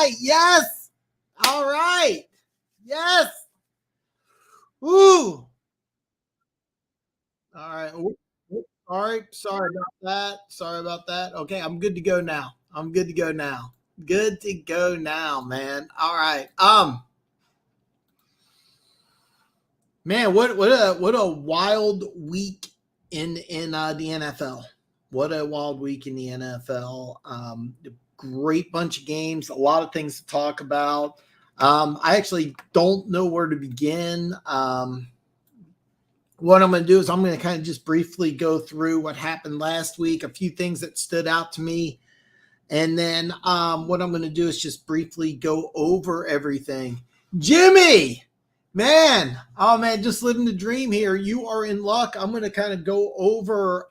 right. Yes. All right. Yes. Ooh. All right. All right. Sorry about that. Okay, I'm good to go now. Good to go now, man. All right. Man, what a wild week in the NFL. What a wild week in the NFL. Great bunch of games, a lot of things to talk about. I actually don't know where to begin. What I'm going to do is I'm going to kind of just briefly go through what happened last week, a few things that stood out to me. And then what I'm going to do is just briefly go over everything. Jimmy, man, oh man, just living the dream here. You are in luck. I'm going to kind of go over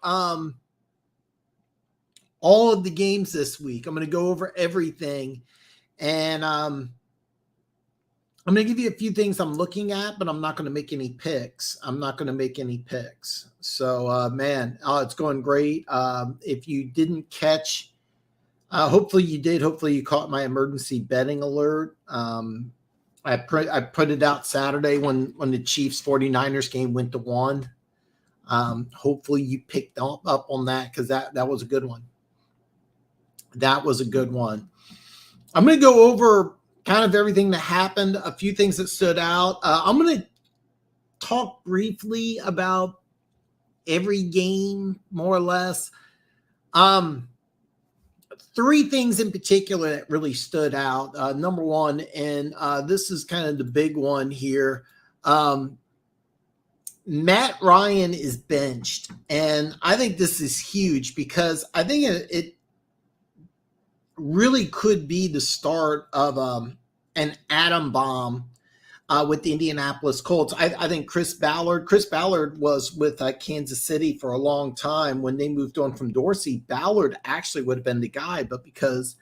all of the games this week. I'm going to go over everything. And I'm going to give you a few things I'm looking at, but I'm not going to make any picks. So, man, it's going great. If you didn't catch, hopefully you did. Hopefully you caught my emergency betting alert. I put it out Saturday when the Chiefs 49ers game went to 1. Hopefully you picked up on that because that was a good one. I'm going to go over kind of everything that happened, a few things that stood out. I'm going to talk briefly about every game, more or less. 3 things in particular that really stood out. Number one, and this is kind of the big one here. Matt Ryan is benched, and I think this is huge because I think it really could be the start of an atom bomb with the Indianapolis Colts. I think Chris Ballard was with Kansas City for a long time. When they moved on from Dorsey, Ballard actually would have been the guy, but because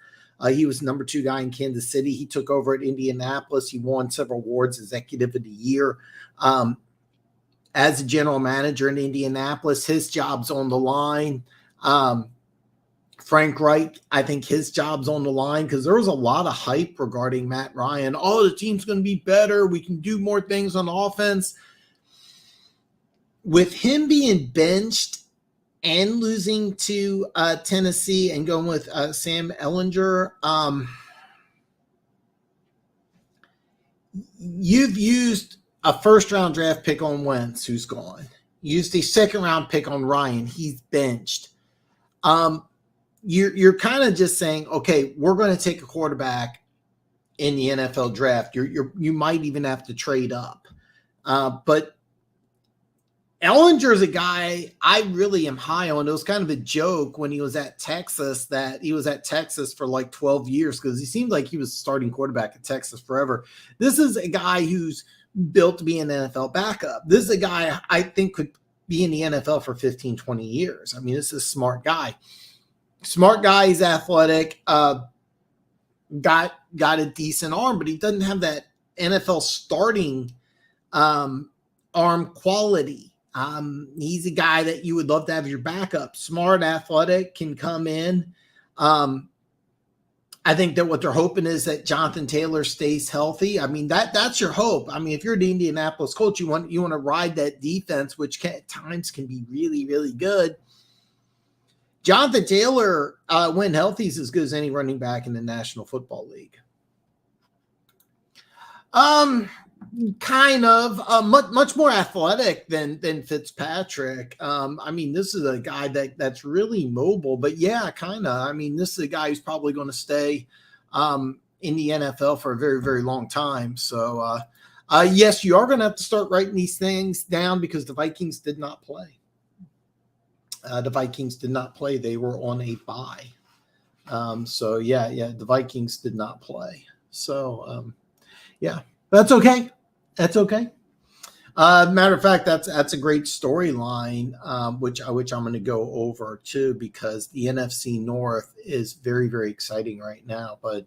he was number 2 guy in Kansas City, he took over at Indianapolis. He won several awards, Executive of the Year. As a general manager in Indianapolis, his job's on the line. Frank Reich, I think his job's on the line because there was a lot of hype regarding Matt Ryan. Oh, the team's going to be better. We can do more things on offense. With him being benched and losing to Tennessee and going with Sam Ehlinger, you've used a first-round draft pick on Wentz, who's gone. Used a second-round pick on Ryan. He's benched. You're kind of just saying, okay, we're going to take a quarterback in the NFL draft. You might even have to trade up. But Ehlinger is a guy I really am high on. It was kind of a joke when he was at Texas that he was at Texas for like 12 years because he seemed like he was starting quarterback at Texas forever. This is a guy who's built to be an NFL backup. This is a guy I think could be in the NFL for 15, 20 years. I mean, this is a smart guy. He's athletic, got a decent arm, but he doesn't have that NFL starting arm quality. He's a guy that you would love to have your backup. Smart, athletic, can come in. I think that what they're hoping is that Jonathan Taylor stays healthy. I mean, that's your hope. I mean, if you're the Indianapolis Colts, you want to ride that defense, which at times can be really, really good. Jonathan Taylor, when healthy, is as good as any running back in the National Football League. Kind of much more athletic than Fitzpatrick. I mean, this is a guy that's really mobile, but yeah, kind of. I mean, this is a guy who's probably going to stay in the NFL for a very, very long time. So, yes, you are going to have to start writing these things down because the Vikings did not play. They were on a bye. So yeah, the Vikings did not play. So, yeah, that's okay. Matter of fact, that's a great storyline, which I'm going to go over too, because the NFC North is very, very exciting right now. But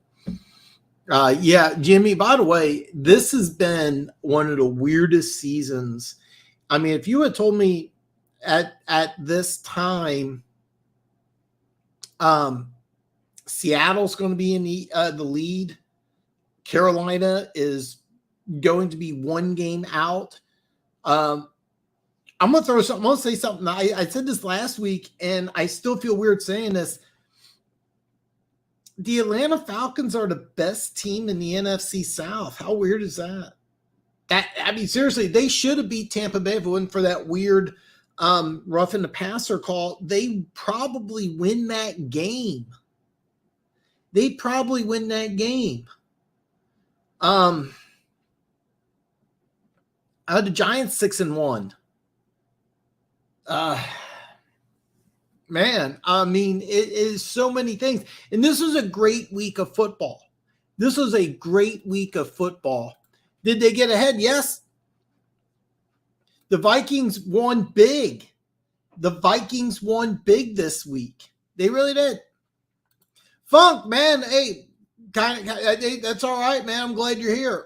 yeah, Jimmy, by the way, this has been one of the weirdest seasons. I mean, if you had told me at this time, Seattle's going to be in the lead Carolina is going to be one game out. I'm going to throw something. I'm going to say something. I said this last week, and I still feel weird saying this. The Atlanta Falcons are the best team in the NFC South. How weird is that? I mean, seriously, they should have beat Tampa Bay if it wasn't for that weird roughing the passer call. They probably win that game. The Giants 6-1. Man, I mean, it is so many things. And this was a great week of football. Did they get ahead? Yes. The Vikings won big. This week. They really did. Funk, man. Hey, that's all right, man. I'm glad you're here.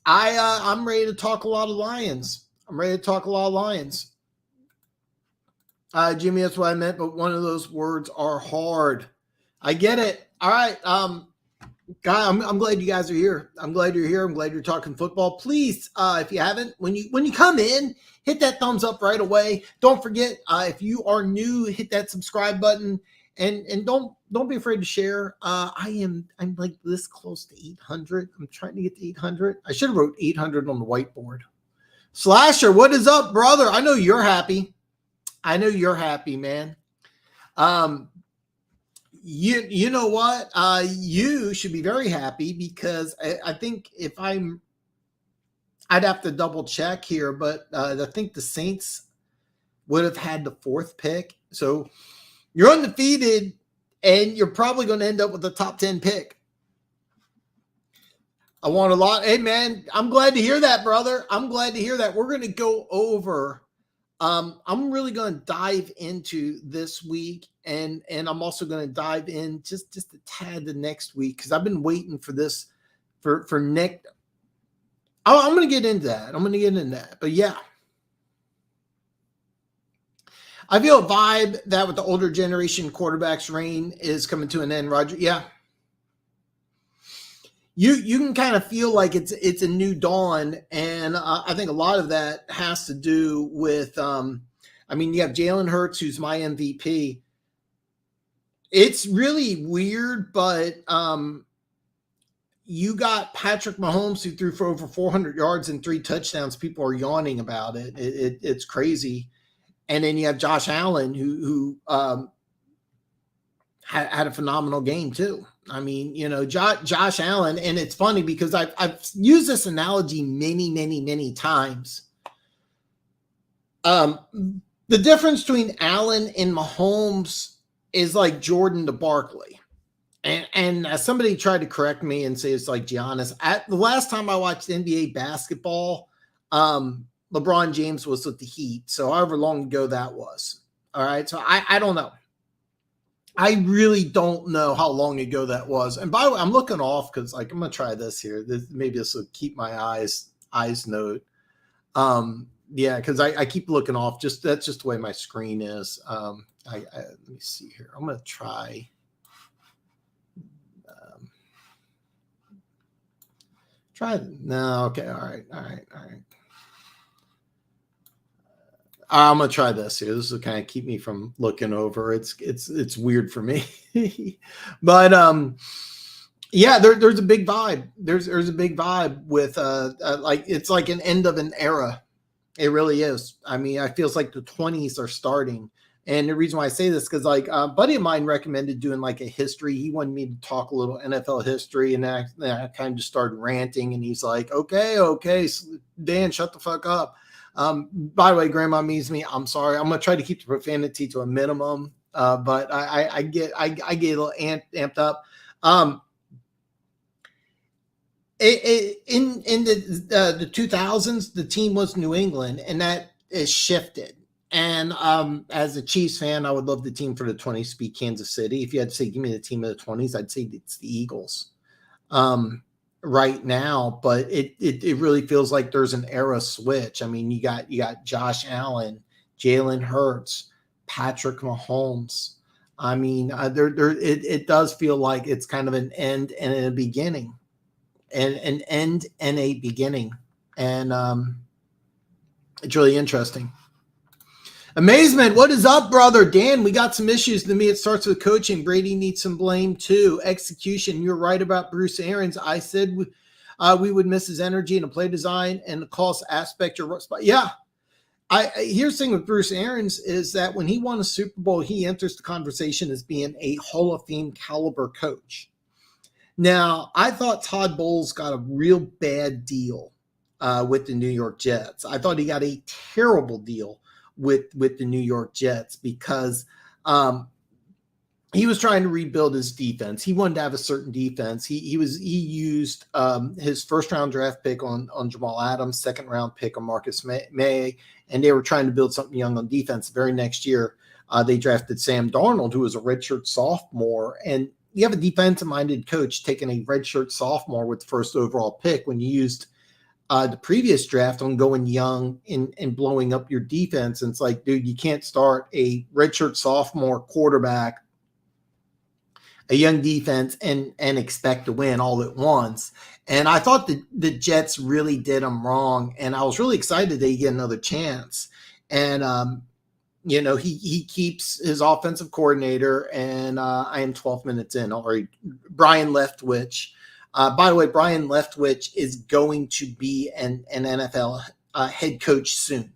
I'm ready to talk a lot of Lions. Jimmy, that's what I meant, but one of those words are hard. I get it. All right. Guy, I'm glad you guys are here. I'm glad you're here. I'm glad you're talking football. Please, if you haven't, when you come in, hit that thumbs up right away. Don't forget, if you are new, hit that subscribe button, and don't be afraid to share. I'm like this close to 800. I'm trying to get to 800. I should have wrote 800 on the whiteboard. Slasher, what is up, brother? I know you're happy. Man. You know what? You should be very happy because I think I'd have to double check here, but I think the Saints would have had the 4th pick. So you're undefeated and you're probably going to end up with the top 10 pick. I want a lot. Hey, man, I'm glad to hear that, brother. We're going to go over. I'm really going to dive into this week, and I'm also going to dive in just a tad the next week because I've been waiting for this for Nick. I'm going to get into that. But yeah, I feel a vibe that with the older generation quarterbacks reign is coming to an end, Roger. Yeah. You can kind of feel like it's a new dawn, and I think a lot of that has to do with you have Jalen Hurts, who's my MVP. It's really weird, but you got Patrick Mahomes, who threw for over 400 yards and 3 touchdowns. People are yawning about it. It's crazy. And then you have Josh Allen, who had a phenomenal game too. I mean, Josh Allen, and it's funny because I've used this analogy many times. The difference between Allen and Mahomes is like Jordan to Barkley. And somebody tried to correct me and say it's like Giannis. At the last time I watched NBA basketball, LeBron James was with the Heat. So however long ago that was. All right. So I don't know. I really don't know how long ago that was. And by the way, I'm looking off because I'm going to try this here. Maybe this will keep my eyes note. Yeah, because I keep looking off. That's just the way my screen is. Let me see here. I'm going to try. No, okay. All right. I'm gonna try this here. This will kind of keep me from looking over. It's weird for me, but yeah, there's a big vibe. There's a big vibe with like it's like an end of an era. It really is. I mean, it feels like the 20s are starting. And the reason why I say this because like a buddy of mine recommended doing like a history. He wanted me to talk a little NFL history, and I kind of just started ranting. And he's like, "Okay, Dan, shut the fuck up." By the way, grandma means me. I'm sorry. I'm going to try to keep the profanity to a minimum. But I get a little amped up. In the 2000s, the team was New England, and that is shifted. And as a Chiefs fan, I would love the team for the 20s to be Kansas City. If you had to say, give me the team of the 20s, I'd say it's the Eagles. Right now, but it really feels like there's an era switch. I mean, you got Josh Allen, Jalen Hurts, Patrick Mahomes. I mean, it does feel like it's kind of an end and a beginning, and an end and a beginning, and it's really interesting. Amazement, what is up, brother? Dan, we got some issues. To me, it starts with coaching. Brady needs some blame too. Execution, you're right about Bruce Arians. I said we would miss his energy and the play design and the cost aspect. Yeah. Here's the thing with Bruce Arians is that when he won a Super Bowl, he enters the conversation as being a Hall of Fame caliber coach. Now, I thought Todd Bowles got a real bad deal with the New York Jets. I thought he got a terrible deal with the New York Jets because he was trying to rebuild his defense. He wanted to have a certain defense. He used his first round draft pick on Jamal Adams, second round pick on Marcus May, and they were trying to build something young on defense. The very next year, they drafted Sam Darnold, who was a redshirt sophomore. And you have a defensive-minded coach taking a redshirt sophomore with the first overall pick when you used the previous draft on going young and blowing up your defense. And it's like, dude, you can't start a redshirt sophomore quarterback, a young defense, and expect to win all at once. And I thought the Jets really did them wrong. And I was really excited they get another chance. And, he keeps his offensive coordinator, and I am 12 minutes in already. Brian Leftwich. By the way, Brian Leftwich is going to be an NFL head coach soon.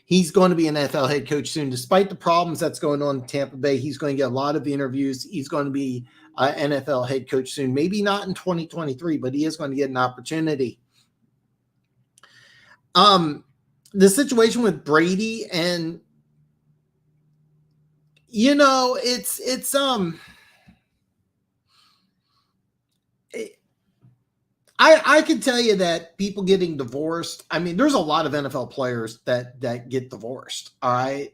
He's going to be an NFL head coach soon. Despite the problems that's going on in Tampa Bay, he's going to get a lot of interviews. He's going to be an NFL head coach soon. Maybe not in 2023, but he is going to get an opportunity. The situation with Brady and, I can tell you that people getting divorced, I mean, there's a lot of NFL players that get divorced, all right?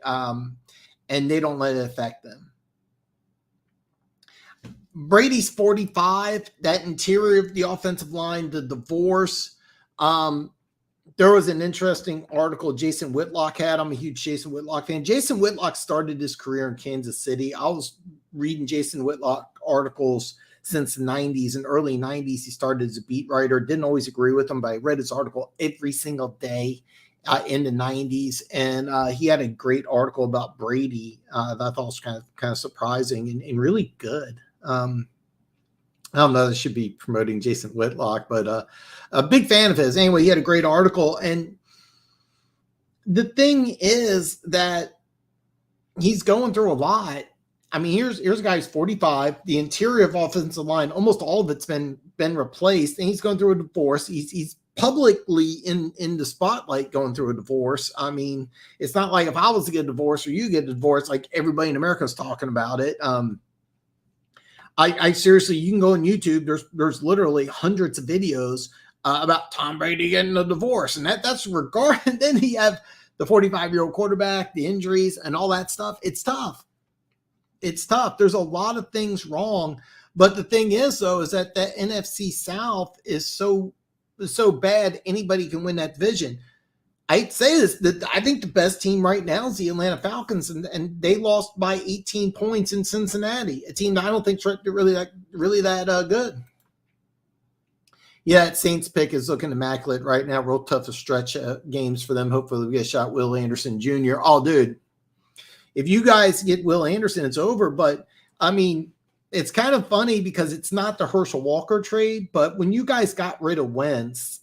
And they don't let it affect them. Brady's 45, that interior of the offensive line, the divorce. There was an interesting article Jason Whitlock had. I'm a huge Jason Whitlock fan. Jason Whitlock started his career in Kansas City. I was reading Jason Whitlock articles since the 90s and early 90s. He started as a beat writer. Didn't always agree with him, but I read his article every single day in the 90s. And he had a great article about Brady that I thought was kind of surprising and really good. I don't know, I should be promoting Jason Whitlock, but a big fan of his. Anyway, he had a great article. And the thing is that he's going through a lot. I mean, here's a guy who's 45. The interior of offensive line, almost all of it's been replaced, and he's going through a divorce. He's publicly in the spotlight going through a divorce. I mean, it's not like if I was to get a divorce or you get a divorce, like everybody in America is talking about it. I seriously, you can go on YouTube. There's literally hundreds of videos about Tom Brady getting a divorce, and that's regarding. Then you have the 45-year-old quarterback, the injuries, and all that stuff. It's tough. It's tough. There's a lot of things wrong, but the thing is, though, is that the NFC South is so bad. Anybody can win that division. I'd say this, that I think the best team right now is the Atlanta Falcons, and they lost by 18 points in Cincinnati, a team that I don't think is really that good. Yeah, that Saints pick is looking immaculate right now. Real tough to stretch games for them. Hopefully we get a shot Will Anderson Jr. Oh, dude, if you guys get Will Anderson, it's over. But, I mean, it's kind of funny because it's not the Herschel Walker trade, but when you guys got rid of Wentz,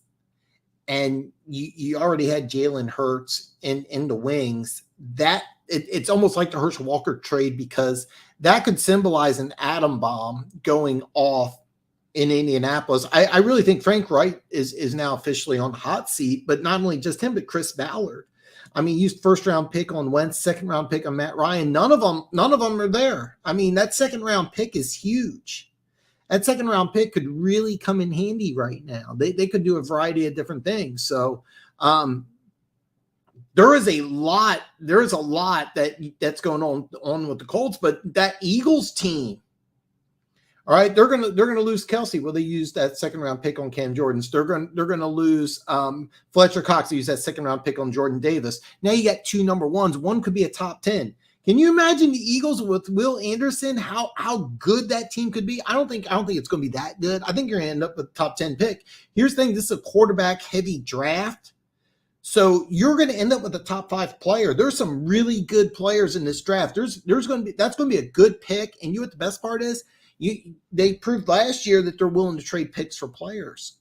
and you already had Jalen Hurts in the wings, that it's almost like the Herschel Walker trade, because that could symbolize an atom bomb going off in Indianapolis. I really think Frank Wright is now officially on the hot seat, but not only just him, but Chris Ballard. I mean, used first round pick on Wentz, second round pick on Matt Ryan. None of them are there. I mean, that second round pick is huge. That second round pick could really come in handy right now. They could do a variety of different things. So there is a lot that's going on with the Colts, but that Eagles team, all right, they're gonna lose Kelsey. Well, they used that second round pick on Cam Jordan. They're gonna lose Fletcher Cox. They used that second round pick on Jordan Davis. Now you got two number ones. One could be a top 10. Can you imagine the Eagles with Will Anderson? How good that team could be? I don't think it's going to be that good. I think you're going to end up with a top 10 pick. Here's the thing: this is a quarterback heavy draft, so you're going to end up with a top 5 player. There's some really good players in this draft. That's going to be a good pick. And you know what the best part is? They proved last year that they're willing to trade picks for players.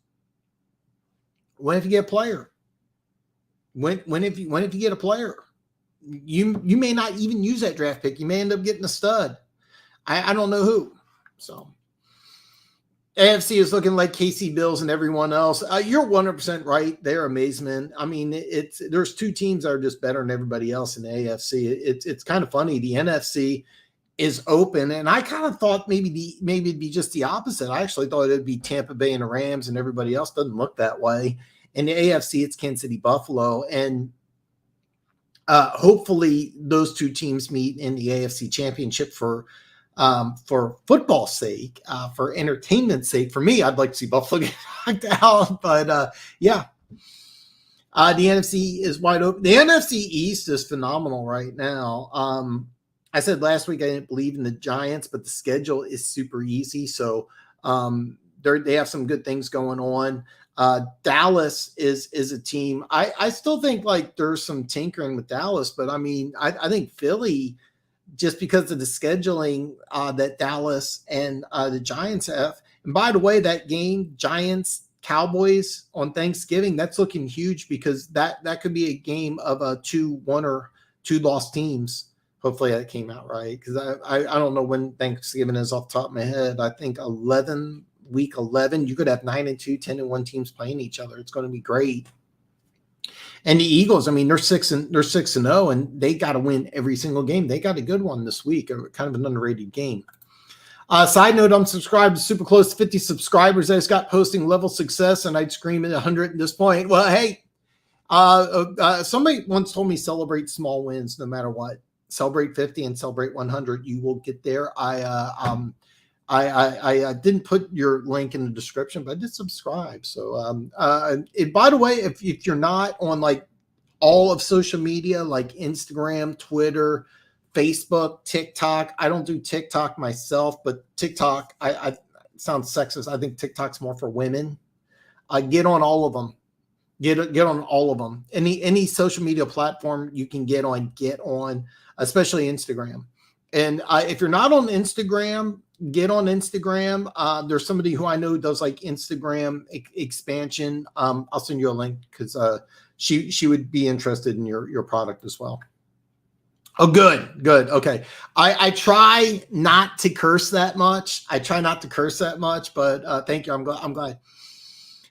When if you get a player? When if you get a player? You may not even use that draft pick. You may end up getting a stud. I don't know who. So AFC is looking like KC Bills and everyone else. You're 100% right. They're amazement. I mean, there's 2 teams that are just better than everybody else in the AFC. It's kind of funny. The NFC is open, and I kind of thought maybe it'd be just the opposite. I actually thought it'd be Tampa Bay and the Rams, and everybody else doesn't look that way. In the AFC, it's Kansas City, Buffalo, and hopefully those 2 teams meet in the AFC Championship for football's sake, for entertainment's sake. For me, I'd like to see Buffalo get knocked out, but yeah. The NFC is wide open. The NFC East is phenomenal right now. I said last week I didn't believe in the Giants, but the schedule is super easy. So they have some good things going on. Dallas is a team. I still think like there's some tinkering with Dallas, but I mean, I think Philly, just because of the scheduling that Dallas and the Giants have. And by the way, that game, Giants Cowboys on Thanksgiving, that's looking huge because that could be a game of 2-1 or 2 lost teams. Hopefully that came out right, because I don't know when Thanksgiving is off the top of my head. I think week 11, you could have 9-2, 10-1 teams playing each other. It's going to be great. And the Eagles, I mean, they're 6-0, and they got to win every single game. They got a good one this week, kind of an underrated game. Side note, I'm subscribed to super close to 50 subscribers. I just got posting level success, and I'd scream at 100 at this point. Well, hey, somebody once told me celebrate small wins no matter what. Celebrate 50 and celebrate 100. You will get there. I didn't put your link in the description, but I did subscribe. So, and by the way, if you're not on like all of social media, like Instagram, Twitter, Facebook, TikTok, I don't do TikTok myself, but TikTok, I sounds sexist. I think TikTok's more for women. Get on all of them. Get on all of them. Any social media platform you can get on, especially Instagram. And if you're not on Instagram, get on Instagram. There's somebody who I know does like Instagram expansion. I'll send you a link because she would be interested in your product as well. Oh, good. Okay. I try not to curse that much. But thank you. I'm glad.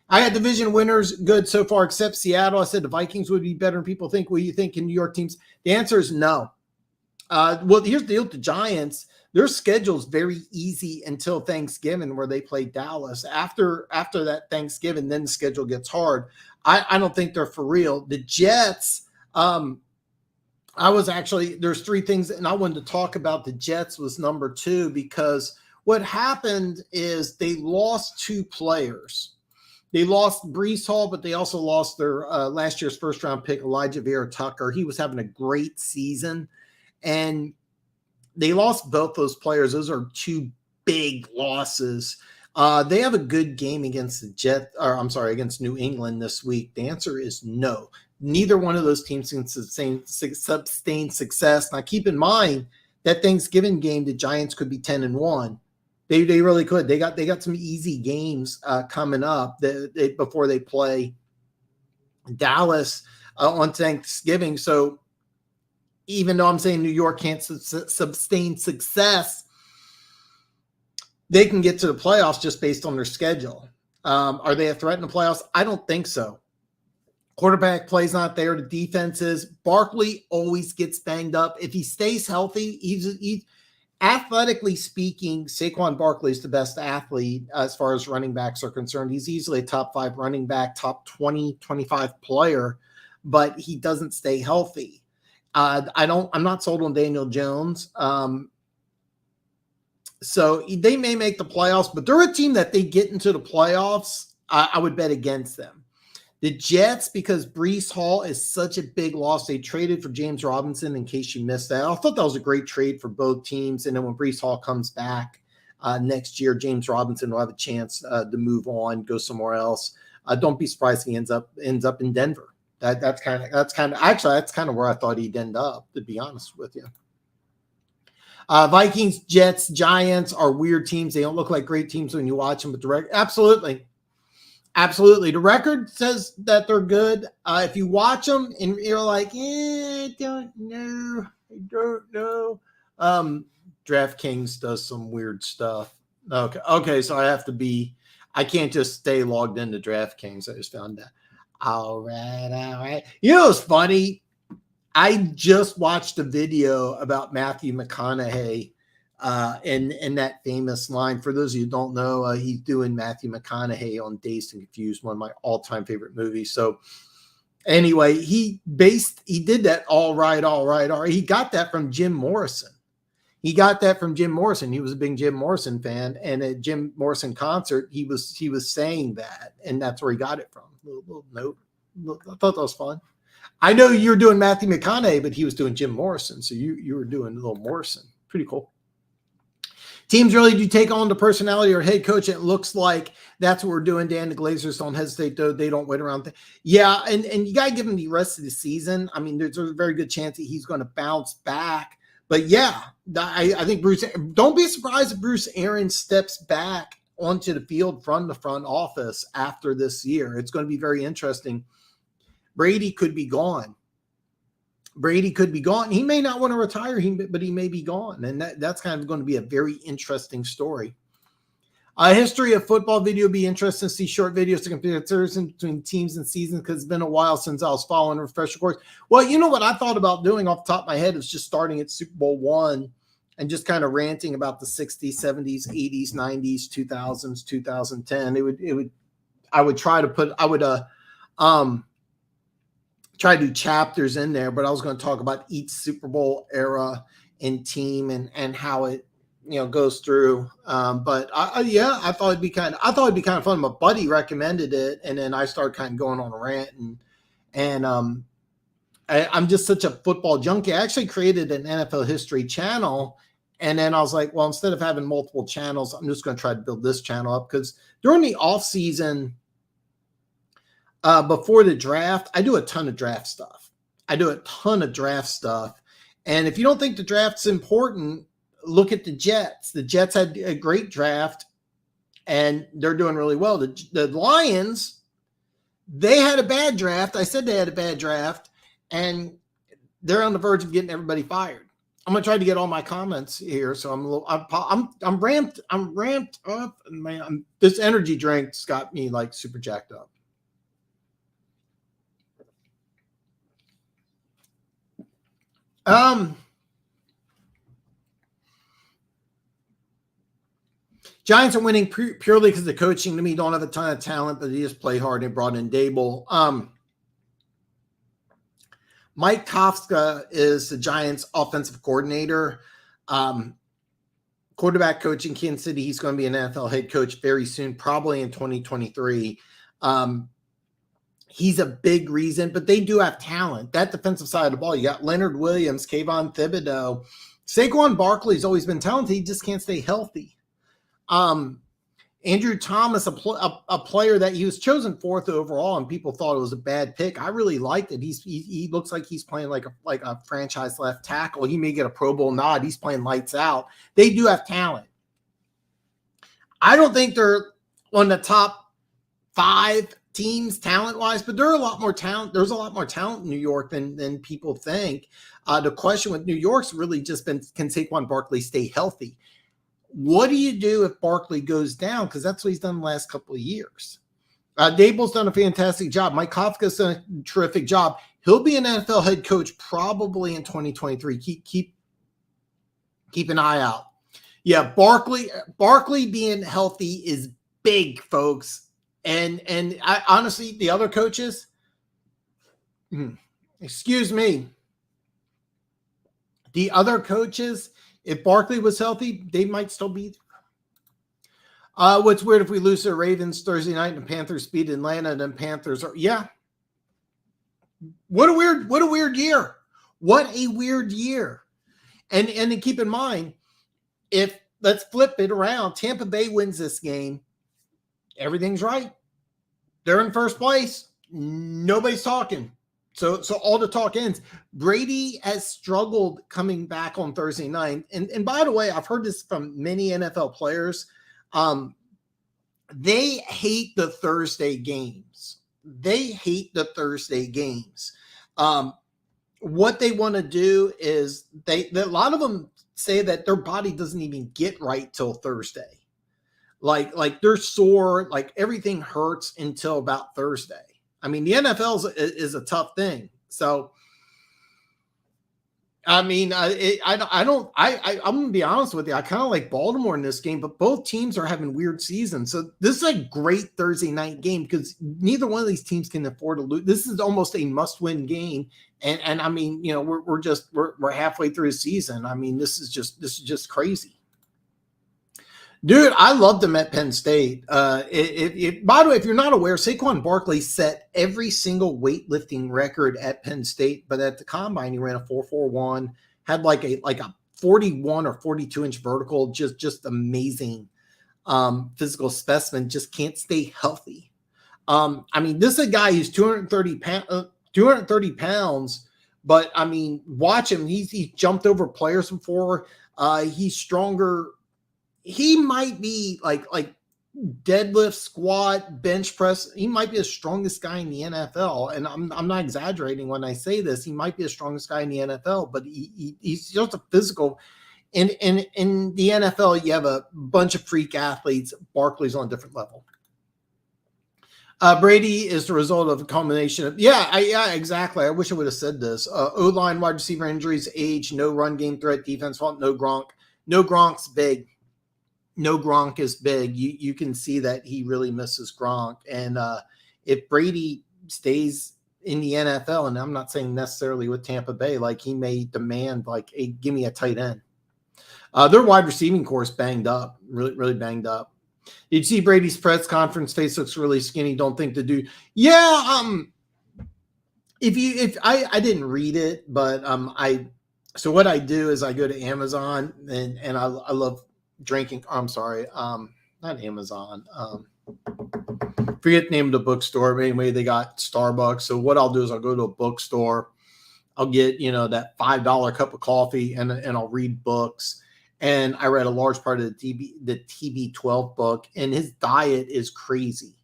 I had division winners good so far, except Seattle. I said the Vikings would be better than people think. What do you think in New York teams? The answer is no. Well, here's the deal with the Giants. Their schedule is very easy until Thanksgiving, where they play Dallas. After that Thanksgiving, then the schedule gets hard. I don't think they're for real. The Jets, there's 3 things, and I wanted to talk about the Jets was number 2, because what happened is they lost 2 players. They lost Breece Hall, but they also lost their last year's first-round pick, Elijah Vera-Tucker. He was having a great season, and they lost both those players. Those are 2 big losses. They have a good game against against New England this week. The answer is no. Neither one of those teams can sustain success. Now, keep in mind that Thanksgiving game, the Giants could be 10-1. They really could. They got some easy games coming up before they play Dallas on Thanksgiving. So even though I'm saying New York can't sustain success, they can get to the playoffs just based on their schedule. Are they a threat in the playoffs? I don't think so. Quarterback play's not there. The defense is. Barkley always gets banged up. If he stays healthy, he's athletically speaking, Saquon Barkley is the best athlete as far as running backs are concerned. He's easily a top 5 running back, top 20, 25 player, but he doesn't stay healthy. I'm not sold on Daniel Jones. So they may make the playoffs, but they're a team that they get into the playoffs. I would bet against them. The Jets, because Breece Hall is such a big loss, they traded for James Robinson in case you missed that. I thought that was a great trade for both teams. And then when Breece Hall comes back next year, James Robinson will have a chance to move on, go somewhere else. Don't be surprised if he ends up in Denver. That's kind of where I thought he'd end up, to be honest with you. Vikings, Jets, Giants are weird teams. They don't look like great teams when you watch them, but absolutely. The record says that they're good. If you watch them and you're like, I don't know. DraftKings does some weird stuff. Okay, so I can't just stay logged into DraftKings. I just found that. All right. You know what's funny? I just watched a video about Matthew McConaughey in that famous line. For those of you who don't know, he's doing Matthew McConaughey on Dazed and Confused, one of my all-time favorite movies. So anyway, he did that all right. He got that from Jim Morrison. He was a big Jim Morrison fan, and at Jim Morrison concert, he was saying that, and that's where he got it from. Little note. I thought that was fun. I know you're doing Matthew McConaughey, but he was doing Jim Morrison, so you were doing a little Morrison. Pretty cool. Teams really do take on the personality or head coach. It looks like that's what we're doing. Dan, the Glazers don't hesitate, though. They don't wait around. Yeah, and you got to give him the rest of the season. I mean, there's a very good chance that he's going to bounce back. But, yeah, I think Bruce – don't be surprised if Bruce Arians steps back onto the field from the front office after this year. It's going to be very interesting. Brady could be gone. He may not want to retire, but he may be gone. And that's kind of going to be a very interesting story. History of football video would be interesting to see short videos to compare comparisons between teams and seasons, because it's been a while since I was following refresher course. Well, you know what I thought about doing off the top of my head is just starting at Super Bowl I and just kind of ranting about the 60s, 70s, 80s, 90s, 2000s, 2010. I would try to try to do chapters in there, but I was going to talk about each Super Bowl era and team and how it goes through. But I thought it'd be kind of fun. My buddy recommended it, and then I started kind of going on a rant, and I'm just such a football junkie. I actually created an NFL history channel, and then I was like, well, instead of having multiple channels, I'm just going to try to build this channel up, because during the off season, before the draft, I do a ton of draft stuff. And if you don't think the draft's important, look at the Jets. The Jets had a great draft, and they're doing really well. The Lions, they had a bad draft. I said they had a bad draft, and they're on the verge of getting everybody fired. I'm going to try to get all my comments here, so I'm ramped up, and man, this energy drink's got me like super jacked up. Giants are winning purely because the coaching. To me, don't have a ton of talent, but they just play hard and brought in Dable. Mike Kafka is the Giants' offensive coordinator. Quarterback coach in Kansas City. He's going to be an NFL head coach very soon, probably in 2023. He's a big reason, but they do have talent. That defensive side of the ball, you got Leonard Williams, Kayvon Thibodeau. Saquon Barkley's always been talented. He just can't stay healthy. Andrew Thomas, a player that he was chosen 4th overall, and people thought it was a bad pick. I really liked it. He looks like he's playing like a franchise left tackle. He may get a Pro Bowl nod. He's playing lights out. They do have talent. I don't think they're on the top 5 teams talent-wise, but there are a lot more talent. There's a lot more talent in New York than people think. The question with New York's really just been, can Saquon Barkley stay healthy? What do you do if Barkley goes down? Because that's what he's done the last couple of years. Dable's done a fantastic job. Mike Kafka's done a terrific job. He'll be an NFL head coach probably in 2023. Keep an eye out. Yeah, Barkley being healthy is big, folks. And I honestly, the other coaches, excuse me, the other coaches, if Barkley was healthy, they might still be. What's weird if we lose to the Ravens Thursday night and the Panthers beat Atlanta, and then Panthers are What a weird year. What a weird year. And then keep in mind, if let's flip it around, Tampa Bay wins this game, everything's right. They're in first place. Nobody's talking. So all the talk ends. Brady has struggled coming back on Thursday night. And by the way, I've heard this from many NFL players. They hate the Thursday games. What they want to do is a lot of them say that their body doesn't even get right till Thursday. Like they're sore, like everything hurts until about Thursday. I mean, the NFL is a tough thing. So, I mean, I'm going to be honest with you. I kind of like Baltimore in this game, but both teams are having weird seasons. So this is a great Thursday night game because neither one of these teams can afford to lose. This is almost a must-win game. And I mean, you know, we're halfway through the season. I mean, this is just crazy. Dude, I loved him at Penn State. By the way, if you're not aware, Saquon Barkley set every single weightlifting record at Penn State, but at the combine he ran a 4.41, had like a 41 or 42 inch vertical, just amazing physical specimen. Just can't stay healthy. I mean, this is a guy who's 230 pounds, but I mean, watch him. He's jumped over players before. He's stronger. He might be like deadlift, squat, bench press. He might be the strongest guy in the NFL. And I'm not exaggerating when I say this. He might be the strongest guy in the NFL, but he's just a physical. In the NFL, you have a bunch of freak athletes. Barkley's on a different level. Brady is the result of a combination of exactly. I wish I would have said this. O-line, wide receiver injuries, age, no run game threat, defense fault, no Gronk. No Gronk's big. No Gronk is big. You can see that he really misses Gronk. And if Brady stays in the NFL, and I'm not saying necessarily with Tampa Bay, like he may demand like, hey, give me a tight end. Their wide receiving core is banged up, really banged up. Did you see Brady's press conference? Face looks really skinny. Don't think the dude. Yeah. If I didn't read it, but so what I do is I go to Amazon and I love drinking. I'm sorry. Not Amazon. Forget the name of the bookstore. But anyway, they got Starbucks. So what I'll do is I'll go to a bookstore. I'll get, that $5 cup of coffee and I'll read books. And I read a large part of the TB12 book, and his diet is crazy.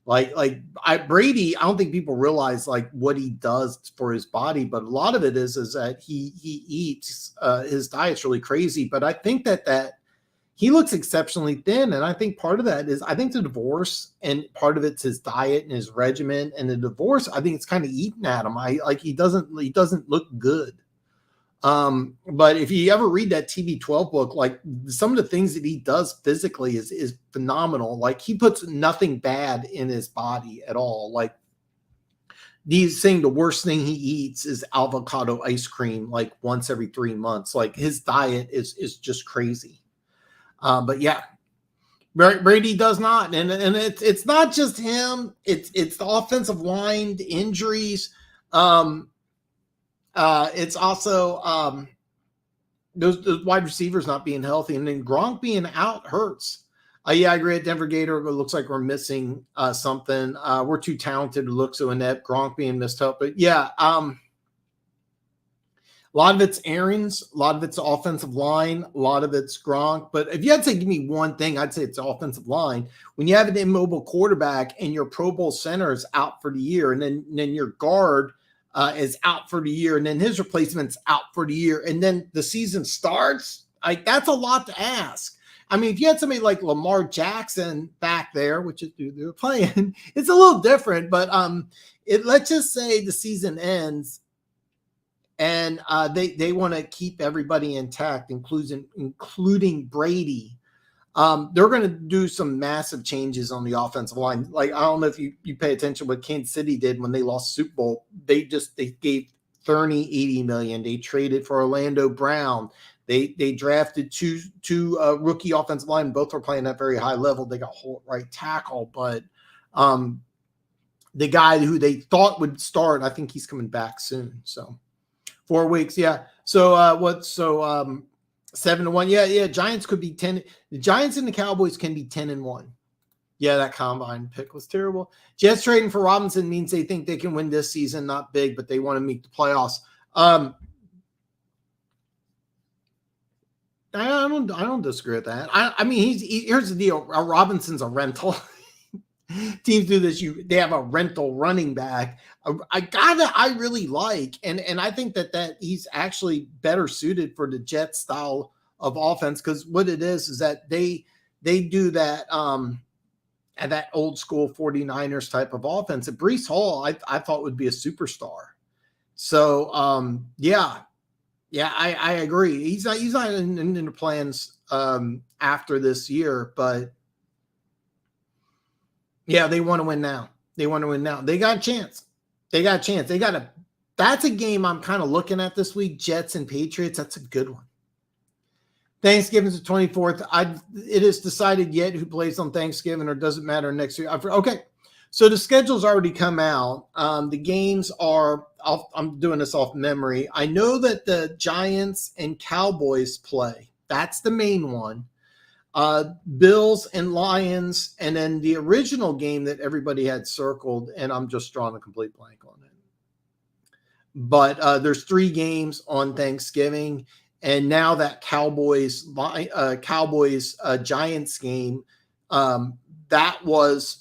Brady, I don't think people realize like what he does for his body, but a lot of it is that he eats, his diet's really crazy. But I think that he looks exceptionally thin. And I think part of that is, I think the divorce, and part of it's his diet and his regimen, and the divorce, I think it's kind of eating at him. He doesn't look good. But if you ever read that TB12 book, like some of the things that he does physically is phenomenal. Like he puts nothing bad in his body at all. Like he's saying the worst thing he eats is avocado ice cream, like once every 3 months. Like his diet is just crazy. But yeah, Brady does not. And it's not just him. It's the offensive line, the injuries. It's also those wide receivers not being healthy, and then Gronk being out hurts. I agree at Denver Gator. It looks like we're missing something. We're too talented to look so inept. Gronk being missed up, but a lot of it's Arians, a lot of it's offensive line, a lot of it's Gronk. But if you had to give me one thing, I'd say it's offensive line. When you have an immobile quarterback and your Pro Bowl center is out for the year, and then your guard is out for the year, and then his replacement's out for the year, and then the season starts, like that's a lot to ask. I mean, if you had somebody like Lamar Jackson back there, which is who they're playing, it's a little different. But let's just say the season ends, and they want to keep everybody intact, including Brady. They're going to do some massive changes on the offensive line. Like, I don't know if you pay attention to what Kansas City did when they lost Super Bowl. They gave 80 million. They traded for Orlando Brown. They drafted two rookie offensive linemen. Both are playing at very high level. They got Holt right tackle, but the guy who they thought would start, I think he's coming back soon. So 4 weeks, yeah. So 7-1, yeah. Giants could be 10. The Giants and the Cowboys can be 10-1. Yeah, that combine pick was terrible. Jets trading for Robinson means they think they can win this season. Not big, but they want to make the playoffs. I don't disagree with that. I mean, here's the deal. Robinson's a rental. Teams do this. They have a rental running back. A guy that I really like, and I think that he's actually better suited for the Jets style of offense, because what it is that they do that and that old school 49ers type of offense. And Breece Hall, I thought would be a superstar. So I agree. He's not in the plans after this year, but yeah, they want to win now. They got a chance. That's a game I'm kind of looking at this week. Jets and Patriots. That's a good one. Thanksgiving's the 24th. It is decided yet who plays on Thanksgiving, or does it matter next year? Okay. So the schedule's already come out. The games are, I'm doing this off memory. I know that the Giants and Cowboys play. That's the main one. Bills and Lions, and then the original game that everybody had circled, and I'm just drawing a complete blank on it. But there's 3 games on Thanksgiving, and now that Cowboys Giants game, that was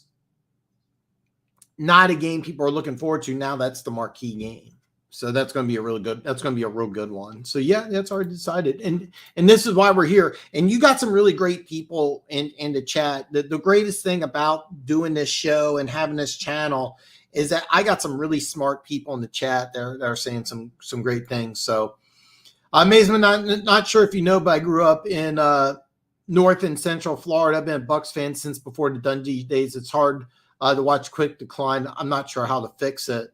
not a game people are looking forward to. Now that's the marquee game. So that's going to be a real good one. So yeah, that's already decided. And this is why we're here. And you got some really great people in the chat. The greatest thing about doing this show and having this channel is that I got some really smart people in the chat that are saying some great things. So Amazement, not sure if you know, but I grew up in North and Central Florida. I've been a Bucks fan since before the Dundee days. It's hard to watch quick decline. I'm not sure how to fix it.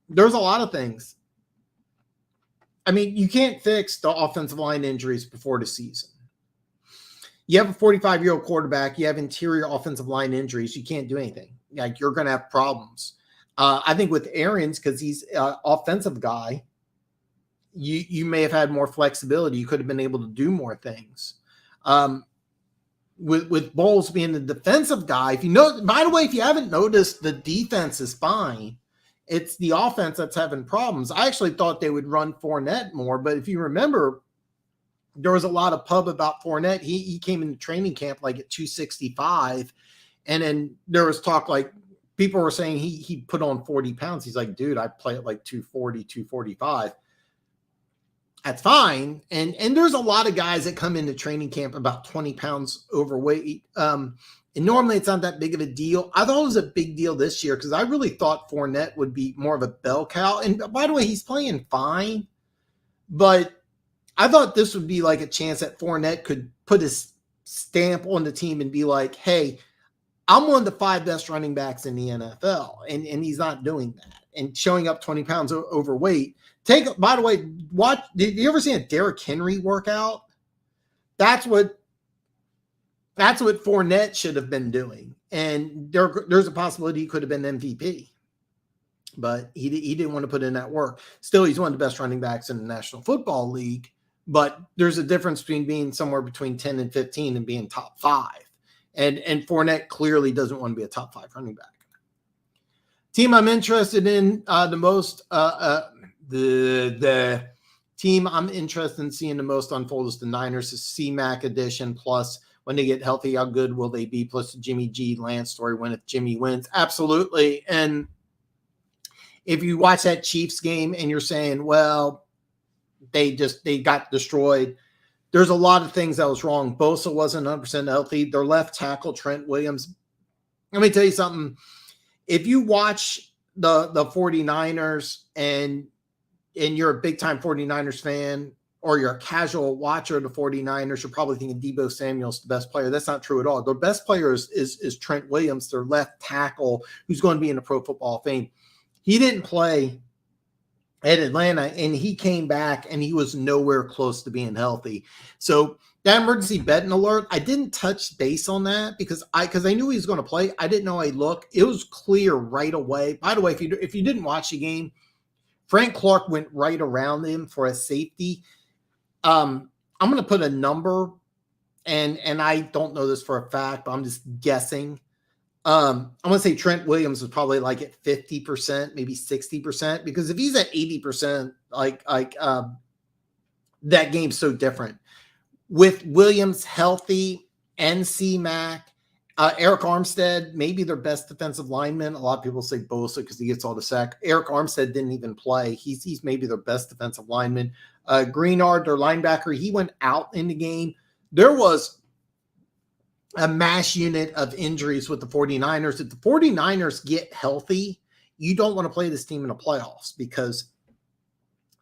There's a lot of things. I mean, you can't fix the offensive line injuries before the season. You have a 45-year-old quarterback. You have interior offensive line injuries. You can't do anything. Like, you're going to have problems. I think with Arians, because he's an offensive guy, you may have had more flexibility. You could have been able to do more things. With Bowles being the defensive guy, if you know, by the way, if you haven't noticed, the defense is fine. It's the offense that's having problems. I actually thought they would run Fournette more, but if you remember, there was a lot of pub about Fournette. He came into training camp like at 265, and then there was talk like people were saying he put on 40 pounds. He's like, dude, I play at like 240, 245. That's fine. And there's a lot of guys that come into training camp about 20 pounds overweight. And normally it's not that big of a deal. I thought it was a big deal this year because I really thought Fournette would be more of a bell cow. And by the way, he's playing fine. But I thought this would be like a chance that Fournette could put his stamp on the team and be like, hey, I'm one of the 5 best running backs in the NFL. And he's not doing that. And showing up 20 pounds overweight. By the way, did you ever see a Derrick Henry workout? That's what Fournette should have been doing. And there's a possibility he could have been MVP. But he didn't want to put in that work. Still, he's one of the best running backs in the National Football League. But there's a difference between being somewhere between 10 and 15 and being top 5. And Fournette clearly doesn't want to be a top 5 running back. Team I'm interested in the most, the team I'm interested in seeing the most unfold is the Niners. The C-Mac edition, plus when they get healthy, how good will they be? Plus the Jimmy G Lance story, when if Jimmy wins. Absolutely. And if you watch that Chiefs game and you're saying, well, they got destroyed, there's a lot of things that was wrong. Bosa wasn't 100% healthy. Their left tackle, Trent Williams. Let me tell you something. If you watch the 49ers and you're a big-time 49ers fan, or you're a casual watcher of the 49ers, you're probably thinking Deebo Samuel's the best player. That's not true at all. Their best player is Trent Williams, their left tackle, who's going to be in the Pro Football Hall of Fame. He didn't play at Atlanta, and he came back and he was nowhere close to being healthy. So that emergency betting alert, I didn't touch base on that because I knew he was going to play. I didn't know I'd look. It was clear right away. By the way, if you didn't watch the game, Frank Clark went right around him for a safety. I'm going to put a number, and I don't know this for a fact, but I'm just guessing. I'm going to say Trent Williams was probably like at 50%, maybe 60%, because if he's at 80%, that game's so different. With Williams healthy and C-Mac, Eric Armstead, maybe their best defensive lineman. A lot of people say Bosa because he gets all the sack. Eric Armstead didn't even play. He's maybe their best defensive lineman. Greenard, their linebacker, he went out in the game. There was a mass unit of injuries with the 49ers. If the 49ers get healthy, you don't want to play this team in the playoffs because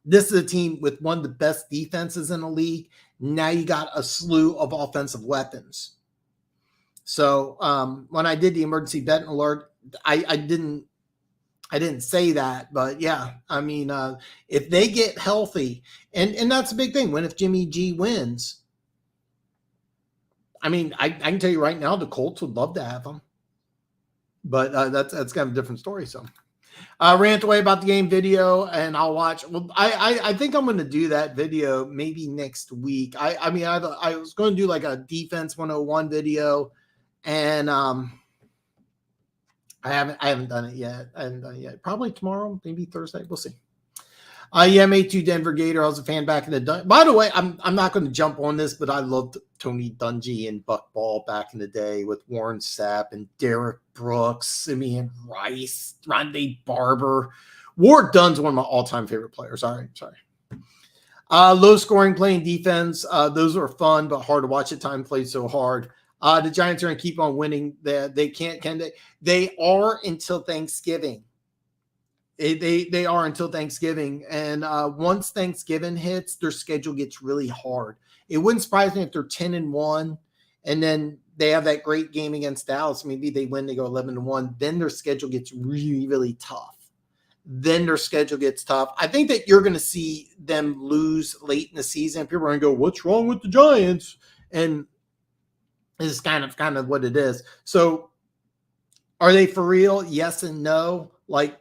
this is a team with one of the best defenses in the league. Now you got a slew of offensive weapons. So when I did the emergency betting alert, I didn't say that, but yeah, I mean, if they get healthy, and that's a big thing. When if Jimmy G wins, I mean, I can tell you right now, the Colts would love to have him, but that's kind of a different story. So, rant away about the game video, and I'll watch. Well, I think I'm going to do that video maybe next week. I mean, I was going to do like a defense 101 video, and I haven't done it yet. Probably tomorrow, maybe Thursday. We'll see. Yeah, May2 Denver Gator. I was a fan back in the day. By the way, I'm not going to jump on this, but I loved Tony Dungy and Buck Ball back in the day with Warren Sapp and Derek Brooks, Simeon Rice, Rondé Barber. Ward Dunn's one of my all-time favorite players. All right, sorry. Low scoring playing defense. Those are fun, but hard to watch at times. Played so hard. The Giants are going to keep on winning. They can't, can they? They are until Thanksgiving. They are until Thanksgiving. And once Thanksgiving hits, their schedule gets really hard. It wouldn't surprise me if they're 10-1, and then they have that great game against Dallas. Maybe they win, they go 11-1. Then their schedule gets really, really tough. I think that you're going to see them lose late in the season. People are going to go, what's wrong with the Giants? And this is kind of what it is. So are they for real? Yes and no. Like,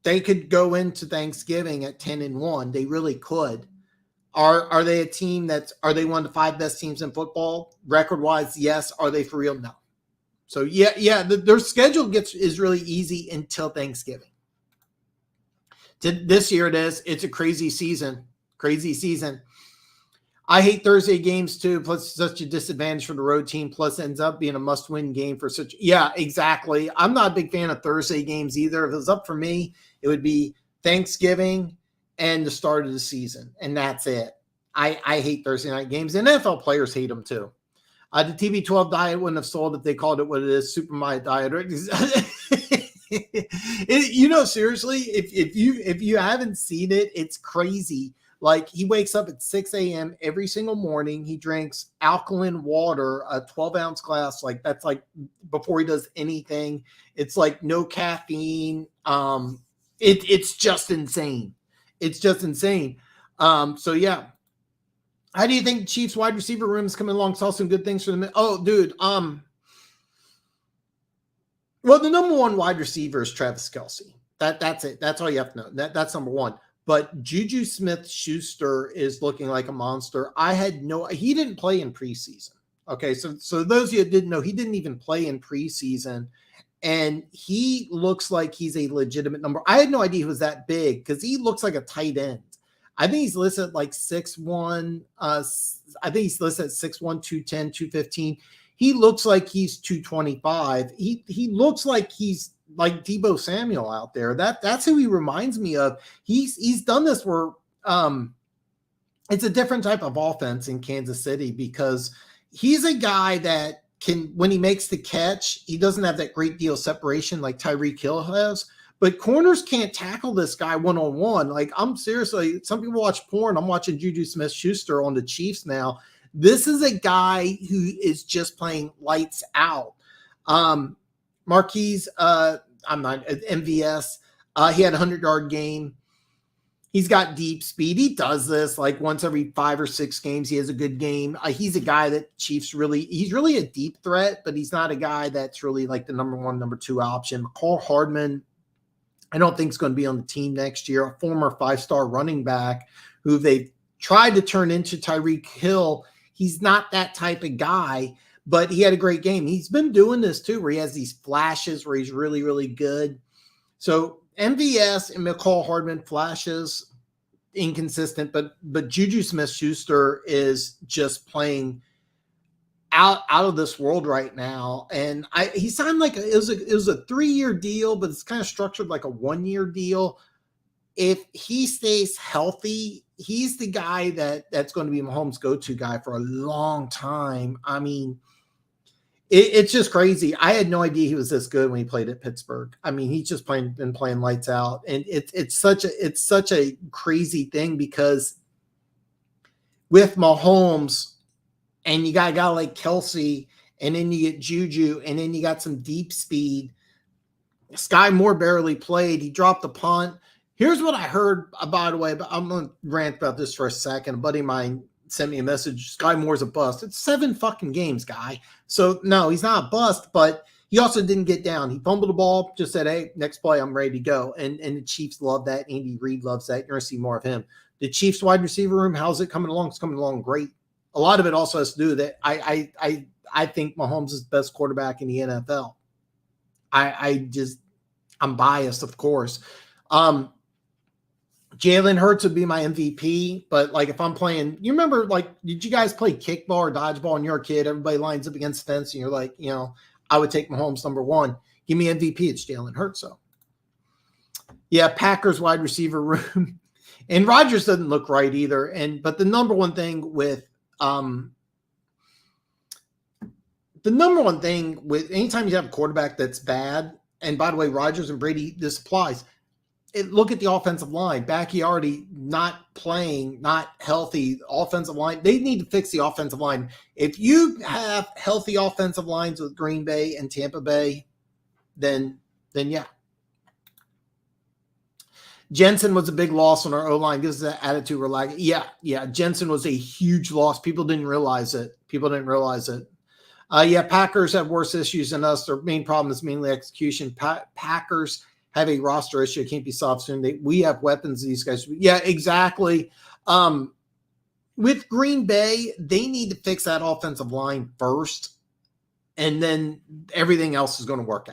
they could go into Thanksgiving at 10-1. They really could. Are they a team are they one of the 5 best teams in football? Record-wise, yes. Are they for real? No. So, yeah, their schedule is really easy until Thanksgiving. This year it is. It's a crazy season. I hate Thursday games too, plus such a disadvantage for the road team, plus ends up being a must-win game for such – yeah, exactly. I'm not a big fan of Thursday games either. If it was up for me, it would be Thanksgiving and the start of the season, and that's it. I hate Thursday night games. And NFL players hate them too. The TB12 diet wouldn't have sold if they called it what it is, Super My Diet. Seriously, if you haven't seen it, it's crazy. Like, he wakes up at 6 a.m. every single morning. He drinks alkaline water, a 12-ounce glass. Like, that's like before he does anything. It's like no caffeine. It's just insane. So, yeah. How do you think Chiefs wide receiver room is coming along? Saw some good things for them. Oh, dude. Well, the number one wide receiver is Travis Kelce. That's it. That's all you have to know. That's number one. But Juju Smith-Schuster is looking like a monster. He didn't play in preseason. Okay, so those of you that didn't know, he didn't even play in preseason. And he looks like he's a legitimate number. I had no idea he was that big because he looks like a tight end. I think he's listed at like 6'1". I think he's listed at 6'1", 210, 215. He looks like he's 225. He looks like he's like Deebo Samuel out there. That's who he reminds me of. He's done this where it's a different type of offense in Kansas City because he's a guy that can, when he makes the catch, he doesn't have that great deal of separation like Tyreek Hill has. But corners can't tackle this guy one-on-one. Like, I'm seriously, some people watch porn. I'm watching Juju Smith-Schuster on the Chiefs now. This is a guy who is just playing lights out. Marquise, I'm not MVS. He had a 100-yard game. He's got deep speed. He does this like once every 5 or 6 games. He has a good game. He's a guy that Chiefs he's really a deep threat, but he's not a guy that's really like the number 1, number 2 option. McCall Hardman, I don't think is going to be on the team next year. A former 5-star running back who they've tried to turn into Tyreek Hill. He's not that type of guy, but he had a great game. He's been doing this too, where he has these flashes where he's really, really good. So MVS and McCall Hardman flashes, inconsistent, but Juju Smith-Schuster is just playing out of this world right now. And he signed like it was a 3-year deal, but it's kind of structured like a 1-year deal. If he stays healthy, he's the guy that's going to be Mahomes' go-to guy for a long time. I mean, it's just crazy. I had no idea he was this good when he played at Pittsburgh. I mean, he's just been playing lights out, and it's such a crazy thing because with Mahomes, and you got a guy like Kelsey, and then you get Juju, and then you got some deep speed. Sky Moore barely played. He dropped the punt. Here's what I heard, by the way, but I'm going to rant about this for a second. A buddy of mine sent me a message. Sky Moore's a bust. It's 7 fucking games, guy. So no, he's not a bust, but he also didn't get down. He fumbled the ball, just said, hey, next play, I'm ready to go. And the Chiefs love that. Andy Reid loves that. You're going to see more of him. The Chiefs wide receiver room, how's it coming along? It's coming along great. A lot of it also has to do with that. I think Mahomes is the best quarterback in the NFL. I'm biased, of course. Jalen Hurts would be my MVP, but like if I'm playing, you remember, like, did you guys play kickball or dodgeball when you're a kid? Everybody lines up against the fence and you're like, I would take Mahomes number 1. Give me MVP. It's Jalen Hurts. So yeah, Packers wide receiver room. And Rodgers doesn't look right either. But the number one thing with anytime you have a quarterback that's bad, and by the way, Rodgers and Brady, this applies. Look at the offensive line. Bacchiardi not playing, not healthy. Offensive line, they need to fix the offensive line. If you have healthy offensive lines with Green Bay and Tampa Bay, then yeah. Jensen was a big loss on our O-line. This is an attitude we're like, yeah. Jensen was a huge loss. People didn't realize it. Yeah, Packers have worse issues than us. Their main problem is mainly execution. Packers have a roster issue. It can't be solved soon. We have weapons. These guys. Yeah, exactly. With Green Bay, they need to fix that offensive line first, and then everything else is going to work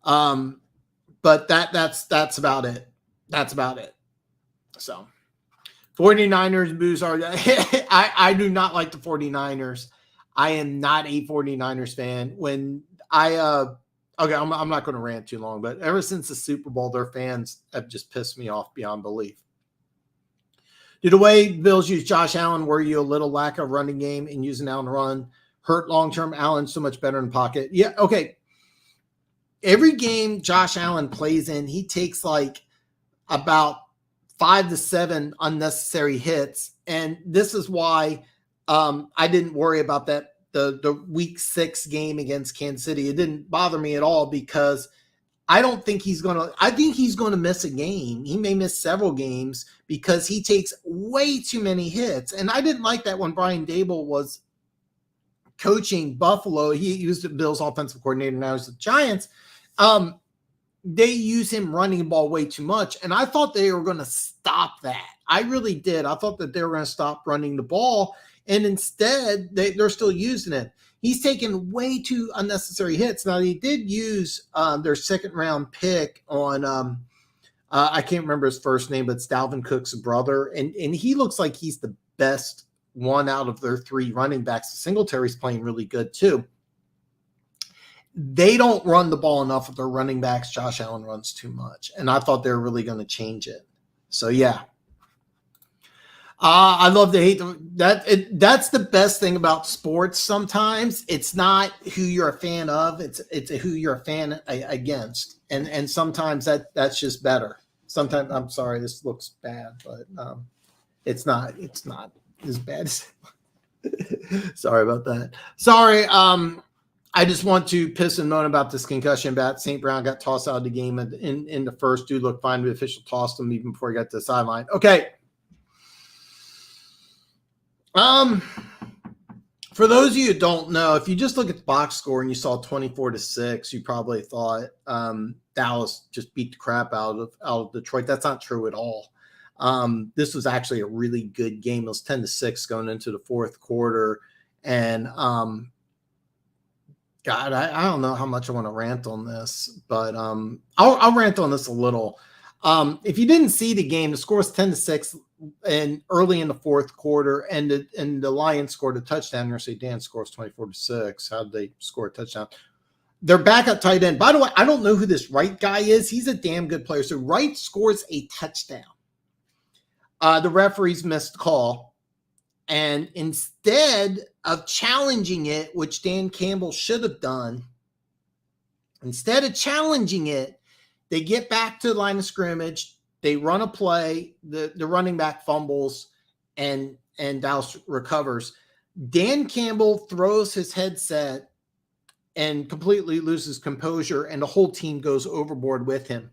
out. But that's about it. That's about it. So 49ers booze are I do not like the 49ers. I am not a 49ers fan. When okay, I'm not going to rant too long, but ever since the Super Bowl, their fans have just pissed me off beyond belief. Did the way Bills use Josh Allen worry you a little lack of running game and using Allen to run hurt long-term? Allen's so much better in pocket. Yeah, okay. Every game Josh Allen plays in, he takes like about 5 to 7 unnecessary hits. And this is why I didn't worry about that. The week 6 game against Kansas City, it didn't bother me at all because I think he's going to miss a game. He may miss several games because he takes way too many hits. And I didn't like that when Brian Daboll was coaching Buffalo. He used the Bills offensive coordinator, now he's the Giants. They use him running the ball way too much. And I thought they were going to stop that. I really did. I thought that they were going to stop running the ball. And instead, they're still using it. He's taken way too unnecessary hits. Now, he did use their second-round pick on I can't remember his first name, but it's Dalvin Cook's brother. And he looks like he's the best one out of their 3 running backs. Singletary's playing really good, too. They don't run the ball enough with their running backs. Josh Allen runs too much. And I thought they were really going to change it. So, yeah. I love to hate that's the best thing about sports. Sometimes it's not who you're a fan of, it's who you're a fan against, and sometimes that's just better. Sometimes, I'm sorry, this looks bad, but it's not as bad as sorry about that. Sorry. I just want to piss and moan about this concussion bat. St. Brown got tossed out of the game in the first. Dude looked fine. The official tossed him even before he got to the sideline. Okay. For those of you who don't know, if you just look at the box score and you saw 24-6, you probably thought Dallas just beat the crap out of Detroit. That's not true at all. This was actually a really good game. It was 10-6 going into the fourth quarter. And God, I don't know how much I want to rant on this, but I'll rant on this a little. If you didn't see the game, the score was 10-6 and early in the fourth quarter, and the Lions scored a touchdown. You're saying Dan scores 24-6. How did they score a touchdown? Their backup tight end. By the way, I don't know who this Wright guy is. He's a damn good player. So Wright scores a touchdown. The referees missed the call. And instead of challenging it, which Dan Campbell should have done, instead of challenging it, they get back to the line of scrimmage. They run a play. The running back fumbles, and Dallas recovers. Dan Campbell throws his headset and completely loses composure, and the whole team goes overboard with him.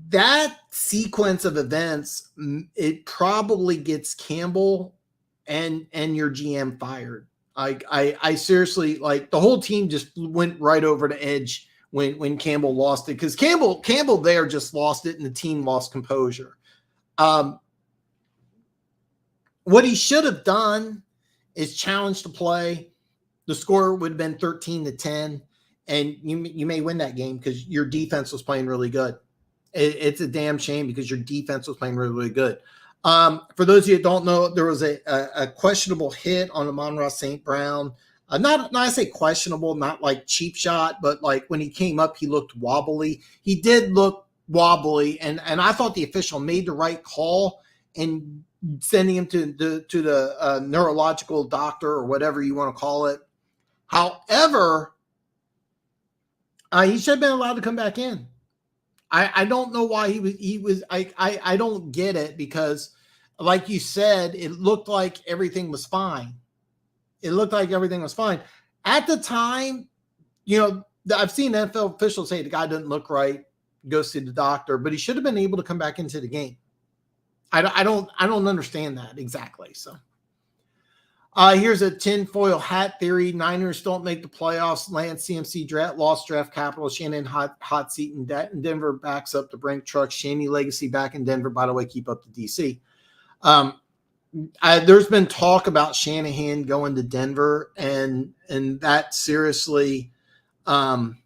That sequence of events, it probably gets Campbell and your GM fired. I seriously, like, the whole team just went right over the edge when Campbell lost it, because Campbell there just lost it and the team lost composure. What he should have done is challenge the play. The score would have been 13-10, and you may win that game because your defense was playing really good. It's a damn shame because your defense was playing really, really good. For those of you that don't know, there was a questionable hit on Amon-Ra St. Brown. Not I say questionable, not like cheap shot, but like when he came up, he looked wobbly. He did look wobbly, and I thought the official made the right call in sending him to the neurological doctor or whatever you want to call it. However, he should have been allowed to come back in. I don't know why he was. I don't get it, because like you said, it looked like everything was fine. It looked like everything was fine. At the time, I've seen NFL officials say the guy doesn't look right, go see the doctor, but he should have been able to come back into the game. I don't understand that exactly. So here's a tinfoil hat theory. Niners don't make the playoffs. Lance CMC draft, lost draft capital. Shannon hot seat in Denver, backs up the Brink truck. Shanny legacy back in Denver. By the way, keep up the DC. There's been talk about Shanahan going to Denver, and that seriously, I'm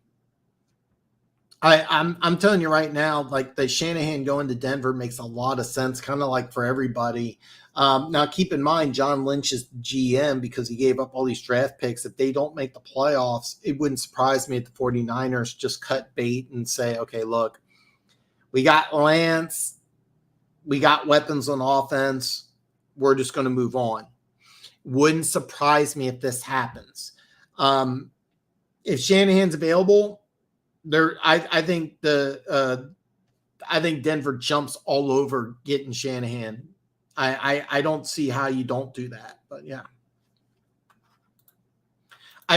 telling you right now, like, the Shanahan going to Denver makes a lot of sense, kind of like for everybody. Now, keep in mind, John Lynch is GM because he gave up all these draft picks. If they don't make the playoffs, it wouldn't surprise me if the 49ers just cut bait and say, okay, look, we got Lance, we got weapons on offense, we're just going to move on. Wouldn't surprise me if this happens. If Shanahan's available, I think Denver jumps all over getting Shanahan. I don't see how you don't do that, but yeah.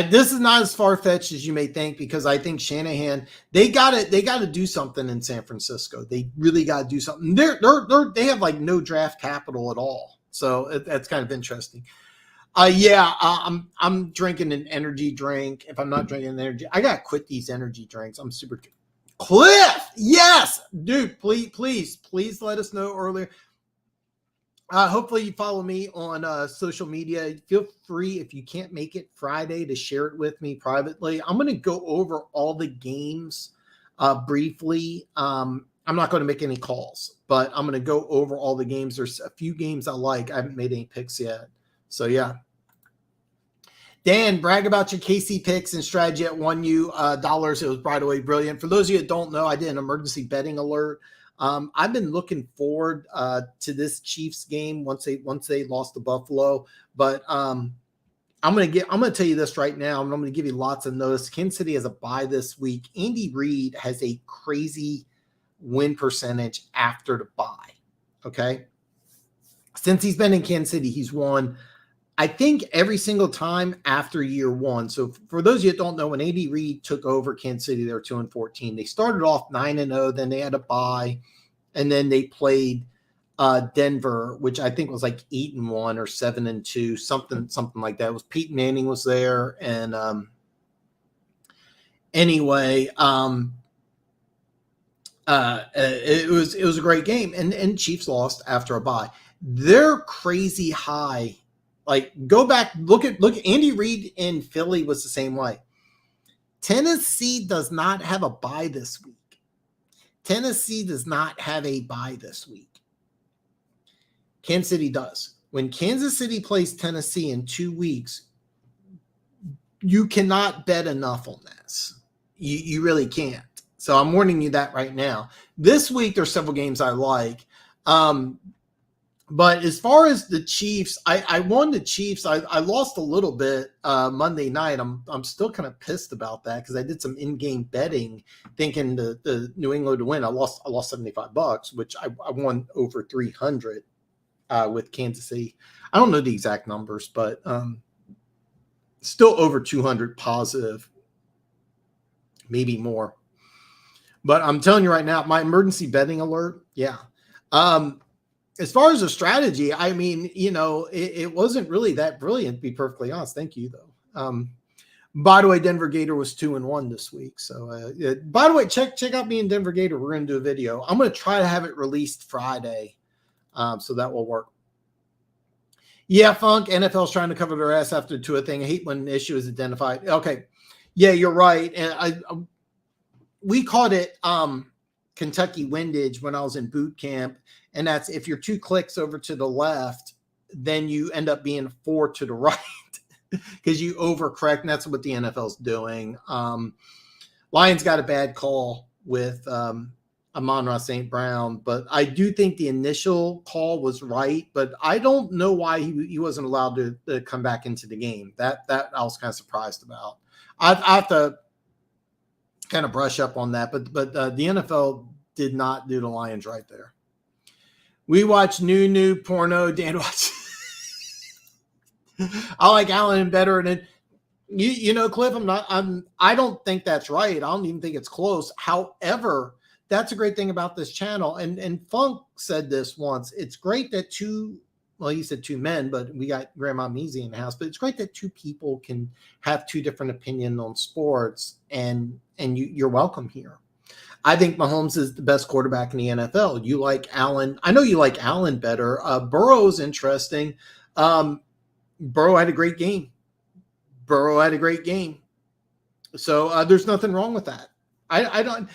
This is not as far-fetched as you may think, because I think Shanahan, they got to do something in San Francisco. They really got to do something. They have like no draft capital at all, so that's kind of interesting. I'm drinking an energy drink. If I'm not drinking an energy, I gotta quit these energy drinks. I'm super. Cliff, yes, dude, please let us know earlier. Hopefully you follow me on social media. Feel free, if you can't make it Friday, to share it with me privately. I'm going to go over all the games briefly. I'm not going to make any calls, but I'm going to go over all the games. There's a few games I like. I haven't made any picks yet. So, yeah. Dan, brag about your KC picks and strategy at won you dollars. It was, by the way, brilliant. For those of you that don't know, I did an emergency betting alert. I've been looking forward to this Chiefs game once they lost to Buffalo. But I'm gonna tell you this right now, and I'm gonna give you lots of notice. Kansas City has a bye this week. Andy Reid has a crazy win percentage after the bye. Okay, since he's been in Kansas City, he's won I think every single time after year one. So for those of you that don't know, when Andy Reid took over Kansas City, they were 2-14. They started off 9-0, then they had a bye, and then they played Denver, which I think was like 8-1 or 7-2, something like that. It was Peyton Manning was there, and anyway, it was a great game, and Chiefs lost after a bye. They're crazy high. Like, go back, look at Andy Reid in Philly was the same way. Tennessee does not have a bye this week. Tennessee does not have a bye this week. Kansas City does. When Kansas City plays Tennessee in 2 weeks, you cannot bet enough on this. You really can't. So I'm warning you that right now. This week, there's several games I like. But as far as the Chiefs, I won the Chiefs. I lost a little bit Monday night. I'm still kind of pissed about that because I did some in-game betting thinking the New England to win. I lost $75, which I won over 300 with Kansas City. I don't know the exact numbers, but still over 200 positive, maybe more. But I'm telling you right now, my emergency betting alert, yeah. As far as a strategy, I mean, it wasn't really that brilliant, to be perfectly honest. Thank you, though. By the way, Denver Gator was 2-1 this week. So, by the way, check out me and Denver Gator. We're going to do a video. I'm going to try to have it released Friday, so that will work. Yeah, Funk, NFL's trying to cover their ass after Tua thing. I hate when an issue is identified. Okay. Yeah, you're right. And we called it Kentucky windage when I was in boot camp. And that's if you're 2 clicks over to the left, then you end up being 4 to the right because you overcorrect. And that's what the NFL's doing. Lions got a bad call with Amon-Ra St. Brown, but I do think the initial call was right, but I don't know why he wasn't allowed to come back into the game. That I was kind of surprised about. I have to kind of brush up on that, but the NFL did not do the Lions right there. We watch new porno. Dan watch. I like Allen better, and Cliff. I don't think that's right. I don't even think it's close. However, that's a great thing about this channel. And Funk said this once. It's great that he said 2 men, but we got Grandma Measy in the house. But it's great that 2 people can have 2 different opinions on sports, and you're welcome here. I think Mahomes is the best quarterback in the NFL. You like Allen. I know you like Allen better. Burrow is interesting. Burrow had a great game. So there's nothing wrong with that. I don't.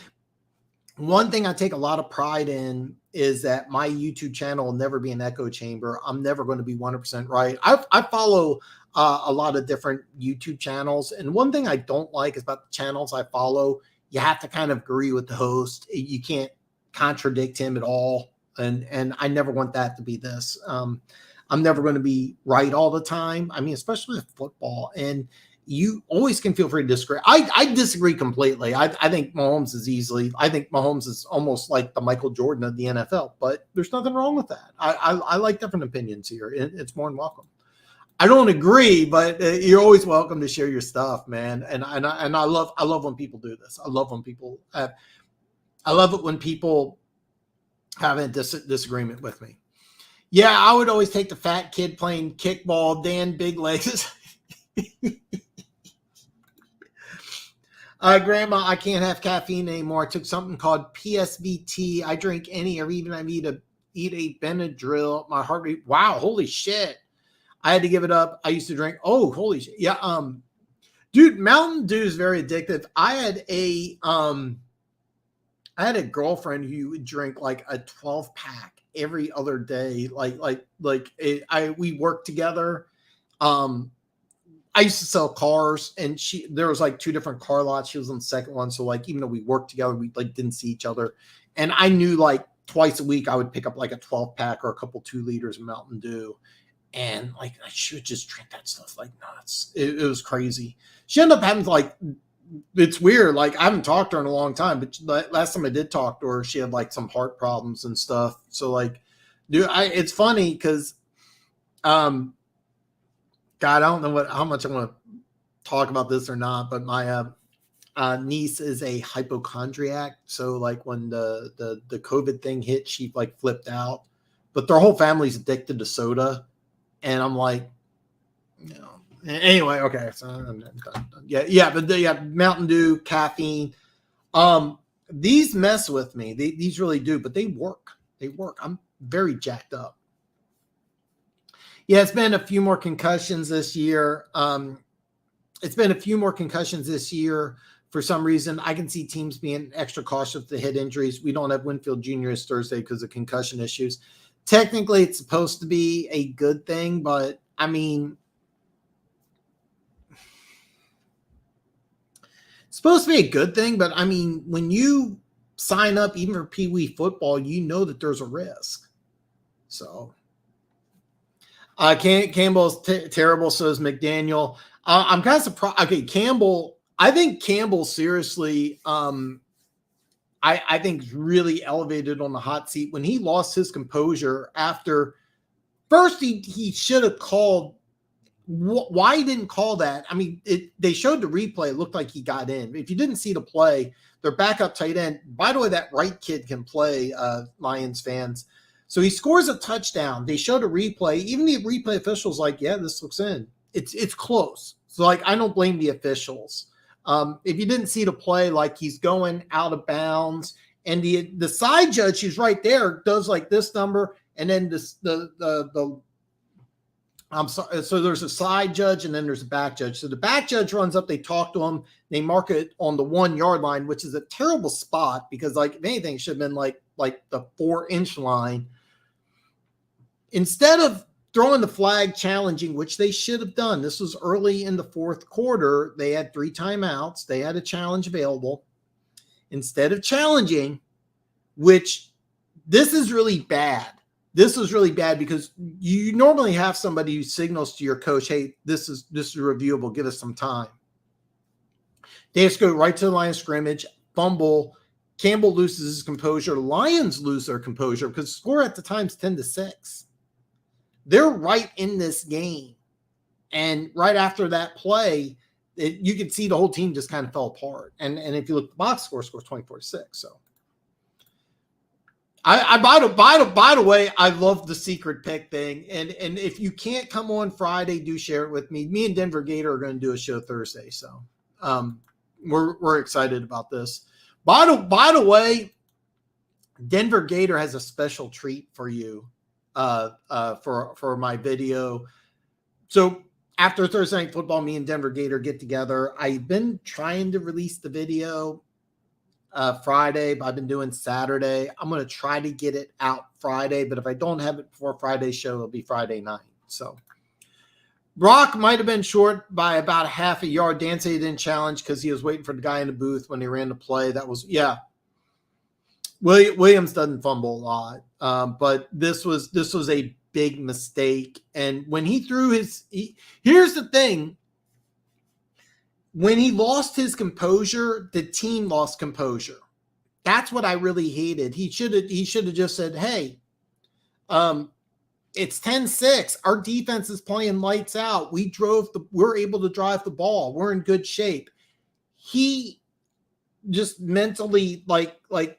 One thing I take a lot of pride in is that my YouTube channel will never be an echo chamber. I'm never going to be 100% right. I follow a lot of different YouTube channels. And one thing I don't like is about the channels I follow, you have to kind of agree with the host. You can't contradict him at all. And I never want that to be this. I'm never going to be right all the time. I mean, especially with football. And you always can feel free to disagree. I disagree completely. I think Mahomes is almost like the Michael Jordan of the NFL, but there's nothing wrong with that. I like different opinions here. It's more than welcome. I don't agree, but you're always welcome to share your stuff, man. And I love when people do this. I love when people I love it when people have a disagreement with me. Yeah, I would always take the fat kid playing kickball, Dan Big Legs. Grandma, I can't have caffeine anymore. I took something called PSVT. I drink any or even I eat a Benadryl. My heart rate. Wow, holy shit. I had to give it up. I used to drink. Oh, holy shit. Yeah. Dude, Mountain Dew is very addictive. I had a girlfriend who would drink like a 12-pack every other day. We worked together. I used to sell cars, and there was like 2 different car lots. She was on the second one. So like, even though we worked together, we like didn't see each other. And I knew like twice a week I would pick up like a 12-pack or a couple 2 liters of Mountain Dew. And like, I should just drink that stuff like nuts. It was crazy. She ended up having like, it's weird. Like, I haven't talked to her in a long time, but last time I did talk to her, she had like some heart problems and stuff. So like, dude, it's funny because, God, I don't know how much I want to talk about this or not, but my niece is a hypochondriac. So like when the COVID thing hit, she like flipped out. But their whole family's addicted to soda, and I'm like, Anyway, okay. So but Mountain Dew, caffeine. These mess with me. These really do, but they work. They work. I'm very jacked up. Yeah, it's been a few more concussions this year. For some reason. I can see teams being extra cautious to hit injuries. We don't have Winfield Jr. this Thursday because of concussion issues. Technically, it's supposed to be a good thing, but I mean, it's supposed to be a good thing, but I mean, when you sign up even for Pee Wee football, you know that there's a risk. So, Campbell's terrible. So is McDaniel. I'm kind of surprised. Okay, Campbell. I think Campbell seriously. I think really elevated on the hot seat when he lost his composure after. First, he should have called. Why he didn't call that? I mean, they showed the replay. It looked like he got in. If you didn't see the play, their backup tight end. By the way, that right kid can play. Lions fans. So he scores a touchdown. They showed a replay. Even the replay officials like, yeah, this looks in. It's close. So like, I don't blame the officials. If you didn't see the play, like he's going out of bounds, and the side judge who's right there does like this number, and then I'm sorry. So there's a side judge and then there's a back judge. So the back judge runs up, they talk to him, they mark it on the 1 yard line, which is a terrible spot because like if anything, it should have been like the 4-inch line. Instead of throwing the flag challenging, which they should have done. This was early in the fourth quarter. They had 3 timeouts. They had a challenge available. Instead of challenging, which this is really bad. This was really bad because you normally have somebody who signals to your coach, hey, this is reviewable. Give us some time. They just go right to the line of scrimmage, fumble. Campbell loses his composure. Lions lose their composure because the score at the time is 10-6. They're right in this game. And right after that play, you could see the whole team just kind of fell apart. And if you look at the box score, scores 24-6. So by the way, I love the secret pick thing. And if you can't come on Friday, do share it with me. Me and Denver Gator are going to do a show Thursday. So we're excited about this. By the way, Denver Gator has a special treat for you. For my video. So after Thursday Night Football, me and Denver Gator get together. I've been trying to release the video Friday, but I've been doing Saturday. I'm going to try to get it out Friday, but if I don't have it before Friday's show, it'll be Friday night. So Brock might have been short by about a half a yard. Dan said he didn't challenge because he was waiting for the guy in the booth when he ran the play. That was, yeah. Williams doesn't fumble a lot, but this was a big mistake. And when he threw here's the thing. When he lost his composure, the team lost composure. That's what I really hated. He should have just said, hey, it's 10-6. Our defense is playing lights out. We're able to drive the ball. We're in good shape. He just mentally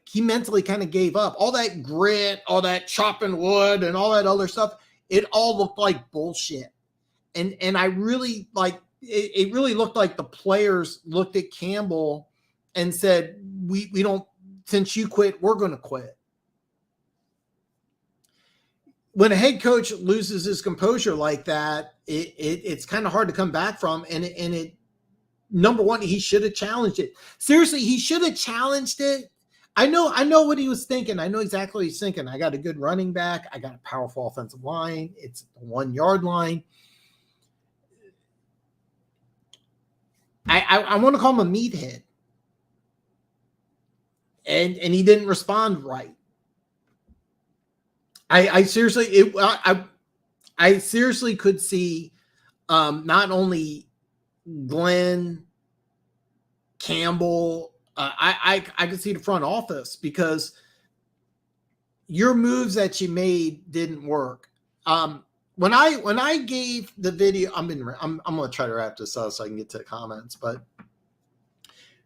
he mentally kind of gave up. All that grit, all that chopping wood and all that other stuff, it all looked like bullshit. And I really it really looked like the players looked at Campbell and said, we don't, since you quit, we're going to quit. When a head coach loses his composure like that, it's kind of hard to come back from. And it number one, he should have challenged it. Seriously, he should have challenged it. I know what he was thinking. I know exactly what he's thinking. I got a good running back. I got a powerful offensive line. It's the 1 yard line. I want to call him a meathead. And he didn't respond right. I seriously could see not only Glenn, Campbell, I could see the front office because your moves that you made didn't work. when I gave the video, I'm going to try to wrap this up so I can get to the comments, but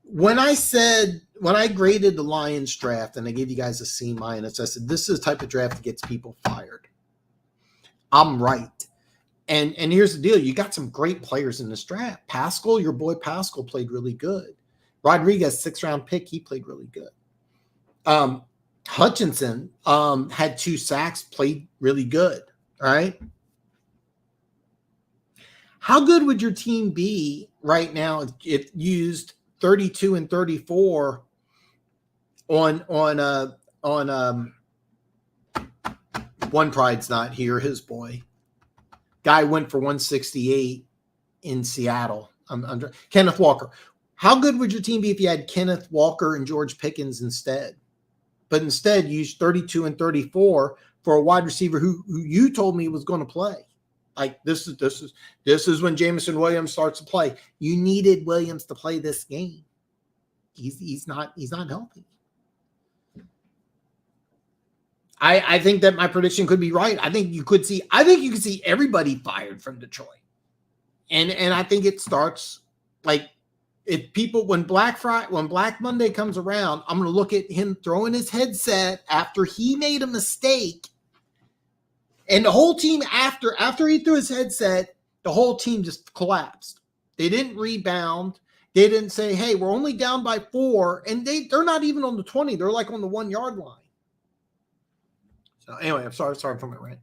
when I graded the Lions draft and I gave you guys a C-, I said, this is the type of draft that gets people fired. I'm right. And here's the deal. You got some great players in this draft. Pascal, your boy Pascal, played really good. Rodriguez, 6th-round pick, he played really good. Hutchinson had 2 sacks, played really good. All right. How good would your team be right now if used 32 and 34 on One Pride's not here, his boy. Guy went for 168 in Seattle. Kenneth Walker. How good would your team be if you had Kenneth Walker and George Pickens instead? But instead, you used 32 and 34 for a wide receiver who you told me was going to play. Like this is when Jameson Williams starts to play. You needed Williams to play this game. He's not healthy. I think that my prediction could be right. I think you could see everybody fired from Detroit. And I think it starts like if people when Black Monday comes around, I'm going to look at him throwing his headset after he made a mistake. And the whole team after he threw his headset, the whole team just collapsed. They didn't rebound. They didn't say, "Hey, we're only down by 4," and they're not even on the 20. They're like on the 1-yard line. So anyway, I'm sorry for my rant.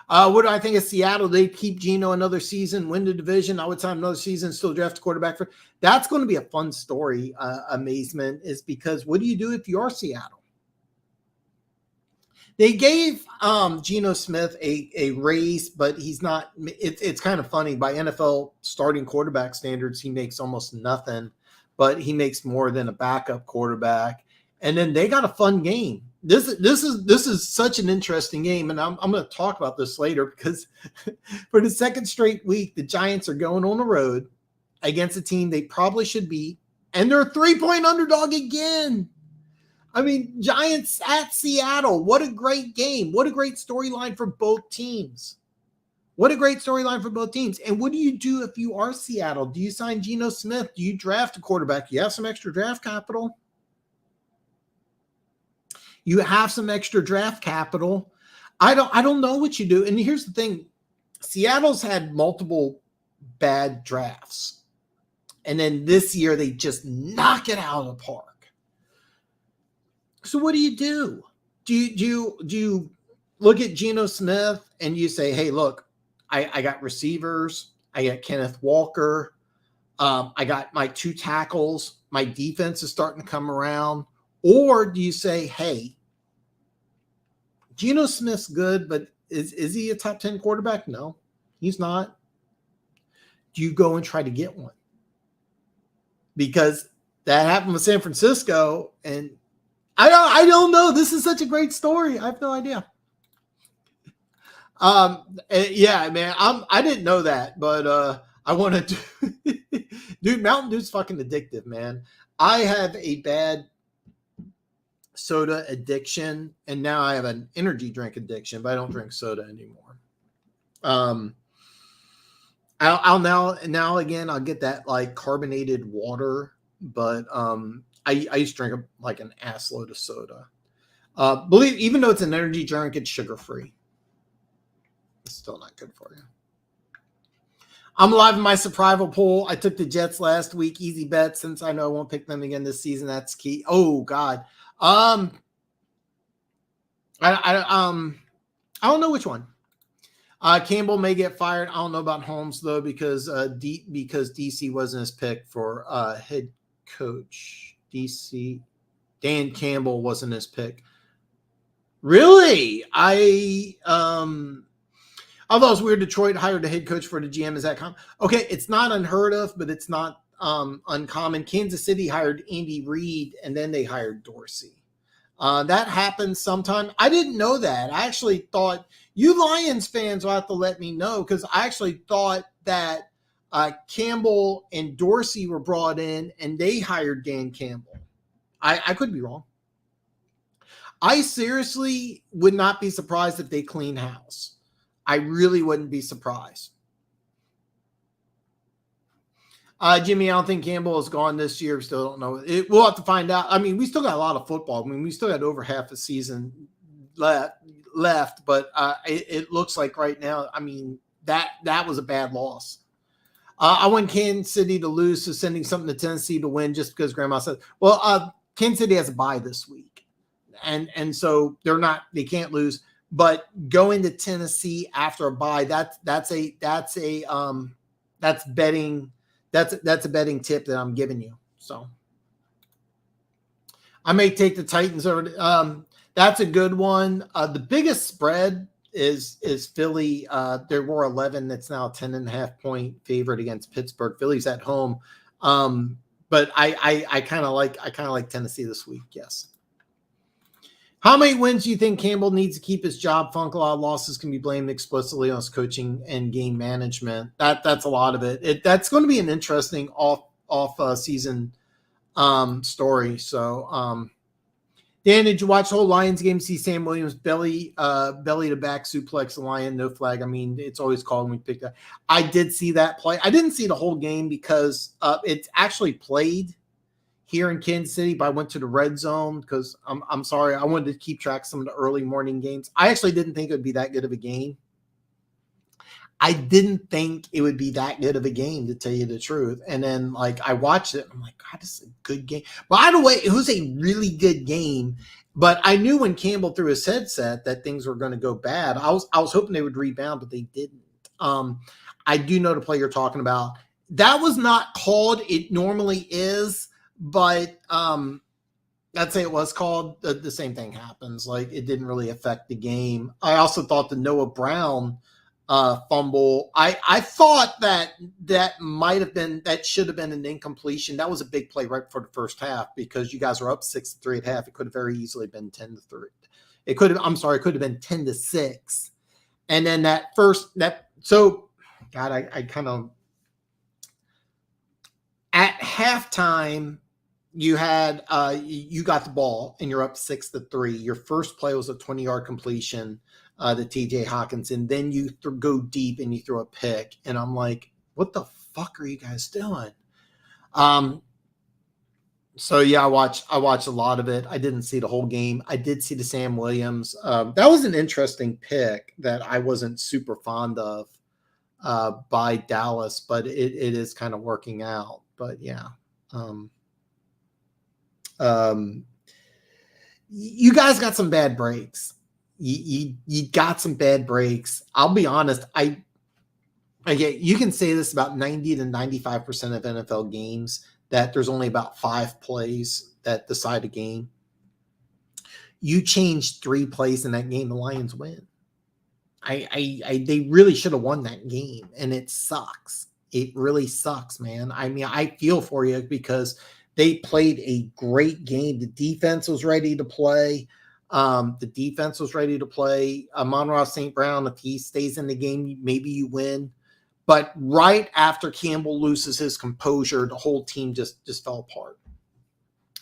What do I think of Seattle? They keep Geno another season, win the division. I would sign another season, still draft a quarterback for. That's going to be a fun story. Amazement is because what do you do if you are Seattle? They gave Geno Smith a raise, but he's not. It's kind of funny. By NFL starting quarterback standards, he makes almost nothing, but he makes more than a backup quarterback. And then they got a fun game. This is such an interesting game, and I'm going to talk about this later because for the second straight week, the Giants are going on the road against a team they probably should beat, and they're a 3-point underdog again. I mean, Giants at Seattle. What a great game. What a great storyline for both teams. What a great storyline for both teams. And what do you do if you are Seattle? Do you sign Geno Smith? Do you draft a quarterback? You have some extra draft capital. You have some extra draft capital. I don't know what you do. And here's the thing. Seattle's had multiple bad drafts. And then this year they just knock it out of the park. So what do you do? Do you look at Geno Smith and you say, hey, look, I got receivers. I got Kenneth Walker. I got my 2 tackles. My defense is starting to come around. Or do you say, hey, Geno Smith's good, but is he a top 10 quarterback? No, he's not. Do you go and try to get one? Because that happened with San Francisco, and I don't know. This is such a great story. I have no idea. Yeah, man, I didn't know that, but I want to dude, Mountain Dew's fucking addictive, man. I have a bad soda addiction, and now I have an energy drink addiction, but I don't drink soda anymore. I'll now again, I'll get that like carbonated water, but I used to drink like an ass load of soda. Even though it's an energy drink, it's sugar free. It's still not good for you. I'm live in my survival pool. I took the Jets last week. Easy bet since I know I won't pick them again this season. That's key. Oh God. I don't know which one. Campbell may get fired. I don't know about Holmes though because DC wasn't his pick for head coach. DC Dan Campbell wasn't his pick. Really? I thought it was weird. Detroit hired a head coach for the GM. Is that common? Okay, it's not unheard of, but it's not uncommon. Kansas City hired Andy Reid, and then they hired Dorsey. That happens sometime. I didn't know that. I actually thought you Lions fans will have to let me know because I actually thought that Campbell and Dorsey were brought in, and they hired Dan Campbell. I could be wrong. I seriously would not be surprised if they clean house. I really wouldn't be surprised. Jimmy, I don't think Campbell is gone this year. We still don't know. We'll have to find out. I mean, we still got a lot of football. I mean, we still got over half the season left, but it looks like right now, I mean, that was a bad loss. I want Kansas City to lose, so sending something to Tennessee to win just because Grandma said, well, Kansas City has a bye this week. And so they can't lose, but going to Tennessee after a bye, that's a betting. That's a betting tip that I'm giving you. So I may take the Titans over. That's a good one. The biggest spread is Philly. There were 11. That's now a 10.5 point favorite against Pittsburgh. Philly's at home. But I kind of like Tennessee this week. Yes. How many wins do you think Campbell needs to keep his job? Funk, a lot of losses can be blamed explicitly on his coaching and game management. That's a lot of it. That's going to be an interesting off season story. So, Dan, did you watch the whole Lions game? See Sam Williams belly to back suplex the Lion, no flag. I mean, it's always called when we pick that. I did see that play. I didn't see the whole game because it's actually played here in Kansas City, but I went to the red zone because I'm sorry, I wanted to keep track of some of the early morning games. I actually didn't think it would be that good of a game. I didn't think it would be that good of a game, to tell you the truth. And then, like, I watched it. I'm like, God, this is a good game. By the way, it was a really good game. But I knew when Campbell threw his headset that things were going to go bad. I was hoping they would rebound, but they didn't. I do know the play you're talking about. That was not called. It normally is. But I'd say it was called. The same thing happens. Like, it didn't really affect the game. I also thought the Noah Brown fumble, I thought that should have been an incompletion. That was a big play right before the first half because you guys were up 6-3 at half. It could have very easily been 10-3. It could have been 10-6. And then I kind of, at halftime, you had you got the ball and you're up 6-3. Your first play was a 20-yard completion to TJ Hawkinson. Then you go deep and you throw a pick. And I'm like, what the fuck are you guys doing? So yeah, I watched a lot of it. I didn't see the whole game. I did see the Sam Williams. That was an interesting pick that I wasn't super fond of by Dallas, but it is kind of working out. But yeah. You guys got some bad breaks. You got some bad breaks. I'll be honest. You can say this about 90 to 95% of NFL games, that there's only about 5 plays that decide a game. You change 3 plays in that game, the Lions win. They really should have won that game, and it sucks. It really sucks, man. I mean, I feel for you because they played a great game. The defense was ready to play. Amon-Ra St. Brown, if he stays in the game, maybe you win. But right after Campbell loses his composure, the whole team just fell apart.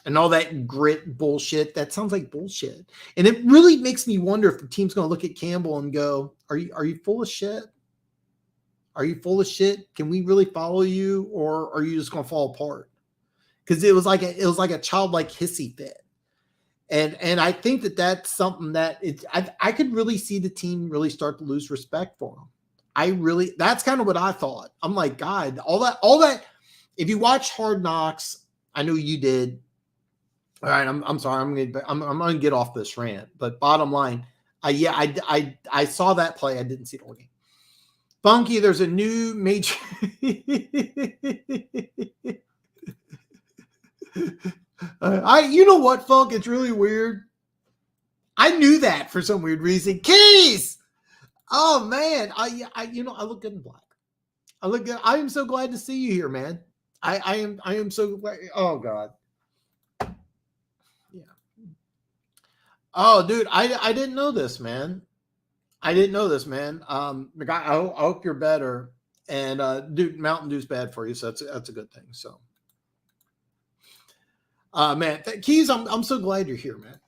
And all that grit bullshit, that sounds like bullshit. And it really makes me wonder if the team's going to look at Campbell and go, are you full of shit? Are you full of shit? Can we really follow you, or are you just going to fall apart? Because it was like a childlike hissy fit. And I think that's something that I could really see the team really start to lose respect for him. That's kind of what I thought. I'm like, God, all that. If you watch Hard Knocks, I know you did. All right, I'm sorry. I'm going to get off this rant. But bottom line, I saw that play. I didn't see the whole game. Funky, there's a new major. You know what, Funk? It's really weird. I knew that for some weird reason. Keys! Oh man, I look good in black. I look good. I am so glad to see you here, man. I am so glad. Oh God. Yeah. Oh, dude, I didn't know this, man. I hope you're better. And dude, Mountain Dew's bad for you, so that's a good thing. So. Man, Keys, I'm so glad you're here, man.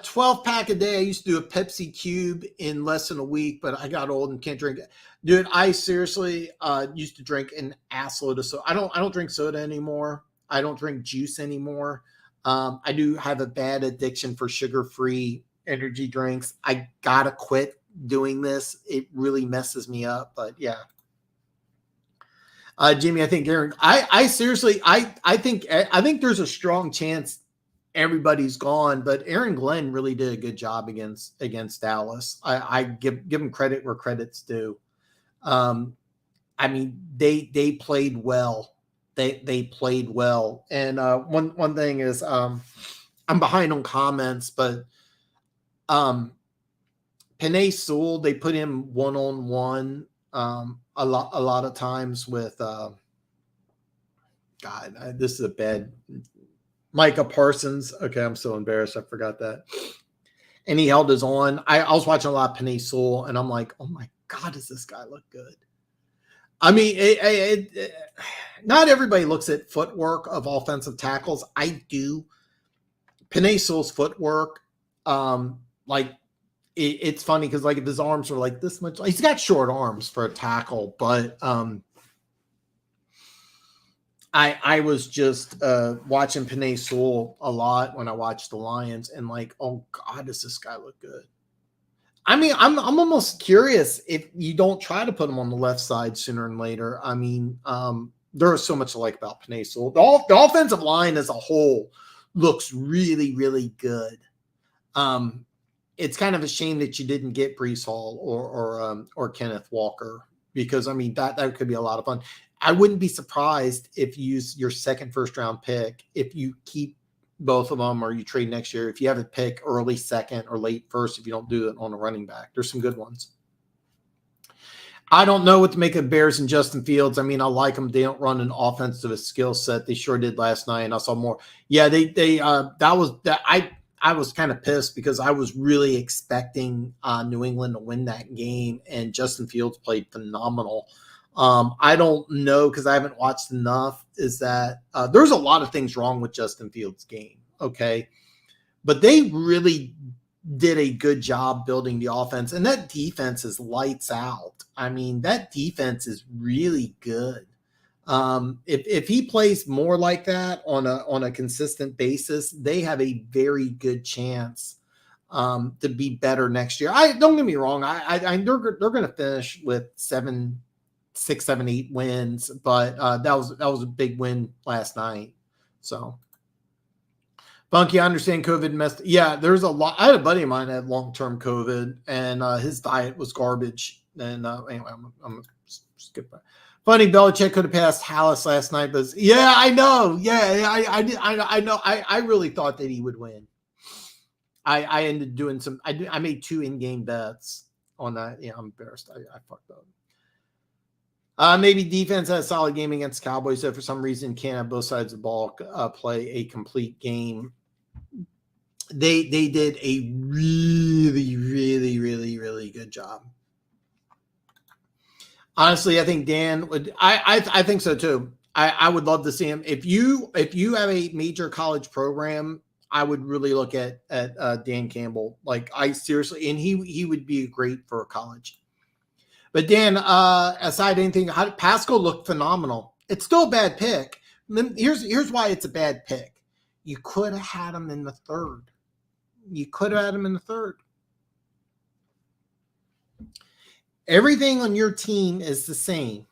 12 pack a day. I used to do a Pepsi Cube in less than a week, but I got old and can't drink it. Dude, I seriously used to drink an assload of soda. I don't drink soda anymore. I don't drink juice anymore. I do have a bad addiction for sugar-free energy drinks. I gotta quit doing this. It really messes me up, but yeah. Jimmy, I think Aaron, I seriously, I think there's a strong chance everybody's gone, but Aaron Glenn really did a good job against Dallas. I give him credit where credit's due. I mean, they played well. They played well. And one thing is, I'm behind on comments, but Penei Sewell, they put him 1-on-1 a lot of times with this is a bad Micah Parsons. Okay, I'm so embarrassed. I forgot that. And he held his own. I was watching a lot of Penei Sewell, and I'm like, oh my God, does this guy look good? I mean, not everybody looks at footwork of offensive tackles. I do. Penei Sewell's footwork, it's funny because like if his arms are like this much, he's got short arms for a tackle, but I was just watching Penei Sewell a lot when I watched the Lions, and like, oh God, does this guy look good? I mean, I'm almost curious if you don't try to put him on the left side sooner and later. I mean, there is so much to like about Penei Sewell. The offensive line as a whole looks really, really good. It's kind of a shame that you didn't get Breece Hall or Kenneth Walker, because I mean that could be a lot of fun. I wouldn't be surprised if you use your second first round pick, if you keep both of them or you trade next year, if you have a pick early second or late first, if you don't do it on a running back. There's some good ones. I don't know what to make of Bears and Justin Fields. I mean, I like them. They don't run an offensive skill set. They sure did last night, and I saw more. Yeah, I was kind of pissed because I was really expecting New England to win that game, and Justin Fields played phenomenal. I don't know, because I haven't watched enough, is that there's a lot of things wrong with Justin Fields' game, okay? But they really did a good job building the offense, and that defense is lights out. I mean, that defense is really good. If he plays more like that on a consistent basis, they have a very good chance to be better next year. Don't get me wrong. They're going to finish with 6, 7, 8 wins, but that was a big win last night. So, Bunky, I understand COVID messed. Yeah, there's a lot. I had a buddy of mine that had long-term COVID, and his diet was garbage. And anyway, I'm gonna skip that. Funny, Belichick could have passed Hallis last night, but yeah, I know. Yeah, I know. I really thought that he would win. I ended up doing some. I made 2 in-game bets on that. Yeah, I'm embarrassed. I fucked up. Maybe defense had a solid game against Cowboys, so for some reason can't have both sides of the ball play a complete game. They did a really, really, really, really good job. Honestly, I think Dan would. I think so too. I would love to see him. If you have a major college program, I would really look at Dan Campbell. Like, I seriously, and he would be great for a college. But Dan, aside anything, Pascal looked phenomenal. It's still a bad pick. Here's why it's a bad pick. You could have had him in the third. Everything on your team is the same.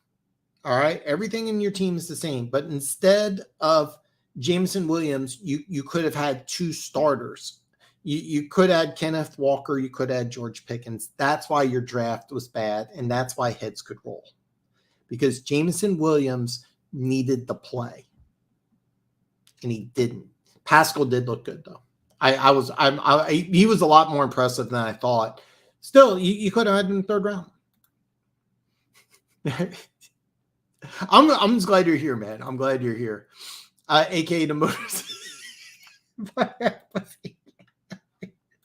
All right? Everything in your team is the same. But instead of Jameson Williams, you could have had 2 starters. You could add Kenneth Walker. You could add George Pickens. That's why your draft was bad, and that's why heads could roll. Because Jameson Williams needed the play, and he didn't. Pascal did look good, though. He was a lot more impressive than I thought. Still, you could have had him in the 3rd round. I'm just glad you're here, man. I'm glad you're here. AKA the Motors.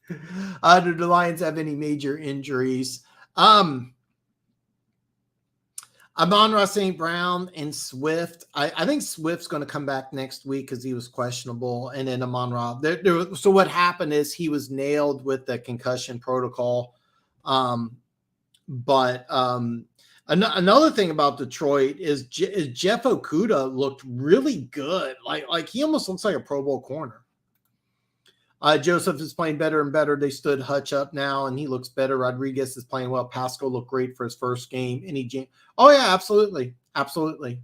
Do the Lions have any major injuries? Amon-Ra St. Brown and Swift. I think Swift's going to come back next week because he was questionable. And then Amon-Ra. So what happened is he was nailed with the concussion protocol. Another thing about Detroit is Jeff Okudah looked really good. Like he almost looks like a Pro Bowl corner. Joseph is playing better and better. They stood Hutch up now, and he looks better. Rodriguez is playing well. Pascal looked great for his first game. Oh, yeah, absolutely. Absolutely.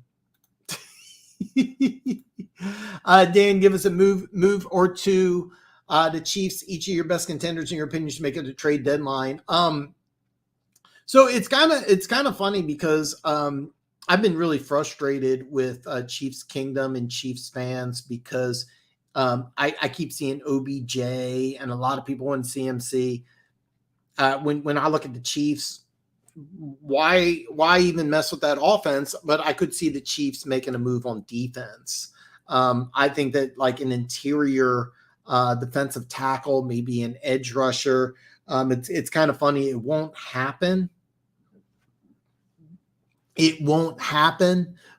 Dan, give us a move or two. The Chiefs, each of your best contenders, in your opinion, should make it a trade deadline. So it's kind of funny because I've been really frustrated with Chiefs Kingdom and Chiefs fans because I keep seeing OBJ and a lot of people in CMC. When I look at the Chiefs, why even mess with that offense? But I could see the Chiefs making a move on defense. I think that like an interior defensive tackle, maybe an edge rusher. It's kind of funny. It won't happen.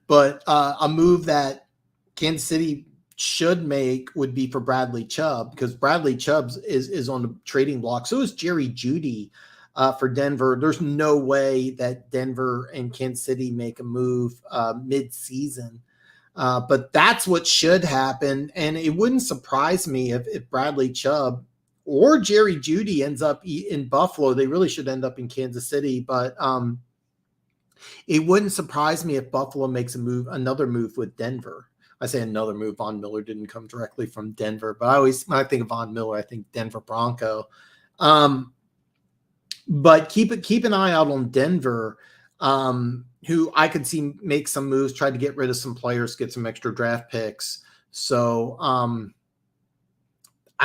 But a move that Kansas City should make would be for Bradley Chubb, because Bradley Chubb is on the trading block. So is Jerry Jeudy for Denver. There's no way that Denver and Kansas City make a move mid-season. But that's what should happen. And it wouldn't surprise me if Bradley Chubb or Jerry Jeudy ends up in Buffalo. They really should end up in Kansas City. But it wouldn't surprise me if Buffalo makes another move with Denver. I say another move. Von Miller didn't come directly from Denver, but when I think of Von Miller, I think Denver Bronco. But keep an eye out on Denver, who I could see make some moves, try to get rid of some players, get some extra draft picks. So, I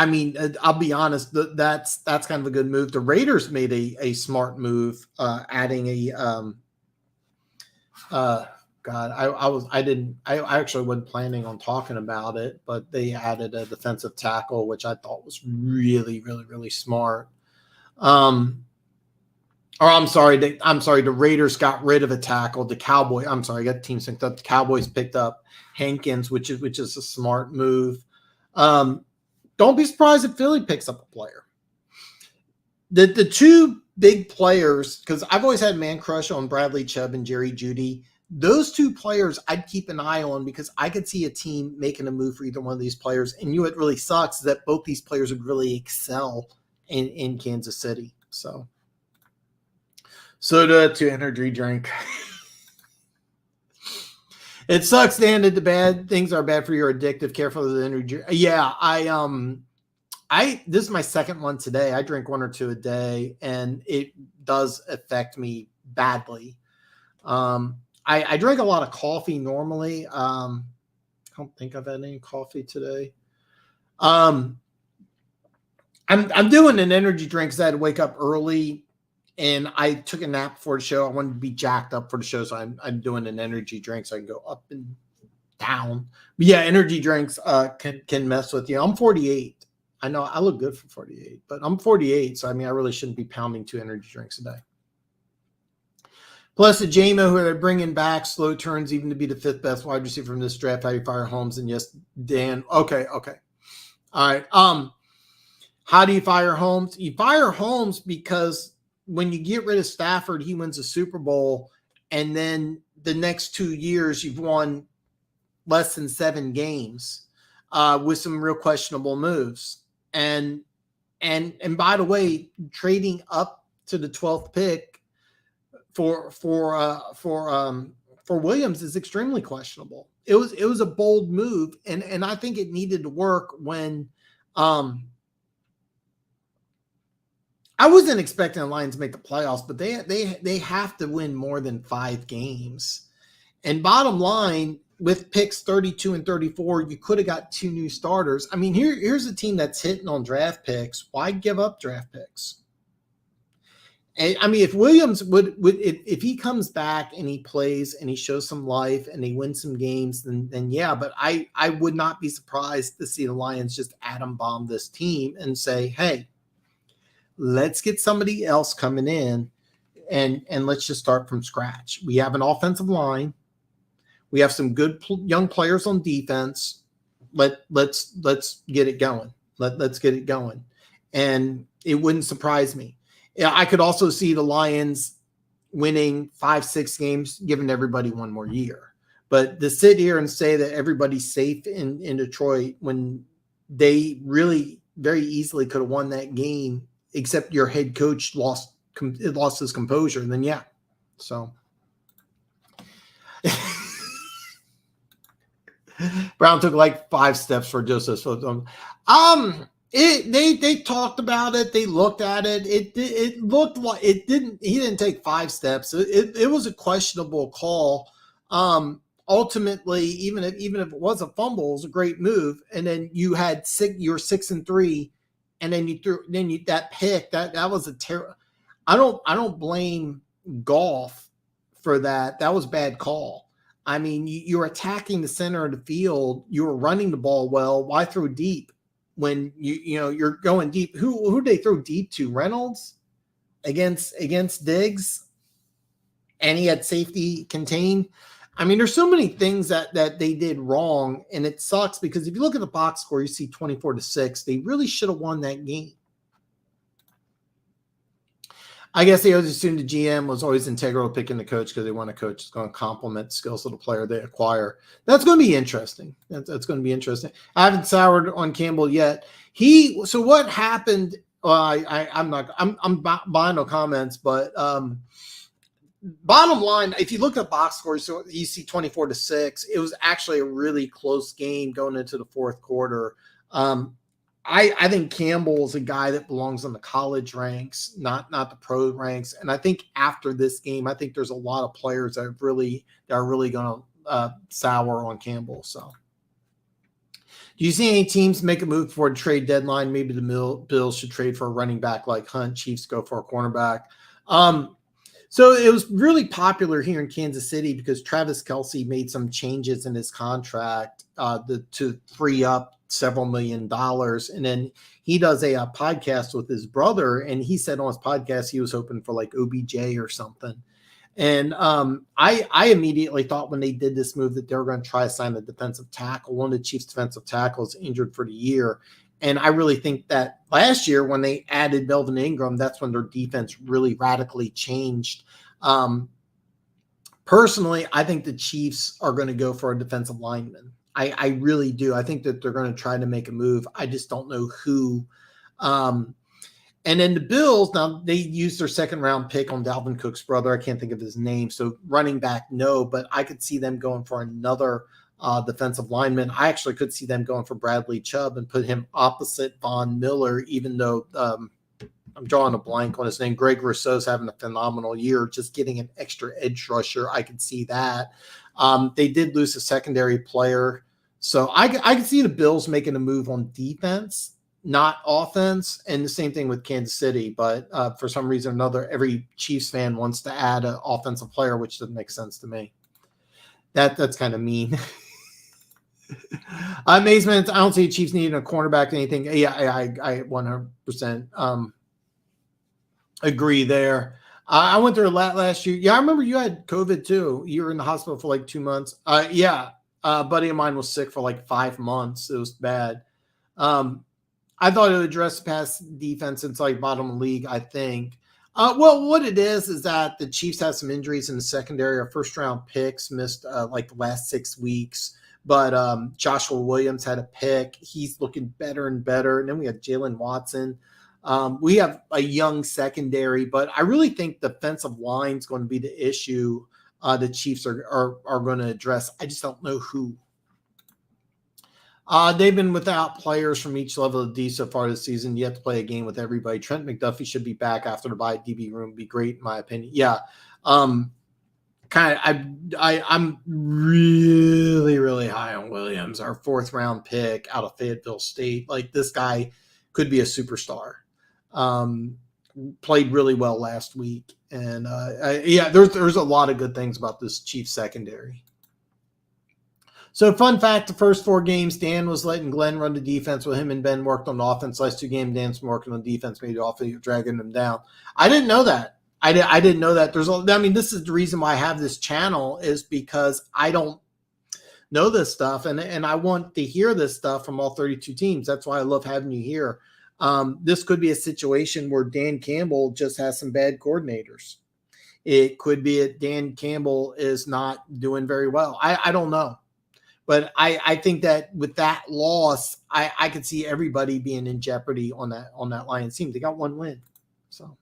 mean, I'll be honest, that's kind of a good move. The Raiders made a smart move, adding a I actually wasn't planning on talking about it, but they added a defensive tackle, which I thought was really, really, really smart. The Raiders got rid of a tackle. The Cowboys, I got the team synced up. The Cowboys picked up Hankins, which is a smart move. Don't be surprised if Philly picks up a player. The two big players, because I've always had a man crush on Bradley Chubb and Jerry Jeudy. Those two players I'd keep an eye on, because I could see a team making a move for either one of these players. And what really sucks is that both these players would really excel in Kansas City. So soda to energy drink. It sucks, Dan, that the bad things are bad for you, addictive. Careful of the energy. Yeah, this is my second one today. I drink one or two a day, and it does affect me badly. I drink a lot of coffee normally. I don't think I've had any coffee today. I'm doing an energy drink because I had to wake up early, and I took a nap before the show. I wanted to be jacked up for the show, so I'm doing an energy drink so I can go up and down. But yeah, energy drinks can mess with you. I'm 48. I know I look good for 48, but I'm 48, so I really shouldn't be pounding 2 energy drinks a day. Plus, the JMO, who are bringing back slow turns, even to be the 5th best wide receiver from this draft. How do you fire Holmes? And yes, Dan. Okay. All right. How do you fire Holmes? You fire Holmes because when you get rid of Stafford, he wins a Super Bowl, and then the next 2 years you've won less than 7 games with some real questionable moves. And by the way, trading up to the 12th pick for Williams is extremely questionable. It was a bold move, and I think it needed to work when I wasn't expecting the Lions to make the playoffs, but they have to win more than 5 games. And bottom line, with picks 32 and 34, you could have got 2 new starters. Here's a team that's hitting on draft picks. Why give up draft picks? And if Williams if he comes back and he plays and he shows some life and he wins some games, then yeah. But I would not be surprised to see the Lions just atom bomb this team and say, hey, let's get somebody else coming in and let's just start from scratch. We have an offensive line. We have some good young players on defense. Let's get it going. Let's get it going. And it wouldn't surprise me. Yeah, I could also see the Lions winning 5-6 games, giving everybody one more year. But to sit here and say that everybody's safe in Detroit when they really very easily could have won that game, except your head coach lost his composure, and then yeah. So Brown took like 5 steps for Joseph. They talked about it. They looked at it. It looked like it didn't. He didn't take 5 steps. It was a questionable call. Ultimately, even if it was a fumble, it was a great move. And then you had 6-3, and then that pick that was a terrible. I don't blame Goff for that. That was a bad call. I mean, you're attacking the center of the field. You were running the ball well. Why throw deep when you're going deep? Who did they throw deep to? Reynolds against Diggs, and he had safety contained. I mean, there's so many things that they did wrong, and it sucks because if you look at the box score, you see 24-6. They really should have won that game. I guess they always assumed the GM was always integral to picking the coach because they want a coach that's going to complement the skills of the player they acquire. That's going to be interesting. That's going to be interesting. I haven't soured on Campbell yet. So what happened? Well, I'm buying no comments, but bottom line, if you look at box scores, so you see 24-6. It was actually a really close game going into the fourth quarter. I think Campbell is a guy that belongs in the college ranks, not the pro ranks. And I think after this game, I think there's a lot of players that are really going to sour on Campbell. So, do you see any teams make a move before the trade deadline? Maybe the Bills should trade for a running back like Hunt. Chiefs go for a cornerback. So it was really popular here in Kansas City because Travis Kelce made some changes in his contract to free up several $1 million. And then he does a podcast with his brother, and he said on his podcast he was hoping for like OBJ or something. And I immediately thought when they did this move that they were going to try to sign a defensive tackle. One of the Chiefs' defensive tackles injured for the year. And I really think that last year when they added Melvin Ingram, that's when their defense really radically changed. Personally, I think the Chiefs are going to go for a defensive lineman. I really do. I think that they're going to try to make a move. I just don't know who. And then the Bills, now they used their second-round pick on Dalvin Cook's brother. I can't think of his name. So running back, no, but I could see them going for another defensive lineman. I actually could see them going for Bradley Chubb and put him opposite Von Miller, even though I'm drawing a blank on his name. Greg Rousseau's having a phenomenal year. Just getting an extra edge rusher, I could see that. They did lose a secondary player. So I can see the Bills making a move on defense, not offense, and the same thing with Kansas City. But for some reason or another, every Chiefs fan wants to add an offensive player, which doesn't make sense to me. That's kind of mean. Amazement. I don't see the Chiefs needing a cornerback or anything. Yeah, I 100% agree there. I went through a lot last year. Yeah, I remember you had COVID too. You were in the hospital for like 2 months. Yeah. A buddy of mine was sick for like 5 months. It was bad. I thought it would address pass defense. It's like bottom of the league, I think. Well, what it is that the Chiefs have some injuries in the secondary. Our first-round picks missed like the last 6 weeks. But Joshua Williams had a pick. He's looking better and better. And then we have Jalen Watson. We have a young secondary. But I really think the defensive line is going to be the issue the Chiefs are going to address. I just don't know who. They've been without players from each level of D so far this season. You have to play a game with everybody. Trent McDuffie should be back after the bye. DB room would be great, in my opinion. Yeah. I'm really, really high on Williams, our 4th round pick out of Fayetteville State. Like, this guy could be a superstar. Played really well last week. And there's a lot of good things about this Chiefs secondary. So, fun fact, the first 4 games, Dan was letting Glenn run the defense with him, and Ben worked on the offense. Last 2 games, Dan's been working on defense, maybe off dragging them down. I didn't know that. I didn't know that. This is the reason why I have this channel, is because I don't know this stuff, and I want to hear this stuff from all 32 teams. That's why I love having you here. This could be a situation where Dan Campbell just has some bad coordinators. It could be that Dan Campbell is not doing very well. I don't know. But I think that with that loss, I could see everybody being in jeopardy on that Lions team. They got one win. So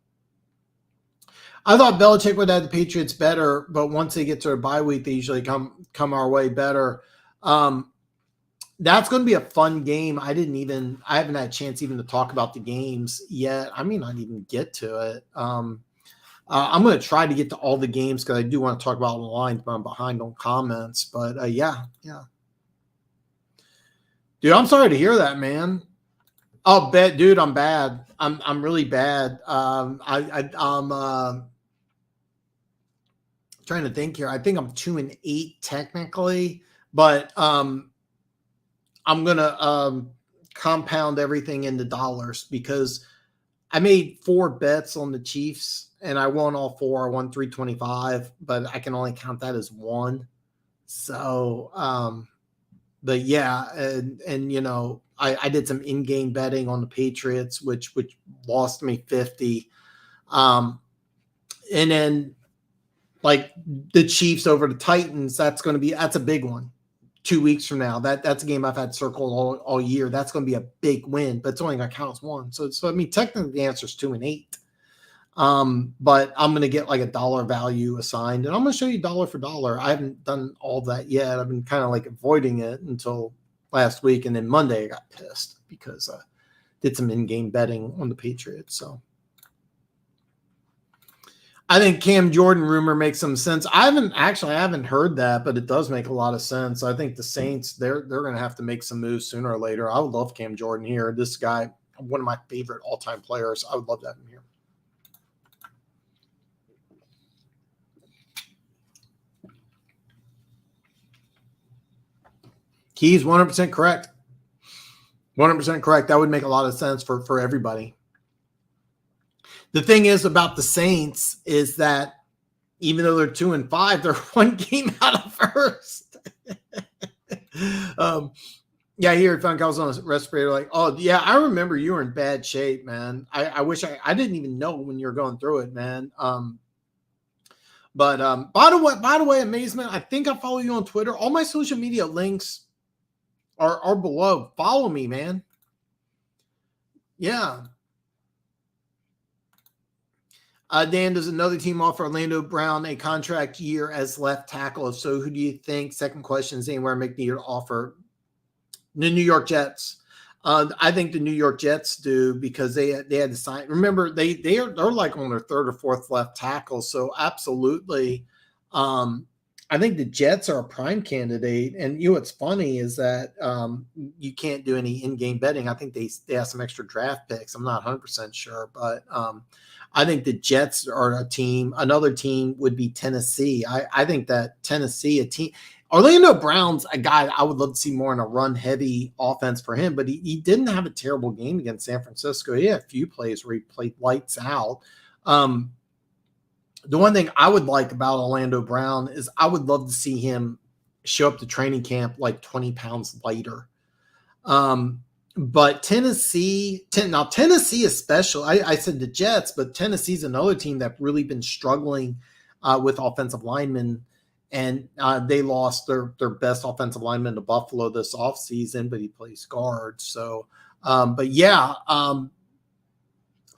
I thought Belichick would have the Patriots better, but once they get to their bye week, they usually come our way better. That's going to be a fun game. I haven't had a chance even to talk about the games yet. I may not even get to it. I'm going to try to get to all the games because I do want to talk about the lines, but I'm behind on comments. But yeah. Dude, I'm sorry to hear that, man. Oh, dude, I'm bad. I'm really bad. I'm trying to think here. I think I'm 2-8 technically, but I'm gonna compound everything into dollars because I made 4 bets on the Chiefs and I won all 4. I won 325, but I can only count that as one. So, but yeah, and you know, I did some in-game betting on the Patriots, which lost me 50. And then like the Chiefs over the Titans, that's a big one. 2 weeks from now, that's a game I've had circled all year. That's going to be a big win, but it's only going to count as one. So I mean, technically the answer is 2-8. But I'm going to get like a dollar value assigned, and I'm going to show you dollar for dollar. I haven't done all that yet. I've been kind of like avoiding it until last week, and then Monday I got pissed because I did some in-game betting on the Patriots. So I think Cam Jordan rumor makes some sense. I haven't heard that, but it does make a lot of sense. I think the Saints, they're going to have to make some moves sooner or later. I would love Cam Jordan here. This guy, one of my favorite all-time players. I would love to have him here. He's 100% correct. 100% correct. That would make a lot of sense for everybody. The thing is about the Saints is that even though they're 2-5, they're one game out of first. Yeah, here Funkels on a respirator. Like, oh yeah, I remember you were in bad shape, man. I wish I didn't even know when you were going through it, man. But by the way, Amazement, I think I follow you on Twitter. All my social media links are below. Follow me, man. Yeah. Dan, does another team offer Orlando Brown a contract year as left tackle? If so, who do you think? Second question, is anywhere make needed to offer? The New York Jets. I think the New York Jets do because they had to sign. Remember, they're like on their 3rd or 4th left tackle. So absolutely. I think the Jets are a prime candidate. And you know what's funny is that you can't do any in-game betting. I think they have some extra draft picks. I'm not 100% sure, but I think the Jets are a team. Another team would be Tennessee. I think that Tennessee, a team. Orlando Brown's a guy I would love to see more in a run-heavy offense for him, but he didn't have a terrible game against San Francisco. He had a few plays where he played lights out. The one thing I would like about Orlando Brown is I would love to see him show up to training camp like 20 pounds lighter. But Tennessee is special. I said the Jets, but Tennessee's another team that's really been struggling with offensive linemen. And they lost their best offensive lineman to Buffalo this offseason, but he plays guard. So, but yeah,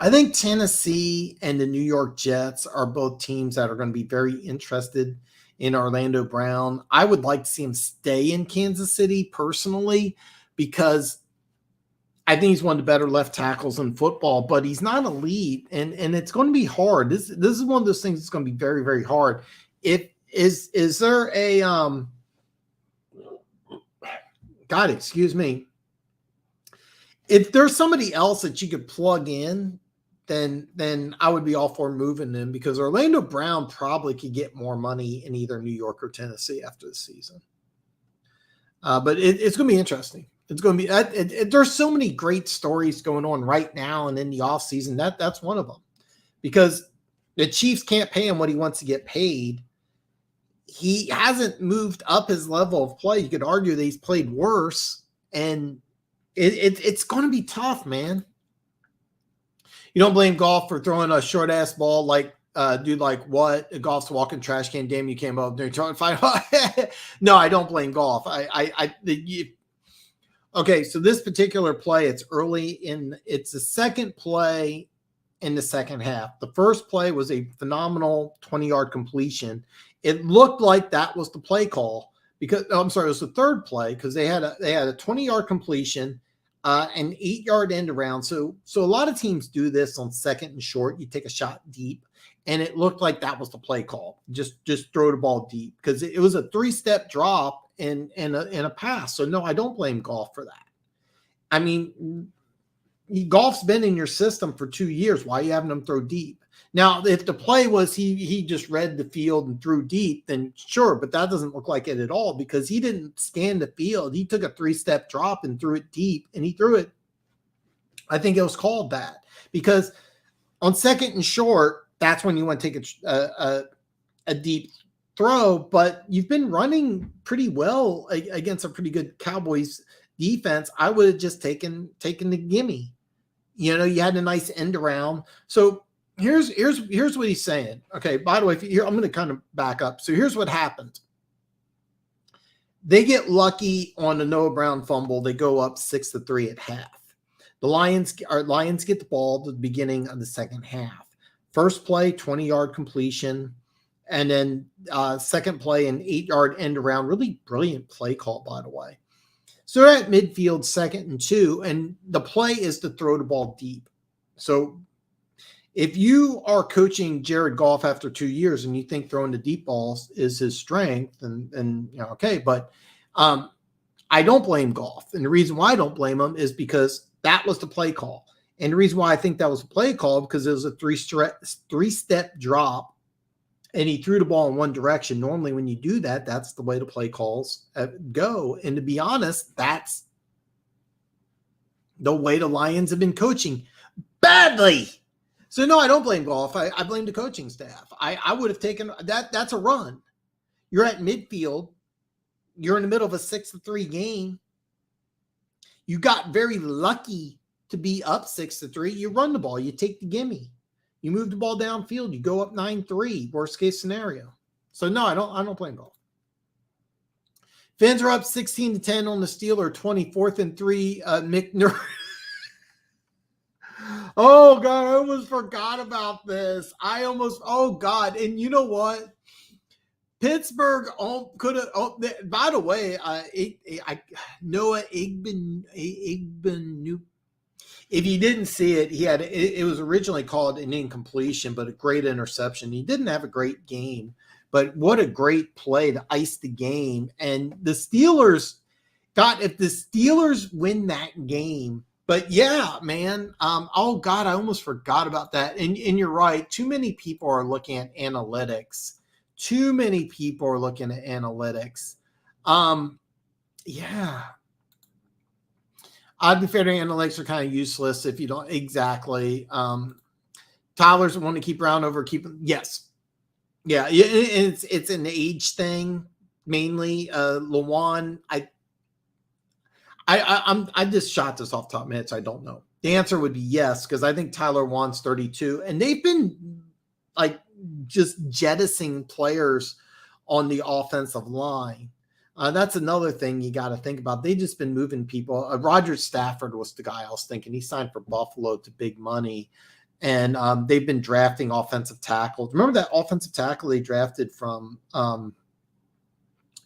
I think Tennessee and the New York Jets are both teams that are going to be very interested in Orlando Brown. I would like to see him stay in Kansas City personally because I think he's one of the better left tackles in football, but he's not elite, and it's going to be hard. This is one of those things that's going to be very, very hard. Is there a God, excuse me. If there's somebody else that you could plug in, then I would be all for moving them because Orlando Brown probably could get more money in either New York or Tennessee after the season. But it's going to be interesting. It's going to be there's so many great stories going on right now and in the offseason. That's one of them because The Chiefs can't pay him what he wants to get paid. He hasn't moved up his level of play. You could argue that he's played worse, and it's going to be tough, man. You don't blame Goff for throwing a short ass ball like dude, like what? Goff's walking trash can. Damn, you came up there trying to fight. No, I don't blame Goff. Okay, so this particular play, it's the second play in the second half. The first play was a phenomenal 20-yard completion. It looked like that was the play call because it was the third play because they had a 20-yard completion, an 8-yard end around. So a lot of teams do this on second and short. You take a shot deep, and it looked like that was the play call. Just throw the ball deep because it was a 3-step drop and a pass. So no, I don't blame Goff for that. I mean, Goff's been in your system for 2 years. Why are you having him throw deep? Now, if the play was he just read the field and threw deep, then sure, but that doesn't look like it at all because he didn't scan the field. He took a 3-step drop and threw it deep, and he threw it. I think it was called that because on second and short, that's when you want to take a deep throw, but you've been running pretty well against a pretty good Cowboys defense. I would have just taken the gimme. You know, you had a nice end around. So here's what he's saying. Okay, by the way, I'm going to kind of back up. So here's what happened. They get lucky on a Noah Brown fumble. They go up 6-3 at half. The Lions get the ball at the beginning of the second half. First play, 20-yard completion. And then second play, an 8-yard end around. Really brilliant play call, by the way. So they're at midfield, 2nd and 2, and the play is to throw the ball deep. So if you are coaching Jared Goff after 2 years and you think throwing the deep balls is his strength, and you know, okay, but I don't blame Goff. And the reason why I don't blame him is because that was the play call. And the reason why I think that was a play call because it was a 3-step drop. And he threw the ball in one direction. Normally, when you do that, that's the way the play calls go. And to be honest, that's the way the Lions have been coaching badly. So, no, I don't blame Goff. I blame the coaching staff. I would have taken that. That's a run. You're at midfield. You're in the middle of a 6-3 game. You got very lucky to be up 6-3. You run the ball. You take the gimme. You move the ball downfield. You go up 9-3. Worst case scenario. So no, I don't blame Goff. Fans are up 16-10 on the Steelers. 24th and 3. McNur. Oh God, I almost forgot about this. Oh God, and you know what? Pittsburgh could have. By the way, Noah Igben. If you didn't see it, it was originally called an incompletion, but a great interception. He didn't have a great game, but what a great play to ice the game. And the Steelers if the Steelers win that game, but yeah, man, oh God, I almost forgot about that. And you're right. Too many people are looking at analytics. Yeah. I'd be fair to analytics are kind of useless if you don't exactly. Tyler's want to keep Brown over yes. Yeah. It's an age thing mainly. Lawan, I just shot this off the top of my head, so I don't know. The answer would be yes, because I think Tyler Wan's 32, and they've been like just jettisoning players on the offensive line. That's another thing you got to think about. They've just been moving people. Roger Stafford was the guy I was thinking. He signed for Buffalo to big money, and they've been drafting offensive tackles. Remember that offensive tackle they drafted from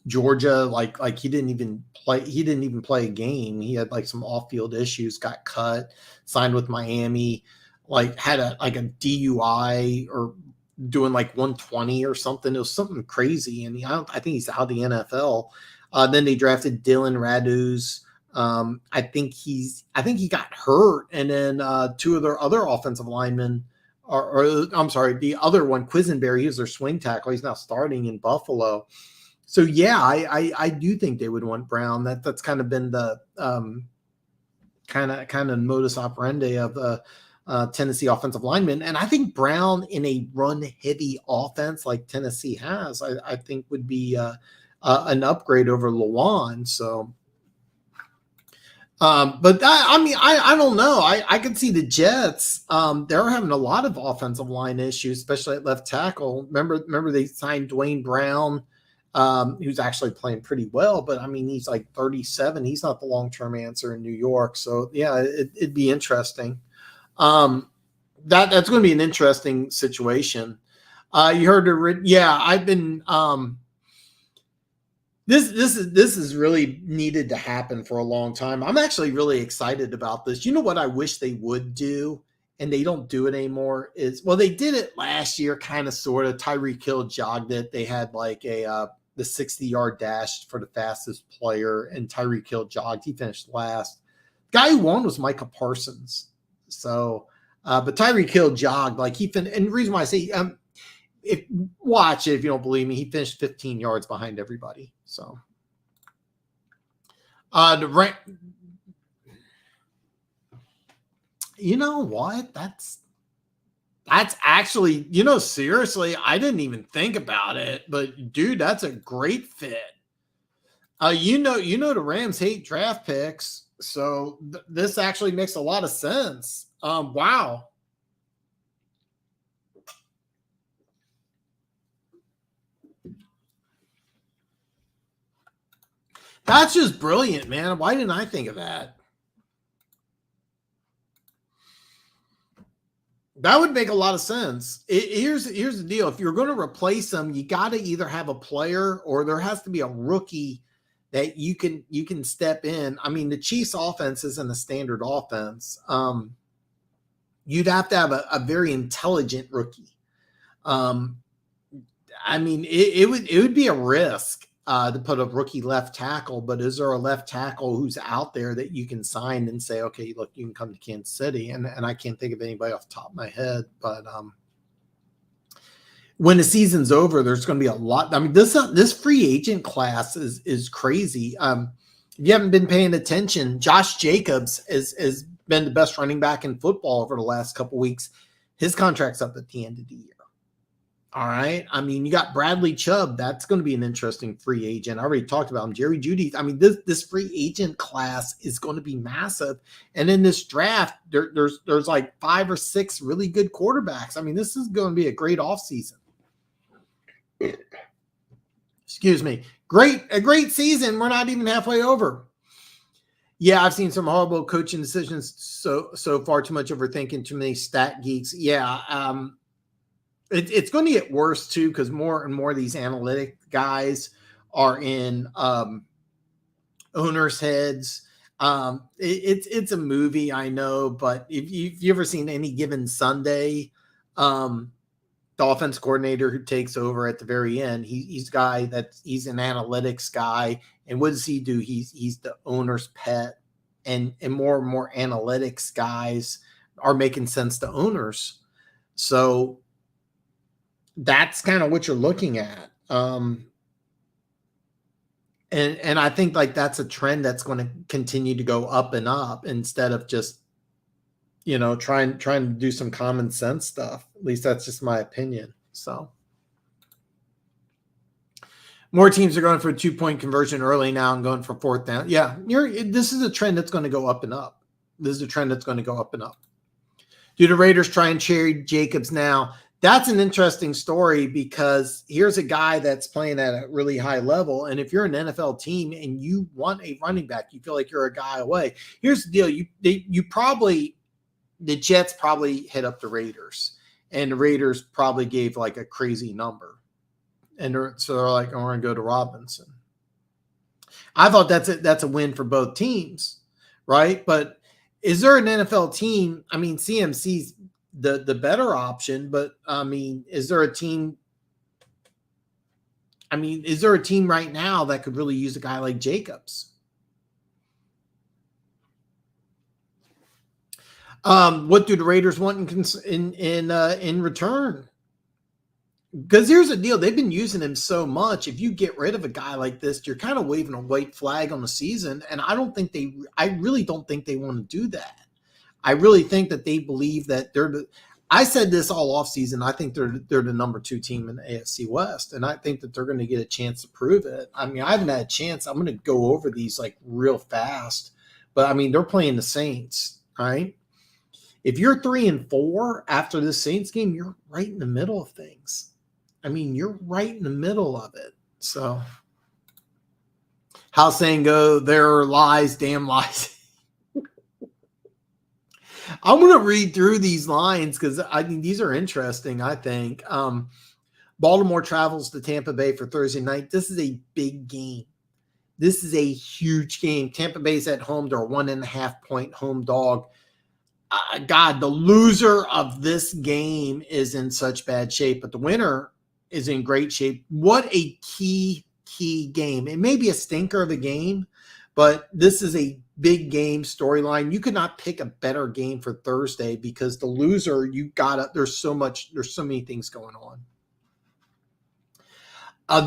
Georgia? Like he didn't even play a game. He had like some off-field issues, got cut, signed with Miami, like had a DUI or doing like 120 or something. It was something crazy. And I think he's out of the NFL. Then they drafted Dylan Raduz. I think he got hurt. And then two of their other offensive linemen I'm sorry, the other one, Quisenberry, he was their swing tackle. He's now starting in Buffalo. So yeah, I do think they would want Brown. That's kind of been the kind of modus operandi of Tennessee offensive linemen. And I think Brown in a run-heavy offense like Tennessee has, I think would be an upgrade over Lewan. So, but I don't know. I can see the Jets. They're having a lot of offensive line issues, especially at left tackle. Remember they signed Dwayne Brown, who's actually playing pretty well, but I mean, he's like 37. He's not the long-term answer in New York. So yeah, it'd be interesting. That's going to be an interesting situation. You heard yeah, I've been, this is really needed to happen for a long time. I'm actually really excited about this. You know what I wish they would do, and they don't do it anymore, is, well, they did it last year, kind of, sort of. Tyreek Hill jogged it. They had like the 60-yard dash for the fastest player, and Tyreek Hill jogged. He finished last. The guy who won was Micah Parsons. So, but Tyreek Hill jogged like and the reason why I say, watch it if you don't believe me, he finished 15 yards behind everybody. So, you know what? That's actually, seriously, I didn't even think about it, but dude, that's a great fit. The Rams hate draft picks, so this actually makes a lot of sense. Wow. That's just brilliant, man. Why didn't I think of that? That would make a lot of sense. Here's the deal. If you're going to replace them, you got to either have a player or there has to be a rookie that you can step in. I mean, the Chiefs offense isn't a standard offense. You'd have to have a very intelligent rookie. I mean, it would be a risk to put a rookie left tackle, but is there a left tackle who's out there that you can sign and say, okay, look, you can come to Kansas City? And I can't think of anybody off the top of my head, but when the season's over, there's going to be a lot. I mean, this free agent class is crazy. If you haven't been paying attention, Josh Jacobs has been the best running back in football over the last couple of weeks. His contract's up at the end of the year. All right. I mean, you got Bradley Chubb. That's going to be an interesting free agent. I already talked about him. Jerry Jeudy. I mean, this free agent class is going to be massive. And in this draft, there's like 5 or 6 really good quarterbacks. I mean, this is going to be a great offseason. Excuse me. A great season. We're not even halfway over. Yeah, I've seen some horrible coaching decisions so far. Too much overthinking, too many stat geeks. Yeah. It's going to get worse too, because more and more of these analytic guys are in owners' heads. It's a movie, I know, but if you ever seen Any Given Sunday, the offense coordinator who takes over at the very end, he's a guy he's an analytics guy, and what does he do? He's the owner's pet, and more analytics guys are making sense to owners. So that's kind of what you're looking at. And I think like that's a trend that's going to continue to go up and up instead of just, trying to do some common sense stuff. At least that's just my opinion. So more teams are going for a 2-point conversion early now and going for 4th down. Yeah. This is a trend that's going to go up and up. This is a trend that's going to go up and up. Do the Raiders try and trade Jacobs now? That's an interesting story, because here's a guy that's playing at a really high level. And if you're an NFL team and you want a running back, you feel like you're a guy away. Here's the deal. The Jets probably hit up the Raiders, and the Raiders probably gave like a crazy number. And so they're like, oh, we're going to go to Robinson. I thought that's a win for both teams, right? But is there an NFL team? I mean, CMC's the better option, but I mean, is there a team right now that could really use a guy like Jacobs? What do the Raiders want in return? Because here's the deal. They've been using him so much. If you get rid of a guy like this, you're kind of waving a white flag on the season. And I really don't think they want to do that. I really think that they believe that I said this all offseason. I think they're the number 2 team in the AFC West, and I think that they're going to get a chance to prove it. I mean, I haven't had a chance. I'm going to go over these like real fast, but I mean, they're playing the Saints, right? If you're 3-4 after the Saints game, you're right in the middle of things. I mean, you're right in the middle of it. So, how saying go? There are lies, damn lies. I'm going to read through these lines because I mean these are interesting. I think Baltimore travels to Tampa Bay for Thursday night. This is a big game. This is a huge game. Tampa Bay's at home. They're a 1.5-point home dog. God, the loser of this game is in such bad shape, but the winner is in great shape. What a key game. It may be a stinker of a game, but this is a big game storyline. You could not pick a better game for Thursday because the loser, there's so many things going on.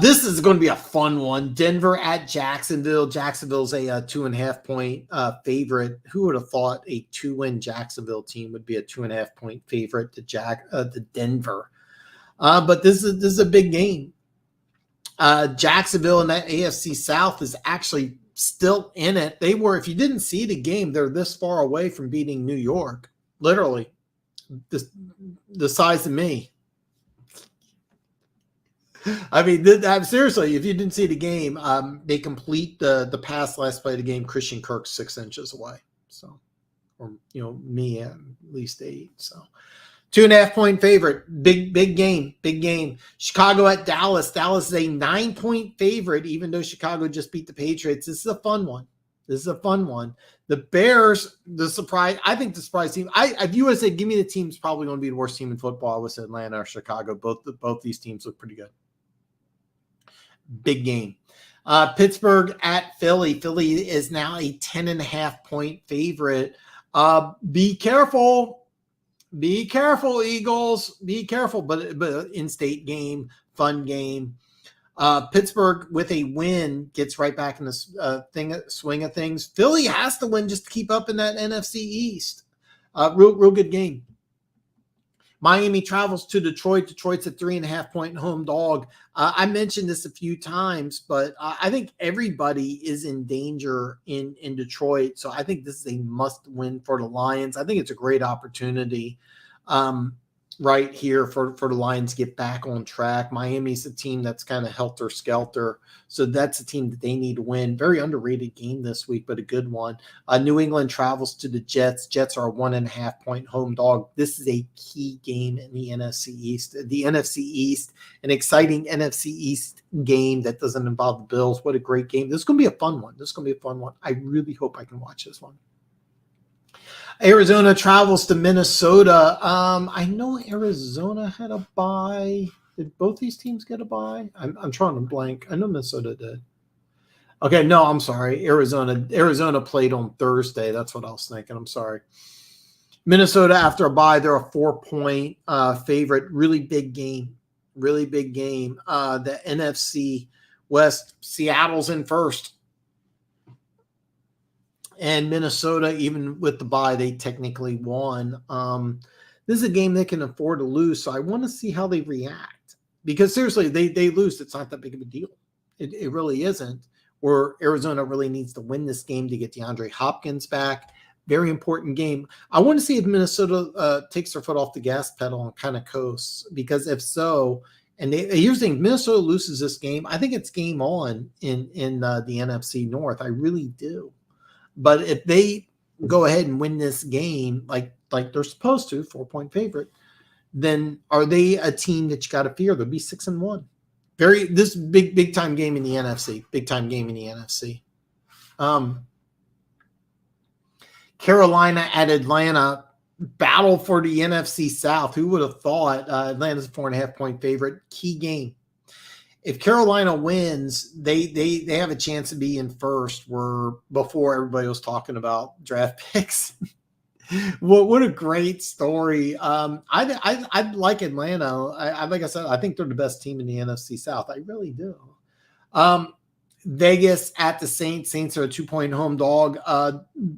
This is going to be a fun one. Denver at Jacksonville. Jacksonville's a 2.5-point favorite. Who would have thought a 2-win Jacksonville team would be a 2.5-point favorite to Denver? But this is a big game. Jacksonville in that AFC South is actually still in it. They were, if you didn't see the game, they're this far away from beating New York. Literally, the size of me. I mean, seriously, if you didn't see the game, they complete the pass last play of the game. Christian Kirk's 6 inches away. So, or me at least 8. So, 2.5-point favorite. Big game. Chicago at Dallas. Dallas is a 9-point favorite, even though Chicago just beat the Patriots. This is a fun one. The Bears, I think the surprise team. If you would have said, give me the team's probably going to be the worst team in football, I would have said Atlanta or Chicago. Both these teams look pretty good. Big game. Pittsburgh at Philly. Philly is now a 10.5-point favorite. Be careful. Be careful, Eagles. Be careful. But in-state game, fun game. Pittsburgh with a win gets right back in the swing of things. Philly has to win just to keep up in that NFC East. Real good game. Miami travels to Detroit. Detroit's a 3.5-point home dog. I mentioned this a few times, but I think everybody is in danger in Detroit. So I think this is a must win for the Lions. I think it's a great opportunity right here for the Lions to get back on track. Miami's a team that's kind of helter-skelter. So that's a team that they need to win. Very underrated game this week, but a good one. New England travels to the Jets. Jets are a 1.5-point home dog. This is a key game in the NFC East. The NFC East, an exciting NFC East game that doesn't involve the Bills. What a great game. This is going to be a fun one. I really hope I can watch this one. Arizona travels to Minnesota. I know Arizona had a bye. Did both these teams get a bye? I'm trying to blank. I know Minnesota did. Okay, no, I'm sorry. Arizona played on Thursday. That's what I was thinking. I'm sorry. Minnesota, after a bye, they're a 4-point favorite. Really big game. The NFC West, Seattle's in first. And Minnesota, even with the bye, they technically won. This is a game they can afford to lose, so I want to see how they react. Because seriously, they lose. It's not that big of a deal. It really isn't. Or Arizona really needs to win this game to get DeAndre Hopkins back. Very important game. I want to see if Minnesota takes their foot off the gas pedal and kind of coasts. Because if so, and here's the thing, Minnesota loses this game, I think it's game on in the NFC North. I really do. But if they go ahead and win this game like they're supposed to, 4-point favorite, then are they a team that you got to fear? They'll be 6-1. This big time game in the NFC. Carolina at Atlanta, battle for the NFC South. Who would have thought? Atlanta's a 4.5-point favorite. Key game. If Carolina wins, they have a chance to be in first, where before everybody was talking about draft picks. What a great story. I like Atlanta. Like I said, I think they're the best team in the NFC South. I really do. Vegas at the Saints. Saints are a 2-point home dog.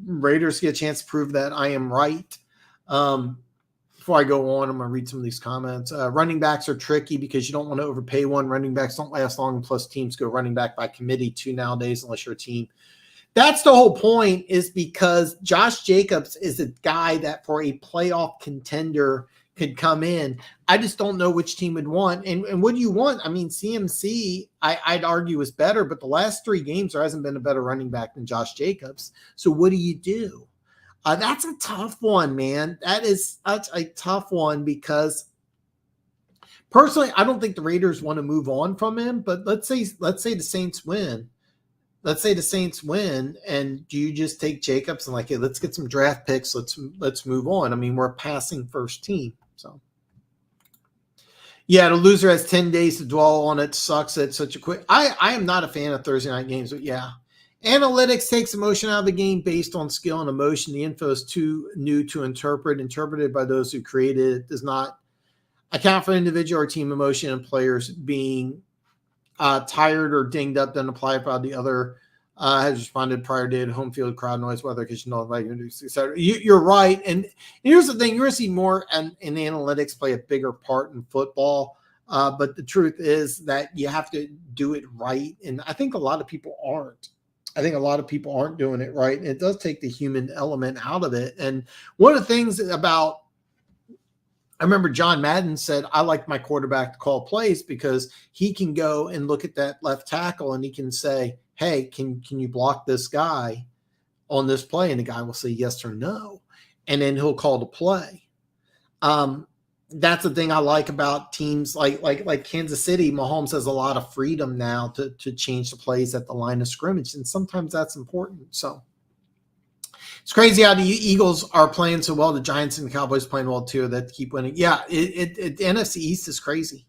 Raiders get a chance to prove that I am right. Before I go on, I'm going to read some of these comments. Running backs are tricky because you don't want to overpay one. Running backs don't last long, plus teams go running back by committee too nowadays unless you're a team. That's the whole point, is because Josh Jacobs is a guy that for a playoff contender could come in. I just don't know which team would want. And what do you want? I mean, CMC, I'd argue, is better, but the last 3 games there hasn't been a better running back than Josh Jacobs. So what do you do? That's a tough one, man. That is such a tough one because personally, I don't think the Raiders want to move on from him, but let's say the Saints win. Let's say the Saints win, and do you just take Jacobs and like, hey, let's get some draft picks. Let's move on. I mean, we're a passing first team. So, yeah, the loser has 10 days to dwell on it. Sucks that such a quick. I am not a fan of Thursday night games, but yeah. Analytics takes emotion out of the game based on skill and emotion. The info is too new to interpret. Interpreted by those who created it. Does not account for individual or team emotion and players being tired or dinged up. Doesn't apply by the other. Has responded prior date, home field, crowd noise, weather, because you know, like, etc. You're right. And here's the thing: you're going to see more in analytics play a bigger part in football. But the truth is that you have to do it right, and I think a lot of people aren't. I think a lot of people aren't doing it right, and it does take the human element out of it. And one of the things about, I remember John Madden said, I like my quarterback to call plays because he can go and look at that left tackle and he can say, hey, can you block this guy on this play? And the guy will say yes or no, and then he'll call the play. That's the thing I like about teams like Kansas City. Mahomes has a lot of freedom now to change the plays at the line of scrimmage, and sometimes that's important. So it's crazy how the Eagles are playing so well. The Giants and the Cowboys playing well too. That keep winning. Yeah, the NFC East is crazy.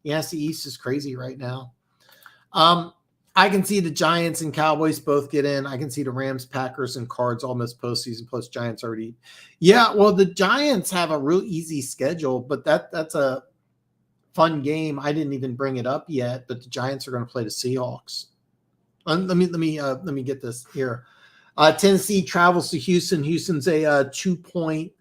The NFC East is crazy right now. I can see the Giants and Cowboys both get in. I can see the Rams, Packers, and Cards almost postseason, plus Giants already. Yeah, well, the Giants have a real easy schedule, but that's a fun game. I didn't even bring it up yet, but the Giants are going to play the Seahawks. Let me get this here. Tennessee travels to Houston. Houston's a 2-point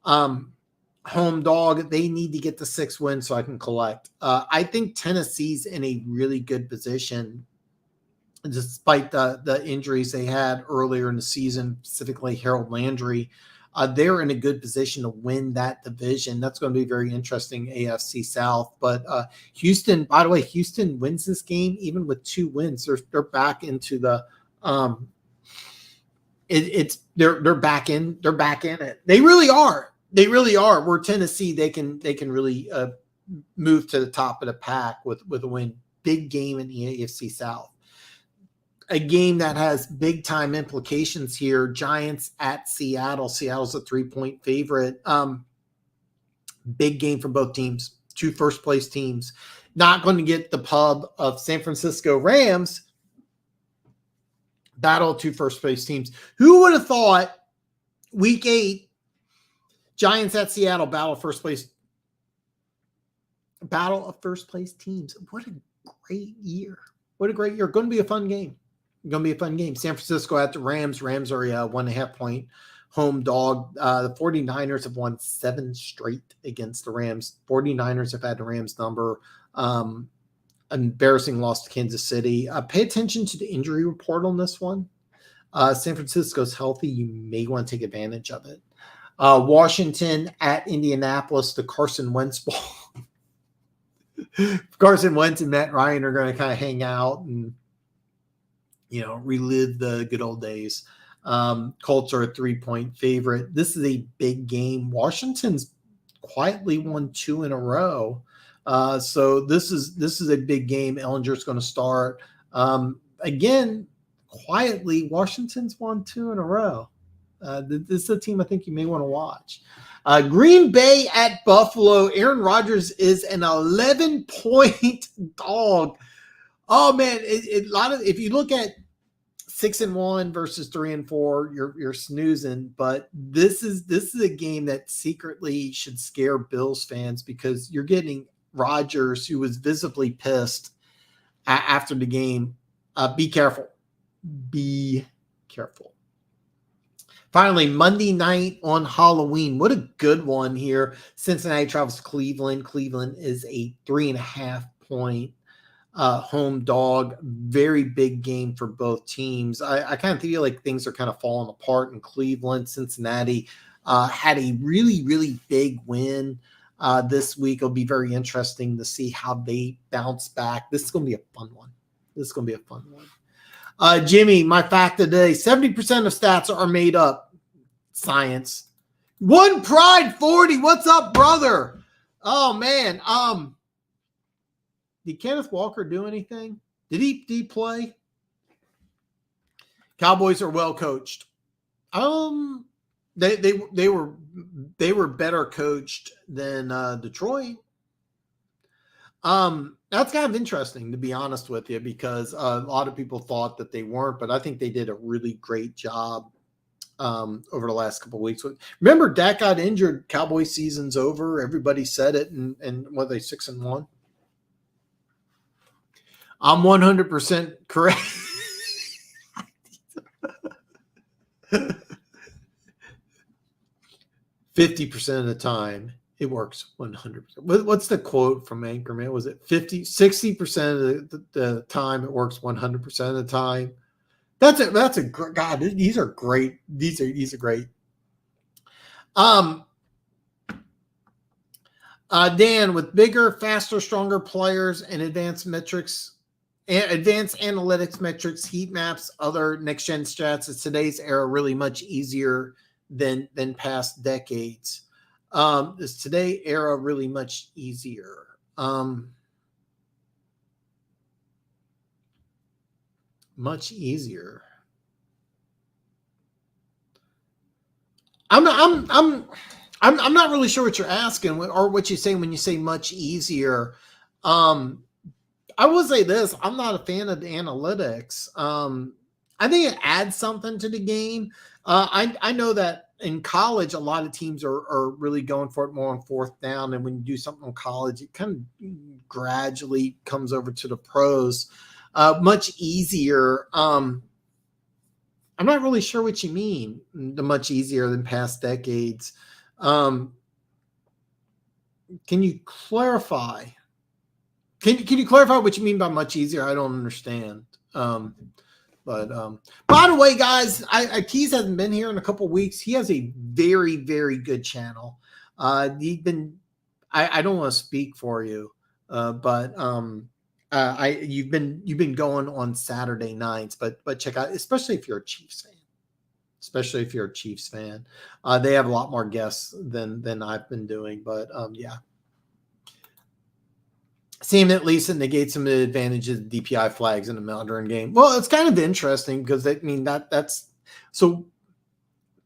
home dog. They need to get the 6 wins so I can collect. I think Tennessee's in a really good position, despite the injuries they had earlier in the season, specifically Harold Landry. They're in a good position to win that division. That's going to be very interesting, AFC South. But Houston, by the way, Houston wins this game even with 2 wins. They're back into the they're back in it. They really are. They really are. Where Tennessee, they can really move to the top of the pack with a win. Big game in the AFC South. A game that has big time implications here. Giants at Seattle. Seattle's a 3-point favorite. Big game for both teams. 2 first place teams. Not going to get the pub of San Francisco Rams. Battle of 2 first place teams. Who would have thought week 8, Giants at Seattle, battle of first place teams. What a great year. What a great year. Going to be a fun game. San Francisco at the Rams. Rams are a 1.5-point home dog. The 49ers have won 7 straight against the Rams. 49ers have had the Rams number. Embarrassing loss to Kansas City. Pay attention to the injury report on this one. San Francisco's healthy. You may want to take advantage of it. Washington at Indianapolis, the Carson Wentz ball. Carson Wentz and Matt Ryan are going to kind of hang out and, relive the good old days. Colts are a 3-point favorite. This is a big game. Washington's quietly won 2 in a row. So this is a big game. Ellinger's going to start. Again, quietly, Washington's won 2 in a row. This is a team I think you may want to watch. Green Bay at Buffalo. Aaron Rodgers is an 11-point dog. Oh man, if you look at 6-1 versus 3-4, you're snoozing. But this is a game that secretly should scare Bills fans because you're getting Rodgers, who was visibly pissed after the game, Be careful. Be careful. Finally, Monday night on Halloween. What a good one here. Cincinnati travels to Cleveland. Cleveland is a 3.5-point home dog. Very big game for both teams. I kind of feel like things are kind of falling apart in Cleveland. Cincinnati had a really, really big win this week. It'll be very interesting to see how they bounce back. This is going to be a fun one. Jimmy, my fact today, 70% of stats are made up. Science. One Pride 40. What's up, brother? Oh, man. Did Kenneth Walker do anything? Did he play? Cowboys are well coached. They were better coached than Detroit. That's kind of interesting, to be honest with you, because a lot of people thought that they weren't, but I think they did a really great job over the last couple of weeks. Remember, Dak got injured. Cowboy season's over. Everybody said it, and what are they, 6-1? I'm 100% correct. 50% of the time, it works 100%. What's the quote from Anchorman? Was it 60% of the time it works 100% of the time? That's a God. These are great. These are great. Dan, with bigger, faster, stronger players and advanced analytics metrics, heat maps, other next gen stats, is today's era really much easier than past decades? Is today era really much easier? Much easier. I'm not really sure what you're asking or what you say when you say much easier. I will say this: I'm not a fan of the analytics. I think it adds something to the game. I know that in college, a lot of teams are really going for it more on fourth down. And when you do something in college, it kind of gradually comes over to the pros. Much easier. I'm not really sure what you mean, the much easier than past decades. Can you clarify? Can you clarify what you mean by much easier? I don't understand. But by the way, guys, Keys hasn't been here in a couple of weeks. He has a very, very good channel. I don't want to speak for you, but you've been going on Saturday nights, but check out, especially if you're a Chiefs fan. They have a lot more guests than I've been doing, but yeah. Seeing at least it negates some of the advantages of DPI flags in the modern game. Well, it's kind of interesting because that's so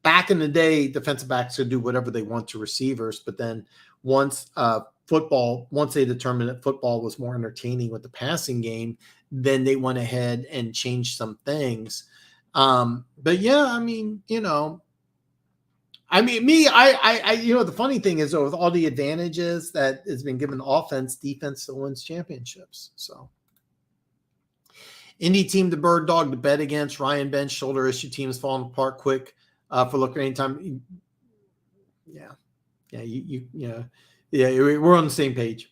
back in the day, defensive backs could do whatever they want to receivers, but then once they determined that football was more entertaining with the passing game, then they went ahead and changed some things. But yeah, the funny thing is, with all the advantages that has been given offense, defense still wins championships. So, Indy team, the bird dog to bet against. Ryan Bench, shoulder issue teams falling apart quick for looking anytime. Yeah, we're on the same page.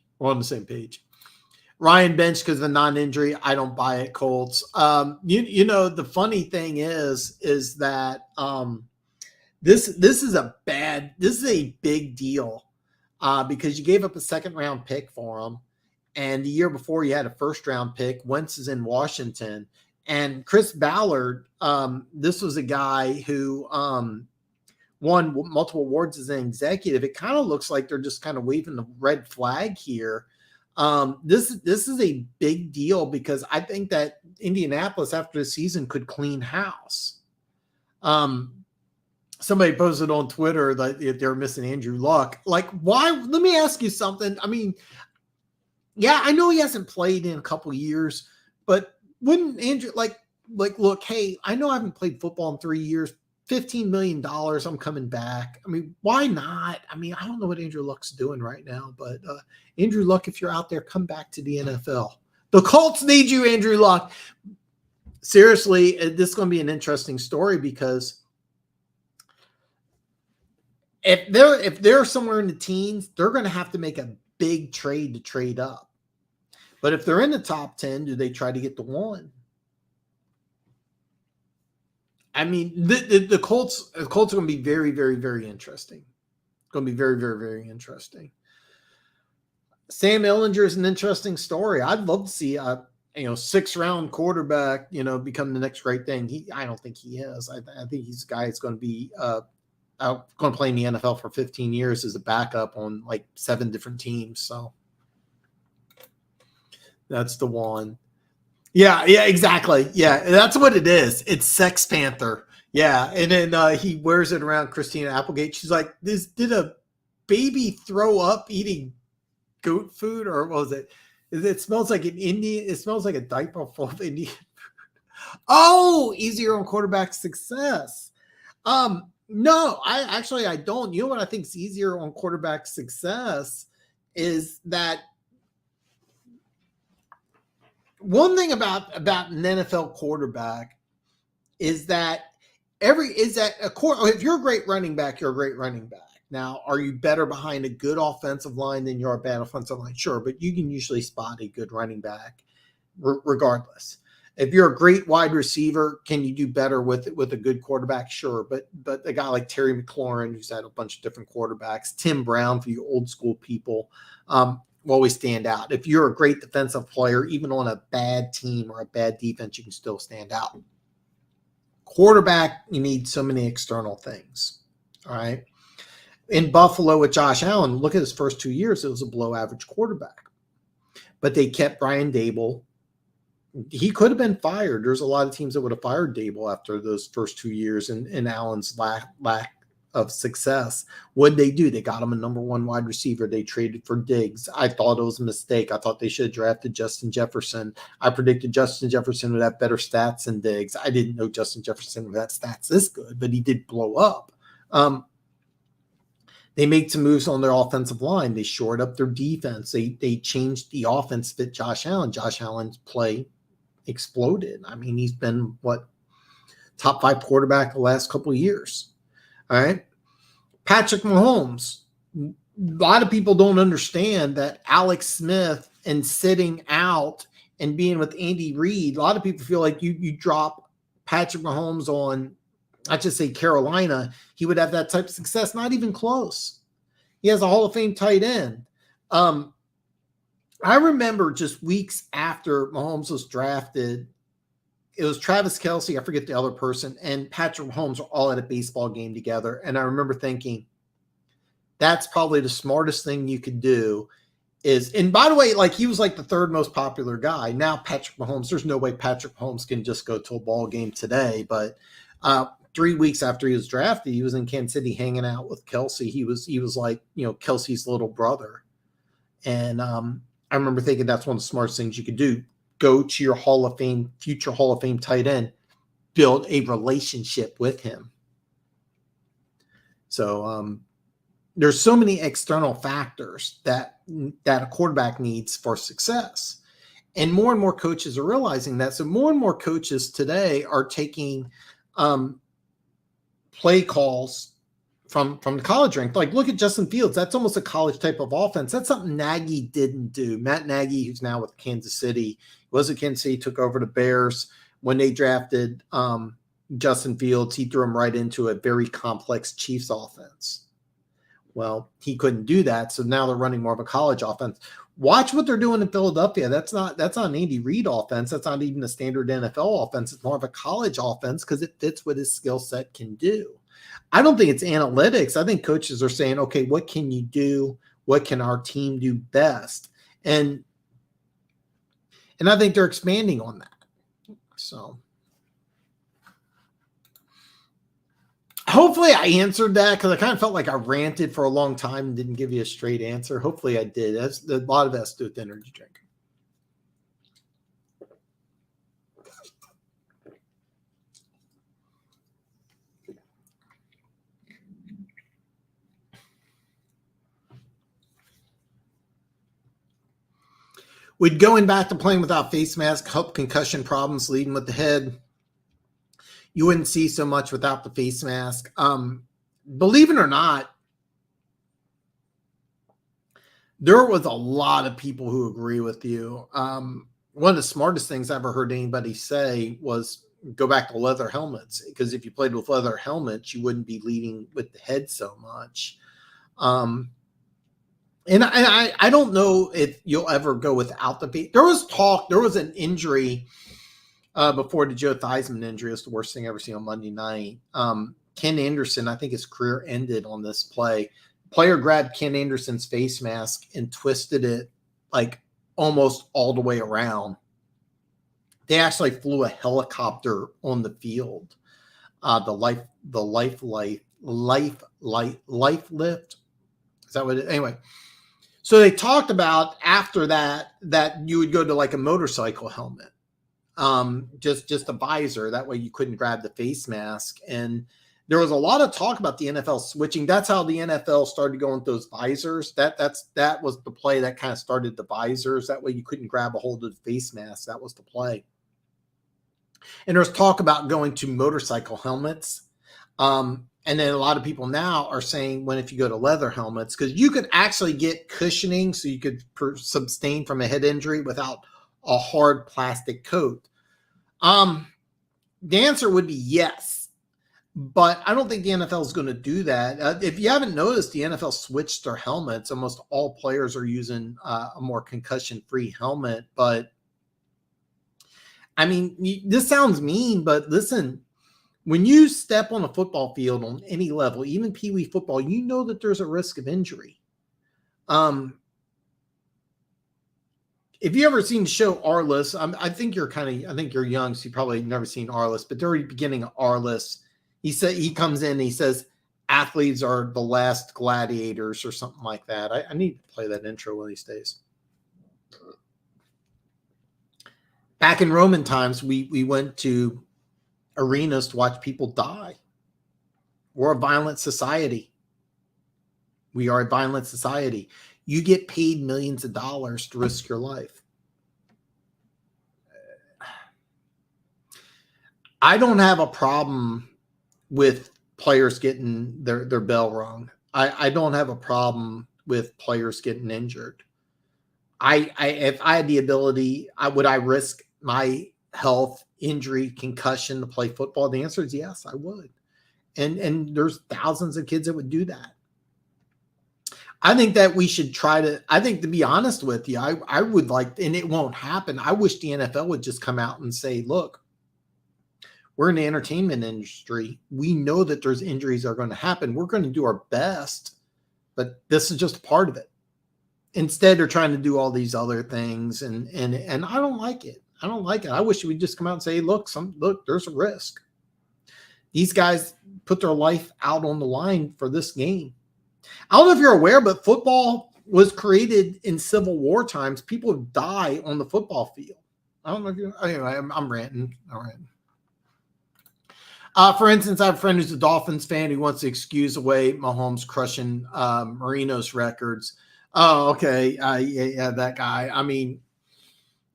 Ryan Bench because of a non-injury. I don't buy it, Colts. The funny thing is that This is a big deal because you gave up a second-round pick for him, and the year before you had a first-round pick. Wentz is in Washington, and Chris Ballard. This was a guy who won multiple awards as an executive. It kind of looks like they're just kind of waving the red flag here. This is a big deal because I think that Indianapolis after the season could clean house. Somebody posted on Twitter that they're missing Andrew Luck. Like, why? Let me ask you something. I mean, yeah, I know he hasn't played in a couple of years, but wouldn't Andrew look, hey, I know I haven't played football in 3 years, $15 million, I'm coming back. I mean, why not? I mean, I don't know what Andrew Luck's doing right now, but Andrew Luck, if you're out there, come back to the NFL. The Colts need you, Andrew Luck. seriously, this is going to be an interesting story because if they're somewhere in the teens, they're going to have to make a big trade to trade up. But if they're in the top 10, do they try to get the 1? I mean, the Colts are going to be very, very, very interesting. Going to be very, very, very interesting. Sam Ehlinger is an interesting story. I'd love to see a 6th-round quarterback, become the next great thing. I don't think he is. I think he's a guy that's going to be going to play in the NFL for 15 years as a backup on like 7 different teams. So that's the one. Yeah, exactly. Yeah, that's what it is. It's Sex Panther. Yeah, and then he wears it around Christina Applegate. She's like, did a baby throw up eating goat food, or what was it? It smells like an Indian. It smells like a diaper full of Indian food. Oh, easier on quarterback success. No, I don't. You know what I think is easier on quarterback success is that one thing about an NFL quarterback is that if you're a great running back, you're a great running back. Now, are you better behind a good offensive line than you're a bad offensive line? Sure, but you can usually spot a good running back regardless. If you're a great wide receiver, can you do better with a good quarterback? Sure, but a guy like Terry McLaurin, who's had a bunch of different quarterbacks, Tim Brown for you old school people, will always stand out. If you're a great defensive player, even on a bad team or a bad defense, you can still stand out. Quarterback, you need so many external things. All right. In Buffalo with Josh Allen, look at his first 2 years, it was a below average quarterback. But they kept Brian Daboll. He could have been fired. There's a lot of teams that would have fired Daboll after those first 2 years and Allen's lack of success. What did they do? They got him a number 1 wide receiver. They traded for Diggs. I thought it was a mistake. I thought they should have drafted Justin Jefferson. I predicted Justin Jefferson would have better stats than Diggs. I didn't know Justin Jefferson would have stats this good, but he did blow up. They made some moves on their offensive line. They shored up their defense. They changed the offense to fit Josh Allen. Josh Allen's play exploded. I mean, he's been top 5 quarterback the last couple of years. All right. Patrick Mahomes. A lot of people don't understand that Alex Smith and sitting out and being with Andy Reid, a lot of people feel like you drop Patrick Mahomes on, I just say Carolina, he would have that type of success. Not even close. He has a Hall of Fame tight end. I remember just weeks after Mahomes was drafted, it was Travis Kelce, I forget the other person, and Patrick Mahomes were all at a baseball game together. And I remember thinking, that's probably the smartest thing you could do is, and by the way, like he was like the 3rd most popular guy. Now Patrick Mahomes, there's no way Patrick Mahomes can just go to a ball game today. But 3 weeks after he was drafted, he was in Kansas City hanging out with Kelce. He was like, Kelce's little brother. And I remember thinking that's one of the smartest things you could do. Go to your future Hall of Fame tight end, build a relationship with him. So there's so many external factors that a quarterback needs for success. And more coaches are realizing that. So more and more coaches today are taking play calls from the college rank. Like, look at Justin Fields. That's almost a college type of offense. That's something Nagy didn't do. Matt Nagy, who's now with Kansas City, was at Kansas City, took over the Bears. When they drafted Justin Fields, he threw him right into a very complex Chiefs offense. Well, he couldn't do that, so now they're running more of a college offense. Watch what they're doing in Philadelphia. That's not an Andy Reid offense. That's not even a standard NFL offense. It's more of a college offense because it fits what his skill set can do. I don't think it's analytics. I think coaches are saying, okay, what can you do? What can our team do best? And I think they're expanding on that. So hopefully I answered that, because I kind of felt like I ranted for a long time and didn't give you a straight answer. Hopefully I did. That's a lot of that has to do with energy drink. Would going back to playing without face mask help concussion problems leading with the head? You wouldn't see so much without the face mask. Believe it or not, there was a lot of people who agree with you. One of the smartest things I ever heard anybody say was go back to leather helmets, because if you played with leather helmets, you wouldn't be leading with the head so much. And I don't know if you'll ever go without the face. There was talk, there was an injury before the Joe Theismann injury. It was the worst thing I ever seen on Monday night. Ken Anderson, I think his career ended on this play. Player grabbed Ken Anderson's face mask and twisted it like almost all the way around. They actually flew a helicopter on the field. The life lift. Is that what it, anyway? So they talked about after that you would go to like a motorcycle helmet, just a visor. That way you couldn't grab the face mask. And there was a lot of talk about the NFL switching. That's how the NFL started going with those visors. That was the play that kind of started the visors. That way you couldn't grab a hold of the face mask. That was the play. And there's talk about going to motorcycle helmets. And then a lot of people now are saying, if you go to leather helmets, because you could actually get cushioning so you could sustain from a head injury without a hard plastic coat. The answer would be yes. But I don't think the NFL is going to do that. If you haven't noticed, the NFL switched their helmets. Almost all players are using a more concussion-free helmet. But, I mean, this sounds mean, but listen, when you step on a football field on any level, even Pee Wee football, you know that there's a risk of injury. If you ever seen the show Arliss, I think you're young, so you probably never seen Arliss. But during the beginning of Arliss, he comes in and he says, athletes are the last gladiators or something like that. I need to play that intro one of these days. Back in Roman times, we went to arenas to watch people die. We're a violent society. We are a violent society. You get paid millions of dollars to risk your life. I don't have a problem with players getting their bell rung. I don't have a problem with players getting injured. If I had the ability, would I risk my health, injury, concussion to play football? The answer is yes, I would. And there's thousands of kids that would do that. I think that we should to be honest with you, I would like, and it won't happen. I wish the NFL would just come out and say, look, we're in the entertainment industry. We know that there's injuries that are going to happen. We're going to do our best, but this is just a part of it. Instead, they're trying to do all these other things, and I don't like it. I don't like it. I wish we'd just come out and say, look, there's a risk. These guys put their life out on the line for this game. I don't know if you're aware, but football was created in Civil War times. People die on the football field. I don't know if anyway, I'm ranting. All right. For instance, I have a friend who's a Dolphins fan who wants to excuse away Mahomes crushing Marino's records. Oh, okay. Yeah, that guy. I mean,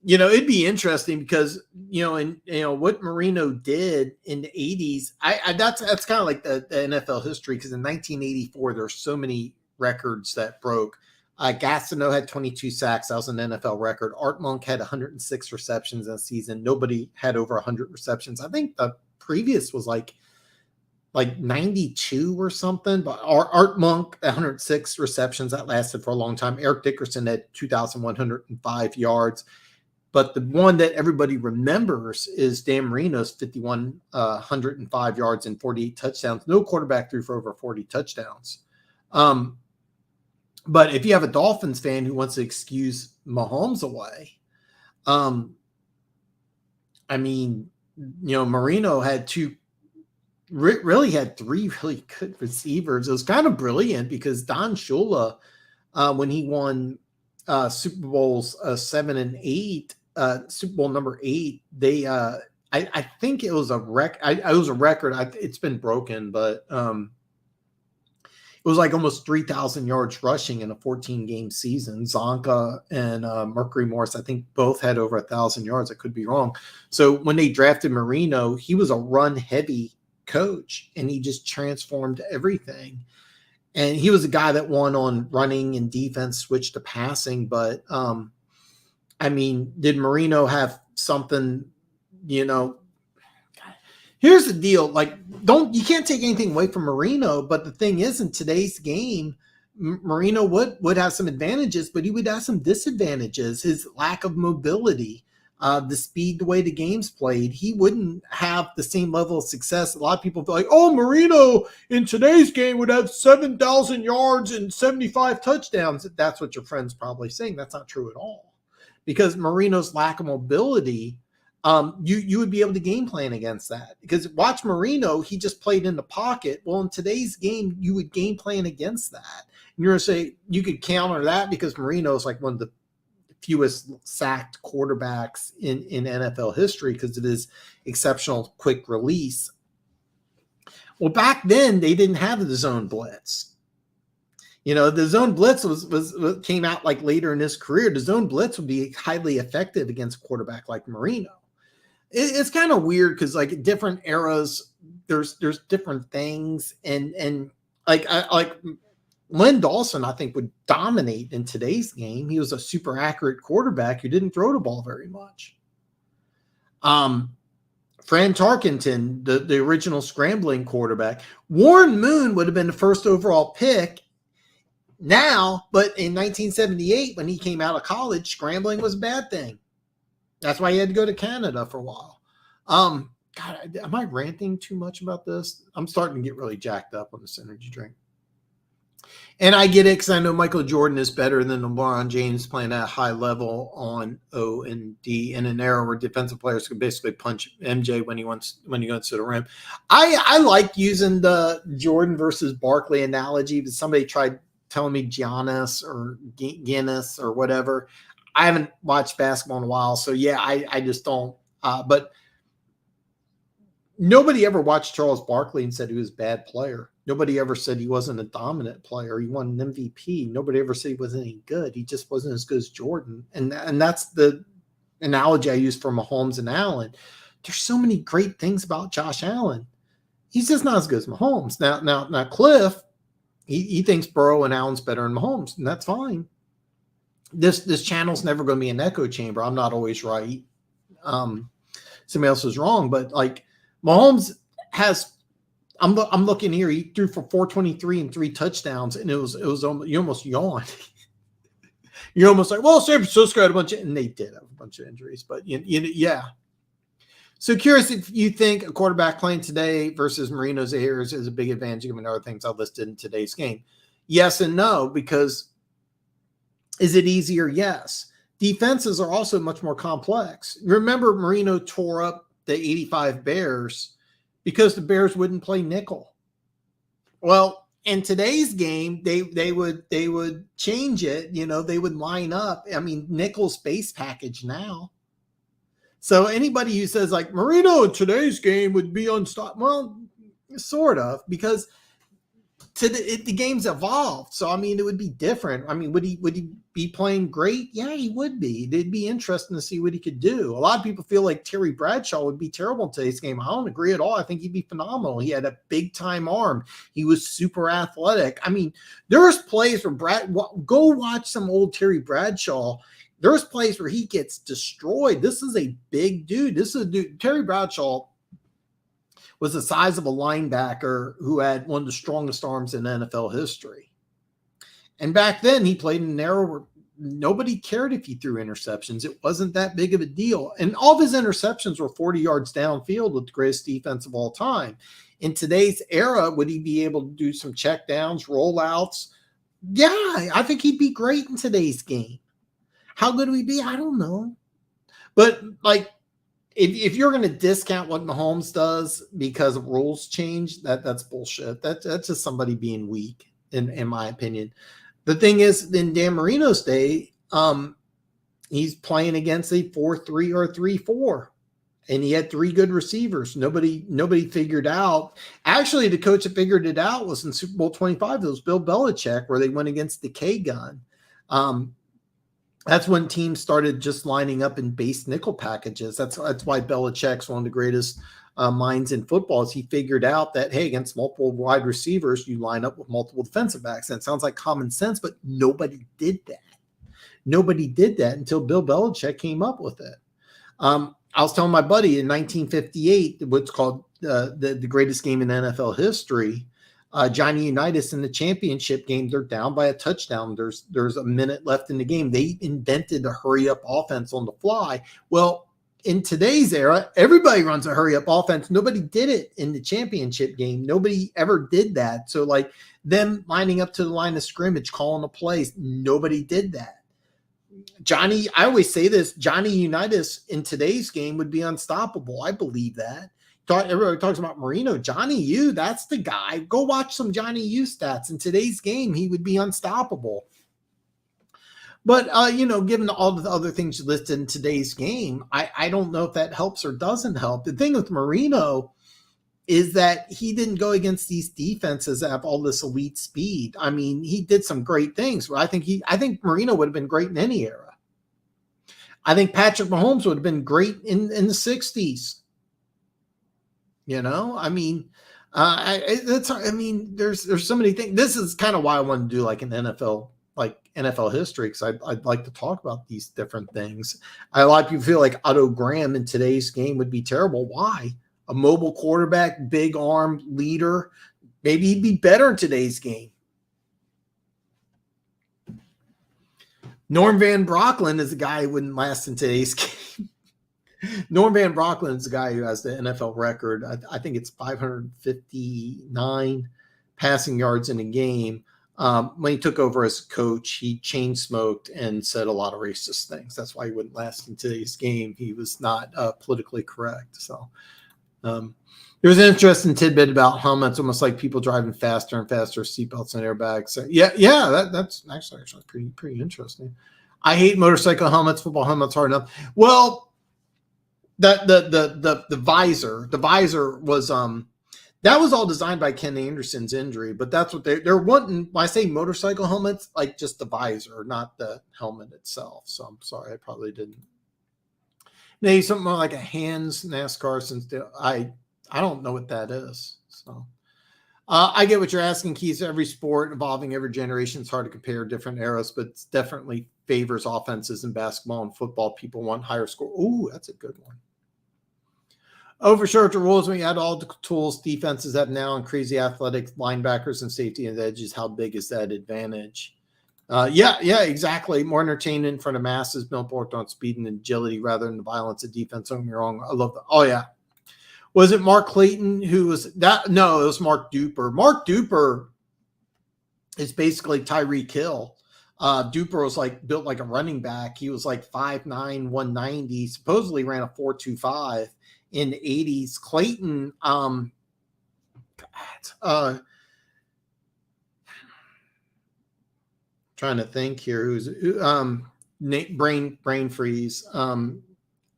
it'd be interesting because, what Marino did in the 80s, that's kind of like the NFL history, because in 1984, there's so many records that broke. Gastineau had 22 sacks. That was an NFL record. Art Monk had 106 receptions in a season. Nobody had over 100 receptions. I think the previous was like 92 or something, but Art Monk, 106 receptions. That lasted for a long time. Eric Dickerson had 2,105 yards. But the one that everybody remembers is Dan Marino's 5,105 yards and 48 touchdowns. No quarterback threw for over 40 touchdowns. But if you have a Dolphins fan who wants to excuse Mahomes away, I mean, Marino had three really good receivers. It was kind of brilliant because Don Shula, when he won Super Bowls 7 and 8, Super Bowl number 8, they I think it was a record. It was a record. It's been broken, but it was like almost 3,000 yards rushing in a 14-game season. Zonka and Mercury Morris, I think, both had over 1,000 yards. I could be wrong. So when they drafted Marino, he was a run-heavy coach, and he just transformed everything. And he was a guy that won on running and defense, switched to passing. But, I mean, did Marino have something, here's the deal. Like, you can't take anything away from Marino, but the thing is, in today's game, Marino would have some advantages, but he would have some disadvantages. His lack of mobility, the speed, the way the game's played, he wouldn't have the same level of success. A lot of people feel like, oh, Marino in today's game would have 7,000 yards and 75 touchdowns. That's what your friend's probably saying. That's not true at all, because Marino's lack of mobility, you would be able to game plan against that. Because watch Marino, he just played in the pocket. Well, in today's game, you would game plan against that. And you're going to say you could counter that because Marino is like one of the fewest sacked quarterbacks in NFL history because of his exceptional quick release. Well, back then, they didn't have the zone blitz. The zone blitz was came out like later in his career. The zone blitz would be highly effective against a quarterback like Marino. It's kind of weird because like different eras, there's different things, and like Len Dawson, I think, would dominate in today's game. He was a super accurate quarterback who didn't throw the ball very much. Fran Tarkenton, the original scrambling quarterback. Warren Moon would have been the first overall pick now, but in 1978, when he came out of college, scrambling was a bad thing. That's why he had to go to Canada for a while. God, am I ranting too much about this? I'm starting to get really jacked up on this energy drink. And I get it because I know Michael Jordan is better than LeBron James playing at a high level on O and D in an era where defensive players could basically punch MJ when he goes to the rim. I like using the Jordan versus Barkley analogy, but somebody tried telling me Giannis or Guinness or whatever. I haven't watched basketball in a while, so yeah, I just don't. But nobody ever watched Charles Barkley and said he was a bad player. Nobody ever said he wasn't a dominant player. He won an MVP. Nobody ever said he wasn't any good. He just wasn't as good as Jordan. And that's the analogy I use for Mahomes and Allen. There's so many great things about Josh Allen. He's just not as good as Mahomes. Now Cliff, he thinks Burrow and Allen's better than Mahomes, and that's fine. This channel's never going to be an echo chamber. I'm not always right. Somebody else is wrong, but like Mahomes has. I'm looking here. He threw for 423 and 3 touchdowns, and it was you almost yawned. You're almost like, well, San Francisco had a bunch of, and they did have a bunch of injuries, but yeah. So curious if you think a quarterback playing today versus Marino's errors is a big advantage given other things I listed in today's game. Yes and no, because is it easier? Yes. Defenses are also much more complex. Remember, Marino tore up the 85 Bears because the Bears wouldn't play nickel. Well, in today's game, they would change it. They would line up. I mean, nickel's base package now. So anybody who says like Marino in today's game would be unstoppable, well, sort of, because the game's evolved. So I mean, it would be different. I mean, would he be playing great? Yeah, he would be. It'd be interesting to see what he could do. A lot of people feel like Terry Bradshaw would be terrible in today's game. I don't agree at all. I think he'd be phenomenal. He had a big time arm. He was super athletic. I mean, there was plays where go watch some old Terry Bradshaw. There's plays where he gets destroyed. This is a big dude. This is a dude. Terry Bradshaw was the size of a linebacker who had one of the strongest arms in NFL history. And back then, he played in an era where nobody cared if he threw interceptions. It wasn't that big of a deal. And all of his interceptions were 40 yards downfield with the greatest defense of all time. In today's era, would he be able to do some check downs, rollouts? Yeah, I think he'd be great in today's game. How good would he be? I don't know. But like, if you're going to discount what Mahomes does because rules change, that's bullshit. That's just somebody being weak, in my opinion. The thing is, in Dan Marino's day, he's playing against a 4-3 or a 3-4. And he had 3 good receivers. Nobody figured out. Actually, the coach that figured it out was in Super Bowl 25. It was Bill Belichick, where they went against the K gun. That's when teams started just lining up in base nickel packages. That's why Belichick's one of the greatest minds in football. Is he figured out that, hey, against multiple wide receivers, you line up with multiple defensive backs. And it sounds like common sense, but nobody did that. Nobody did that until Bill Belichick came up with it. I was telling my buddy in 1958, what's called the greatest game in NFL history, Johnny Unitas in the championship game, they're down by a touchdown. There's a minute left in the game. They invented a hurry-up offense on the fly. Well, in today's era, everybody runs a hurry-up offense. Nobody did it in the championship game. Nobody ever did that. So, like, them lining up to the line of scrimmage, calling the plays, nobody did that. I always say this, Johnny Unitas in today's game would be unstoppable. I believe that. Everybody talks about Marino. Johnny U, that's the guy. Go watch some Johnny U stats. In today's game, he would be unstoppable. But, given all the other things listed in today's game, I don't know if that helps or doesn't help. The thing with Marino is that he didn't go against these defenses that have all this elite speed. I mean, he did some great things. I think Marino would have been great in any era. I think Patrick Mahomes would have been great in the 60s. I mean, there's so many things. This is kind of why I want to do like an NFL history, because I'd like to talk about these different things. A lot of people feel like Otto Graham in today's game would be terrible. Why? A mobile quarterback, big arm leader. Maybe he'd be better in today's game. Norm Van Brocklin is a guy who wouldn't last in today's game. Norm Van Brocklin is the guy who has the NFL record. I think it's 559 passing yards in a game. When he took over as coach, he chain smoked and said a lot of racist things. That's why he wouldn't last in today's game. He was not politically correct. So there's an interesting tidbit about helmets, almost like people driving faster and faster, seatbelts and airbags. So that's actually pretty interesting. I hate motorcycle helmets, football helmets hard enough. Well, the visor was that was all designed by Ken Anderson's injury, but that's what they're wanting. When I say motorcycle helmets, like just the visor, not the helmet itself. So I'm sorry, I probably didn't. Maybe something more like a Hands NASCAR, since I don't know what that is. So I get what you're asking, Keith. Every sport evolving every generation, it's hard to compare different eras, but it definitely favors offenses in basketball and football. People want higher score. Ooh, that's a good one. Overshort the rules when you add all the tools defenses have now and crazy athletic linebackers and safety and edges. How big is that advantage? Yeah, exactly. More entertainment in front of masses, built on speed and agility rather than the violence of defense. Don't get me wrong. I love that. Oh, yeah. Was it Mark Clayton who was that? No, it was Mark Duper. Mark Duper is basically Tyreek Hill. Duper was built like a running back. He was like 5'9", 190, supposedly ran a 4.25 in the 80s. Clayton, trying to think here, who's brain freeze.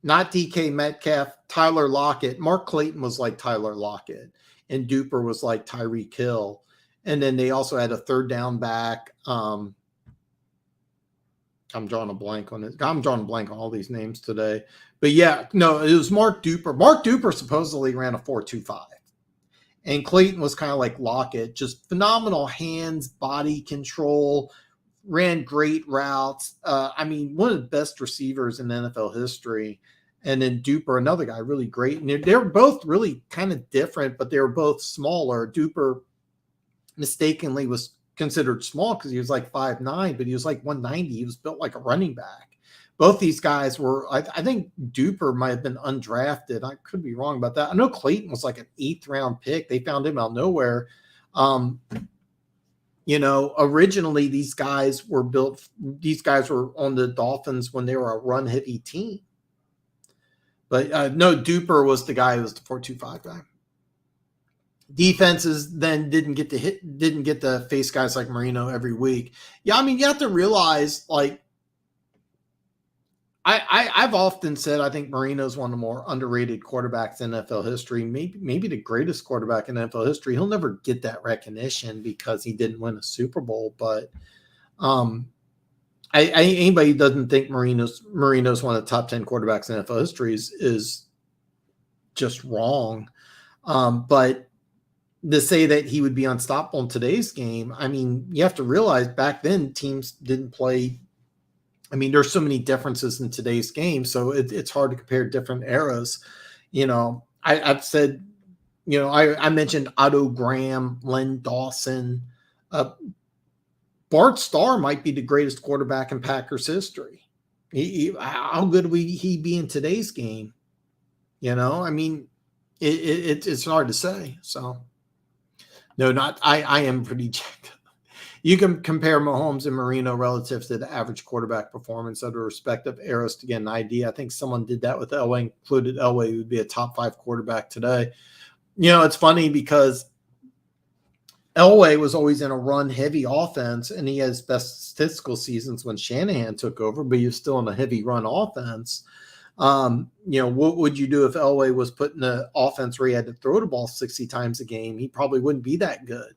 Not DK Metcalf, Tyler Lockett. Mark Clayton was like Tyler Lockett, and Duper was like Tyreek Hill. And then they also had a third down back. I'm drawing a blank on it. I'm drawing a blank on all these names today. But yeah, no, it was Mark Duper. Mark Duper supposedly ran a 4.25. And Clayton was kind of like Lockett, just phenomenal hands, body control, ran great routes. One of the best receivers in NFL history. And then Duper, another guy, really great. And they're both really kind of different, but they were both smaller. Duper mistakenly was considered small because he was like 5'9", but he was like 190. He was built like a running back. Both these guys were, I think Duper might have been undrafted. I could be wrong about that. I know Clayton was like an 8th round pick. They found him out of nowhere. Originally these guys were on the Dolphins when they were a run heavy team. But no, Duper was the guy who was the 4.25 guy. Defenses then didn't get to face guys like Marino every week. Yeah, you have to realize, I've often said I think Marino's one of the more underrated quarterbacks in NFL history, maybe the greatest quarterback in NFL history. He'll never get that recognition because he didn't win a Super Bowl, but anybody who doesn't think Marino's one of the top 10 quarterbacks in NFL history is just wrong. But to say that he would be unstoppable in today's game, I mean, you have to realize back then teams didn't play. I mean, there's so many differences in today's game, so it's hard to compare different eras. I've said, I mentioned Otto Graham, Len Dawson. Bart Starr might be the greatest quarterback in Packers history. How good would he be in today's game? I mean, it's hard to say. So, no, not I am pretty jacked up. You can compare Mahomes and Marino relative to the average quarterback performance of the respective eras to get an idea. I think someone did that with Elway, included Elway, who would be a top 5 quarterback today. It's funny because Elway was always in a run-heavy offense, and he has best statistical seasons when Shanahan took over, but he was still in a heavy run offense. What would you do if Elway was put in an offense where he had to throw the ball 60 times a game? He probably wouldn't be that good.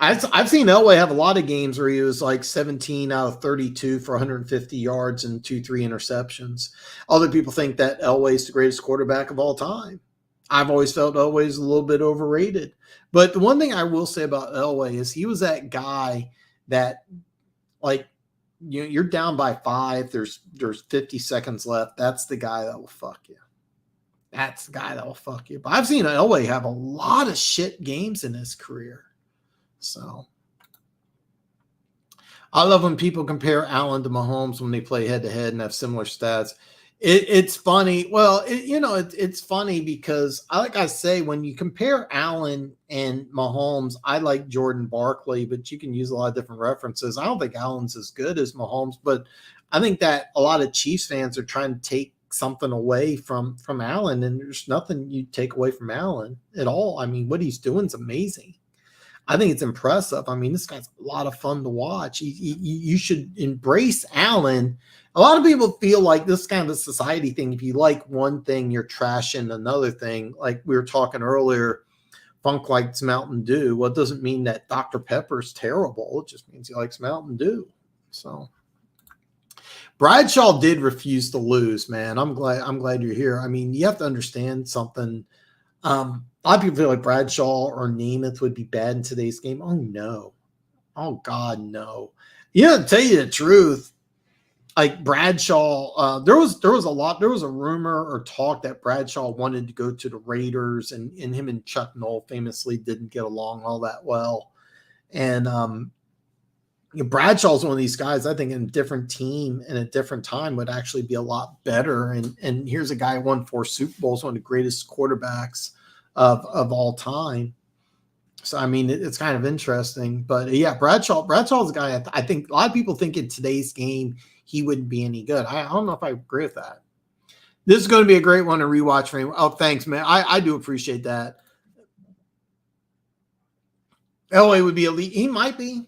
I've seen Elway have a lot of games where he was like 17 out of 32 for 150 yards and 2-3 interceptions. Other people think that Elway is the greatest quarterback of all time. I've always felt Elway is a little bit overrated. But the one thing I will say about Elway is he was that guy that, like, you're down by 5. There's 50 seconds left. That's the guy that will fuck you. That's the guy that will fuck you. But I've seen Elway have a lot of shit games in his career. So I love when people compare Allen to Mahomes when they play head to head and have similar stats. It's funny. Well, it's funny because like I say, when you compare Allen and Mahomes, I like Jordan Barkley, but you can use a lot of different references. I don't think Allen's as good as Mahomes, but I think that a lot of Chiefs fans are trying to take something away from Allen, and there's nothing you take away from Allen at all. I mean, what he's doing is amazing. I think it's impressive. I mean, this guy's a lot of fun to watch. You should embrace Allen. A lot of people feel like this is kind of a society thing. If you like one thing, you're trashing another thing. Like we were talking earlier, Funk likes Mountain Dew. Well, it doesn't mean that Dr. Pepper's terrible. It just means he likes Mountain Dew. So Bradshaw did refuse to lose, man. I'm glad you're here. I mean, you have to understand something. A lot of people feel like Bradshaw or Namath would be bad in today's game. Oh, no. Oh, God, no. To tell you the truth, like Bradshaw, there was a rumor or talk that Bradshaw wanted to go to the Raiders, and him and Chuck Noll famously didn't get along all that well. And Bradshaw's one of these guys, I think in a different team and a different time would actually be a lot better. And here's a guy who won 4 Super Bowls, one of the greatest quarterbacks of all time. So, I mean, it's kind of interesting. But, yeah, Bradshaw's a guy I think a lot of people think in today's game he wouldn't be any good. I don't know if I agree with that. This is going to be a great one to rewatch for me. Oh, thanks, man. I do appreciate that. LA would be elite. He might be.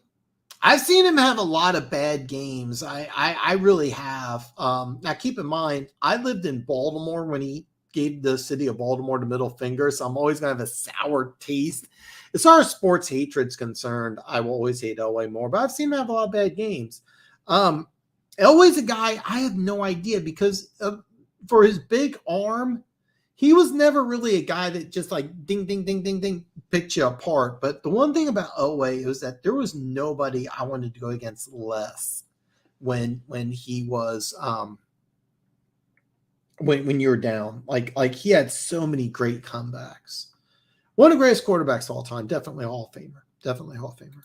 I've seen him have a lot of bad games. I really have. Now, keep in mind, I lived in Baltimore when he gave the city of Baltimore the middle finger, so I'm always going to have a sour taste. As far as sports hatred's concerned, I will always hate Elway more, but I've seen him have a lot of bad games. Elway's a guy I have no idea because for his big arm, he was never really a guy that just like ding, ding, ding, ding, ding, picked you apart. But the one thing about Elway was that there was nobody I wanted to go against less when he was when you were down. Like he had so many great comebacks. One of the greatest quarterbacks of all time, definitely a Hall of Famer. Definitely a Hall of Famer.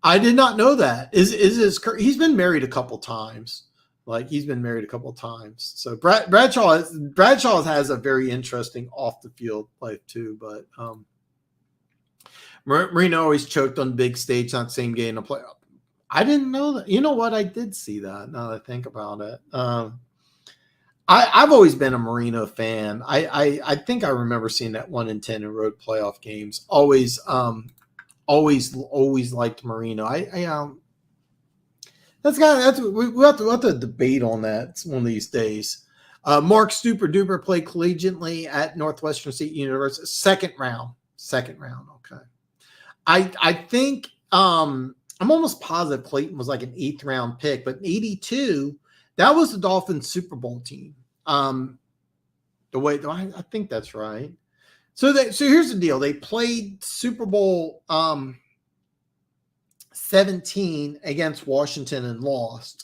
I did not know that. He's been married a couple times. So Bradshaw has a very interesting off the field life too. But Marino always choked on the big stage, not the same game in the playoff. I didn't know that. You know what? I did see that. Now that I think about it, I've always been a Marino fan. I think I remember seeing that 1-10 in road playoff games. Always liked Marino. That's we'll have to debate on that one of these days. Mark Super Duper played collegiately at Northwestern State University. Second round. Okay. I think I'm almost positive Clayton was like an 8th round pick, but in 82, that was the Dolphins Super Bowl team. I think that's right. So here's the deal. They played Super Bowl 17 against Washington and lost.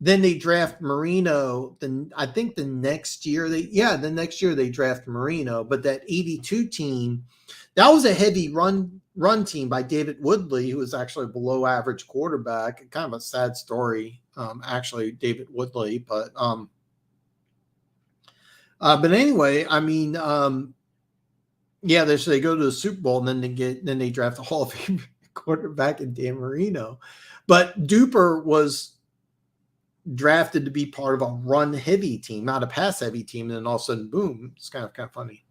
Then they draft Marino. Then I think the next year they draft Marino. But that 82 team, that was a heavy run team by David Woodley, who was actually a below average quarterback. Kind of a sad story, actually, David Woodley. But anyway, I mean, they go to the Super Bowl and then they draft a Hall of Fame quarterback in Dan Marino. But Duper was drafted to be part of a run-heavy team, not a pass-heavy team, and then all of a sudden, boom, it's kind of funny.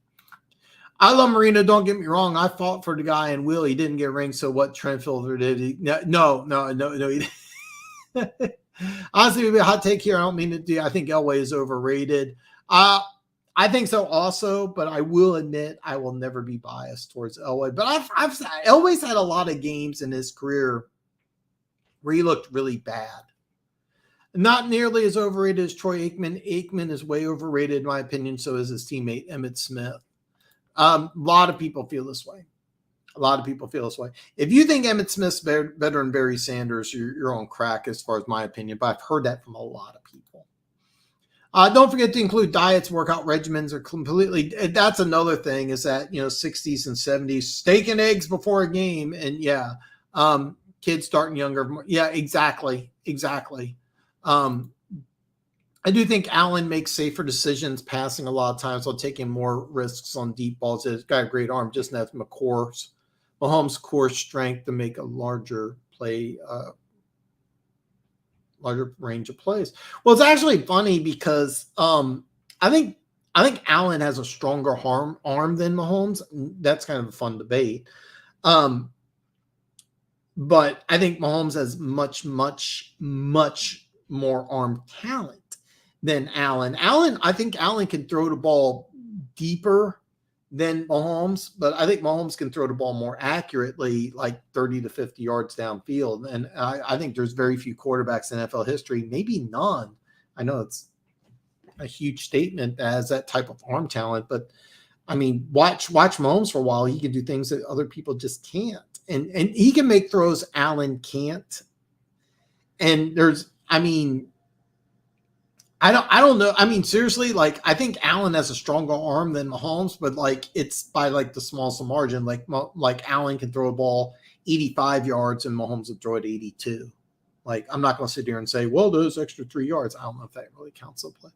I love Marino, don't get me wrong. I fought for the guy, and Will, he didn't get rings, so what Trent Williams did, no, he didn't. Honestly, maybe a hot take here. I don't mean to do. I think Elway is overrated. I think so also, but I will admit I will never be biased towards Elway. But Elway's had a lot of games in his career where he looked really bad. Not nearly as overrated as Troy Aikman. Aikman is way overrated, in my opinion. So is his teammate, Emmitt Smith. A lot of people feel this way. If you think Emmitt Smith's better than Barry Sanders, you're on crack as far as my opinion. But I've heard that from a lot of people. Don't forget to include diets, workout regimens are completely. That's another thing is that, 60s and 70s, steak and eggs before a game. And kids starting younger. Yeah, exactly. I do think Allen makes safer decisions passing a lot of times while taking more risks on deep balls. He's got a great arm, just as Mahomes' core strength to make a larger range of plays. Well, it's actually funny because I think Allen has a stronger arm than Mahomes. That's kind of a fun debate. But I think Mahomes has much, much, much more arm talent than Allen. I think Allen can throw the ball deeper than Mahomes, but I think Mahomes can throw the ball more accurately, like 30 to 50 yards downfield. And I think there's very few quarterbacks in NFL history, maybe none. I know it's a huge statement that has that type of arm talent, but I mean, watch Mahomes for a while. He can do things that other people just can't. And he can make throws Allen can't. And I don't know. I mean, seriously, I think Allen has a stronger arm than Mahomes, but it's by the smallest margin. Like Allen can throw a ball 85 yards and Mahomes will throw it 82. I'm not going to sit here and say, well, those extra 3 yards. I don't know if that really counts to play.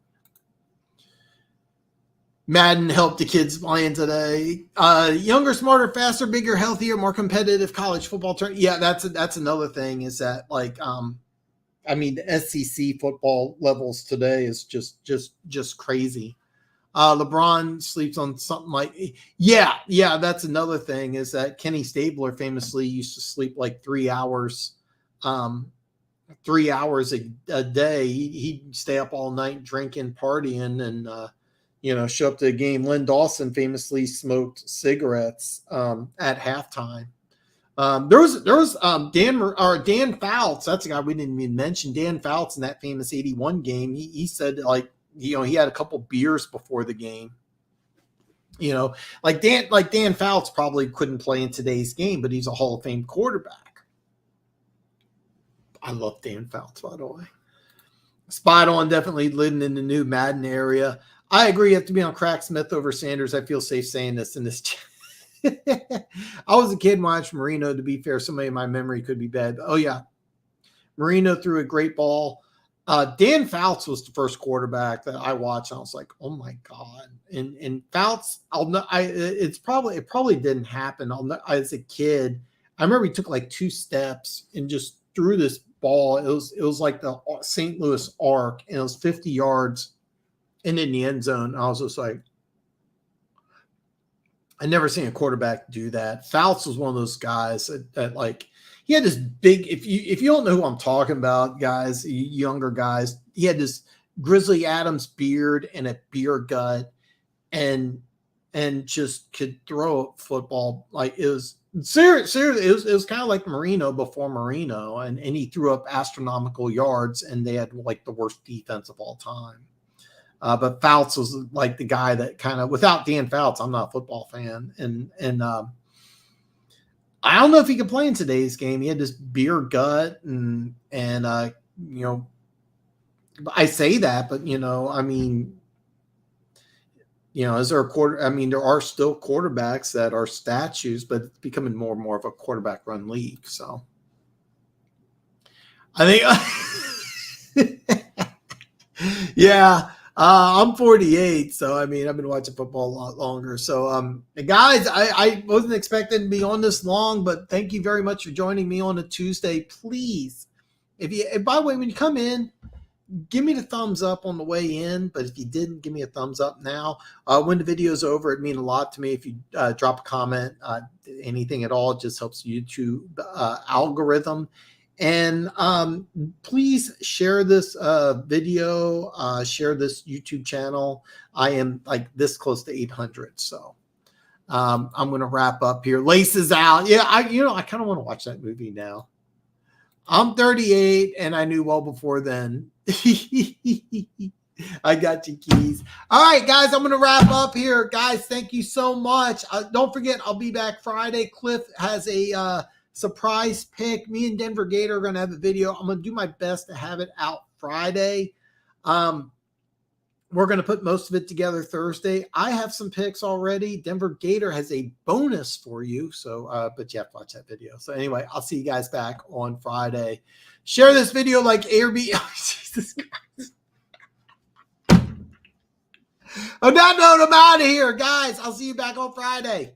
Madden helped the kids playing today. Younger, smarter, faster, bigger, healthier, more competitive college football tournament. Yeah, that's another thing is that the SEC football levels today is just crazy. LeBron sleeps on something that's another thing is that Kenny Stabler famously used to sleep 3 hours, 3 hours a day. He'd stay up all night drinking, partying, and show up to the game. Lynn Dawson famously smoked cigarettes at halftime. There was Dan Fouts. That's a guy we didn't even mention. Dan Fouts in that famous 81 game. He said he had a couple beers before the game. Dan Fouts probably couldn't play in today's game, but he's a Hall of Fame quarterback. I love Dan Fouts, by the way. Spot on, definitely living in the new Madden area. I agree. You have to be on Crack Smith over Sanders. I feel safe saying this in this chat. I was a kid watching Marino. To be fair, somebody in my memory could be bad. Oh, yeah. Marino threw a great ball. Dan Fouts was the first quarterback that I watched. And I was like, oh, my God. And Fouts, it probably didn't happen. As a kid, I remember he took 2 steps and just threw this ball. It was like the St. Louis Arc, and it was 50 yards and in the end zone. I was just like, I never seen a quarterback do that. Fouts was one of those guys that he had this big, if you don't know who I'm talking about, guys, younger guys, he had this Grizzly Adams beard and a beer gut, and just could throw a football. Like, it was serious. It was kind of like Marino before Marino, and he threw up astronomical yards, and they had like the worst defense of all time. But Fouts was like the guy that kind of, without Dan Fouts, I'm not a football fan. And I don't know if he could play in today's game. He had this beer gut, and I say that, but I mean, is there a quarter? I mean, there are still quarterbacks that are statues, but it's becoming more and more of a quarterback run league. So I think, yeah. I'm 48, so I mean, I've been watching football a lot longer. So, guys, I wasn't expecting to be on this long, but thank you very much for joining me on a Tuesday. Please, by the way, when you come in, give me the thumbs up on the way in. But if you didn't, give me a thumbs up now. When the video's over, it'd mean a lot to me if you drop a comment, anything at all. It just helps YouTube algorithm. And please share this video, share this YouTube channel. I am like this close to 800. So I'm going to wrap up here. Laces Out. Yeah, I kind of want to watch that movie now. I'm 38 and I knew well before then. I got you, Keys. All right, guys, I'm going to wrap up here. Guys, thank you so much. Don't forget, I'll be back Friday. Cliff has a surprise pick. Me and Denver Gator are going to have a video. I'm going to do my best to have it out Friday. We're going to put most of it together Thursday. I have some picks already. Denver Gator has a bonus for you. So, but you have to watch that video. So anyway, I'll see you guys back on Friday. Share this video like Airbnb. Oh, Jesus Christ. On that note, I'm out of here, guys. I'll see you back on Friday.